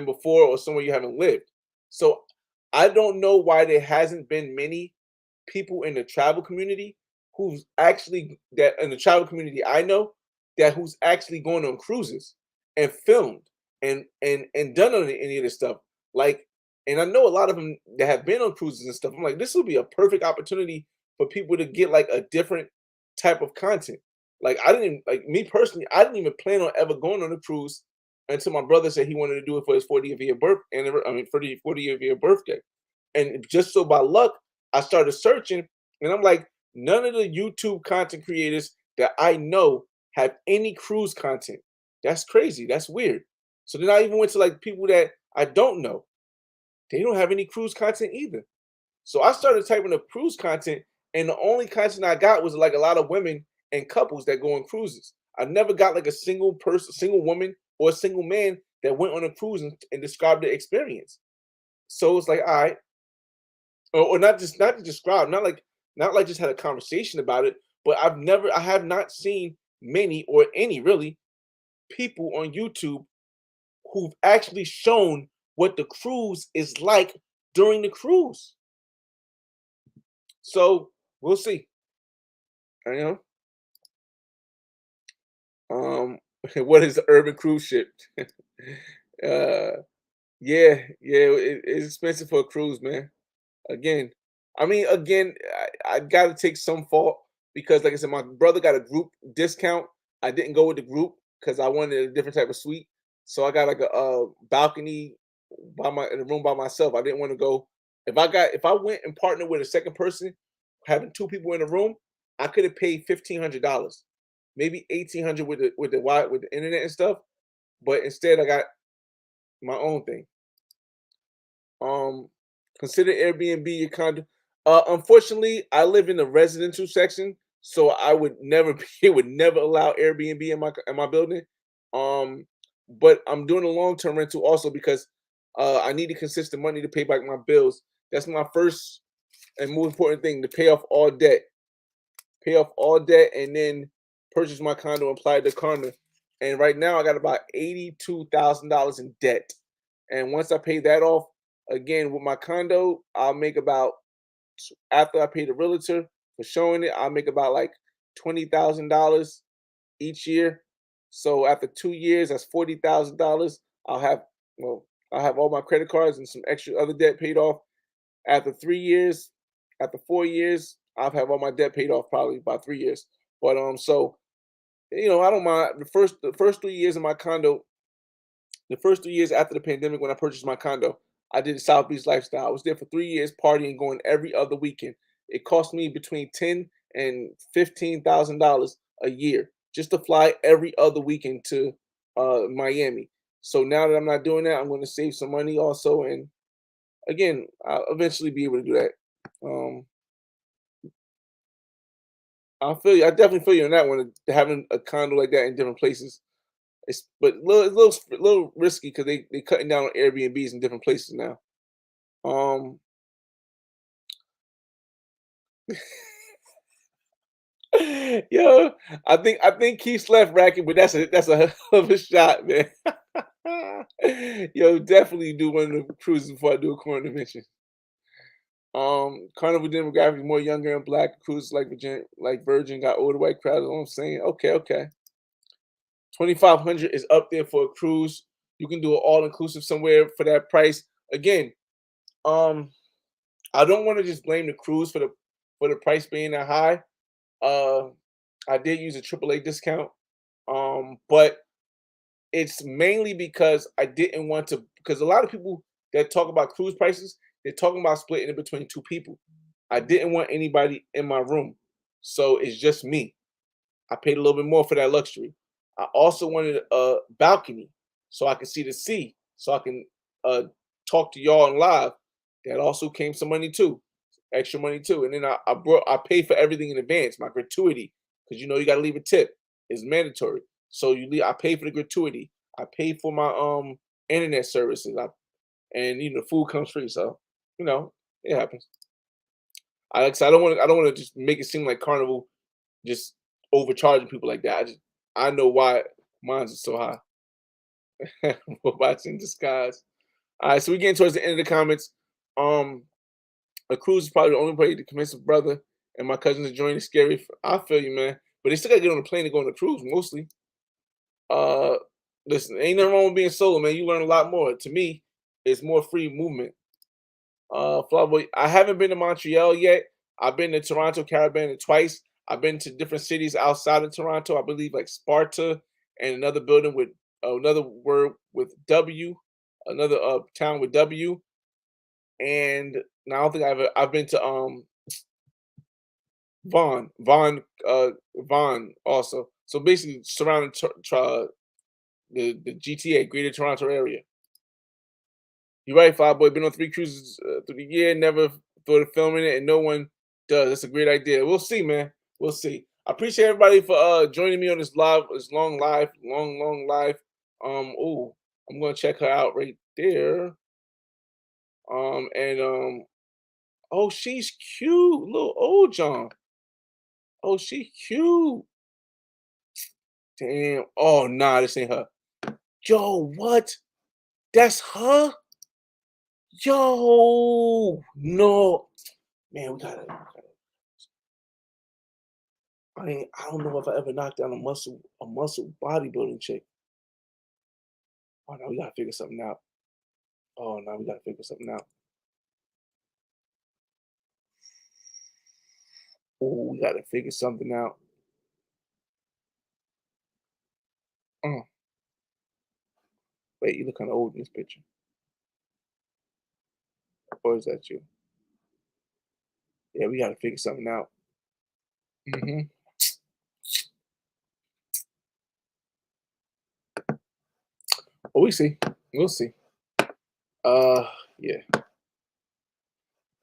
Speaker 1: before or somewhere you haven't lived. So I don't know why there hasn't been many people in the travel community who's actually that in the travel community I know that who's actually going on cruises and filmed and done on any of this stuff. Like, and I know a lot of them that have been on cruises and stuff. I'm like, this would be a perfect opportunity for people to get like a different type of content. Like, I didn't even, like me personally, I didn't even plan on ever going on a cruise until my brother said he wanted to do it for his 40th year birth and I mean 40th year birthday. And just so by luck, I started searching and I'm like, none of the YouTube content creators that I know have any cruise content. That's crazy. That's weird. So then I even went to like people that I don't know. They don't have any cruise content either. So I started typing up cruise content, and the only content I got was like a lot of women and couples that go on cruises. I never got like a single person, single woman, or a single man that went on a cruise and described the experience. So it's like, all right, or not to describe, not like just had a conversation about it, but I have not seen many or any really people on YouTube who've actually shown what the cruise is like during the cruise. So we'll see. You know, what is the urban cruise ship? uh, yeah, yeah, it's expensive for a cruise, man. Again, I mean, again, I got to take some fault because, like I said, my brother got a group discount. I didn't go with the group because I wanted a different type of suite. So I got like a balcony in a room by myself. I didn't want to go. If I went and partnered with a second person, having two people in a room, I could have paid $1,500, maybe 1,800 with the internet and stuff. But instead, I got my own thing. Um, Consider Airbnb your condo. Unfortunately, I live in the residential section, so I would never it would never allow Airbnb in my building. Um, but I'm doing a long term rental also because I needed consistent money to pay back my bills. That's my first and most important thing, to pay off all debt, and then purchase my condo and apply the condo. And right now, I got about $82,000 in debt. And once I pay that off, again with my condo, I'll make about, after I pay the realtor for showing it, I'll make about like $20,000 each year. So after 2 years, that's $40,000. I'll have well, I'll have all my credit cards and some extra other debt paid off. After 3 years, after 4 years, I'll have all my debt paid off probably by 3 years. But so I don't mind the first 3 years of my condo. The first 3 years after the pandemic, when I purchased my condo, I did a South Beach lifestyle. I was there for 3 years, partying, going every other weekend. It cost me between $10,000 and $15,000 a year just to fly every other weekend to Miami. So now that I'm not doing that, I'm going to save some money also, and again, I'll eventually be able to do that. Um, I feel you. I definitely feel you on that one. Having a condo like that in different places, but little risky because they cutting down on Airbnbs in different places now. Um, yo, I think Keith's left racket, but that's a hell of a shot, man. Yo, definitely do one of the cruises before I do a corner dimension. Carnival demographic more younger and black. Cruises like Virgin got older white crowd. That's what I'm saying. Okay, okay. 2,500 is up there for a cruise. You can do an all inclusive somewhere for that price. Again, um, I don't want to just blame the cruise for the price being that high. Uh, I did use a AAA discount, but it's mainly because I didn't want to. Because a lot of people that talk about cruise prices, they're talking about splitting it between two people. I didn't want anybody in my room, so it's just me. I paid a little bit more for that luxury. I also wanted a balcony so I can see the sea, so I can uh, talk to y'all in live. That also came some money too, extra money too. And then I paid for everything in advance, my gratuity, because you got to leave a tip. It's mandatory. So I pay for the gratuity. I pay for my internet services. And the food comes free. So you know it happens. Like I said, I don't want to just make it seem like Carnival just overcharging people like that. I know why mine's is so high. Robots in disguise. All right, so we're getting towards the end of the comments. Um, a cruise is probably the only way to convince a brother and my cousins to join. It's scary. I feel you, man. But they still gotta get on a plane to go on a cruise, mostly. Uh, Listen, ain't nothing wrong with being solo, man. You learn a lot more. To me, it's more free movement. Flyboy, I haven't been to Montreal yet. I've been to Toronto, Caribbean twice. I've been to different cities outside of Toronto. I believe like Sparta and another building with another word with W, another town with W. And now I don't think I've been to Vaughan also. So basically surrounding the GTA, Greater Toronto area. You're right, Five Boy. Been on 3 cruises through the year. Never thought of filming it, and no one does. That's a great idea. We'll see, man. We'll see. I appreciate everybody for joining me on this long live. Oh, I'm gonna check her out right there. And oh, she's cute, little old John. Oh, she cute. Damn. Oh, nah, this ain't her. Yo, what? That's her? Yo, no, man, we gotta. I don't know if I ever knocked down a muscle bodybuilding chick. Oh no, we gotta figure something out. Oh no, we gotta figure something out. Oh, we gotta figure something out. Mm. Wait, you look kind of old in this picture. or is that you? Yeah, we got to figure something out. Well, we see. We'll see. Yeah.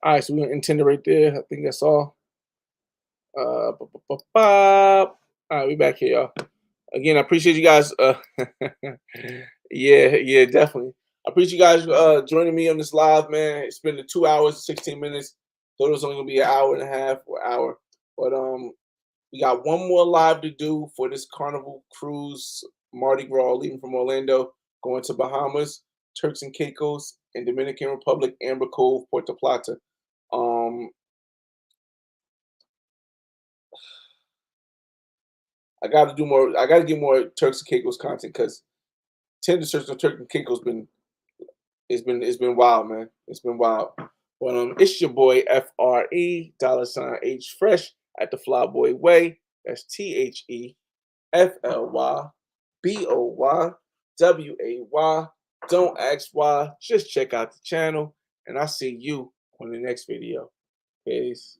Speaker 1: All right, so we're gonna intend it right there. I think that's all. All right, we back here, y'all. Again, I appreciate you guys. Yeah, definitely. I appreciate you guys joining me on this live, man. It's been 2 hours, 16 minutes. Thought it was only gonna be an hour and a half or hour, but we got one more live to do for this Carnival cruise, Mardi Gras, leaving from Orlando, going to Bahamas, Turks and Caicos, and Dominican Republic, Amber Cove, Puerto Plata. I got to do more. I got to get more Turks and Caicos content because Tinder search on Turks and Caicos it's been wild, man. It's been wild. But it's your boy FRE $H Fresh at the Flyboy Way. That's THEFLYBOYWAY. Don't ask why. Just check out the channel, and I'll see you on the next video. Peace.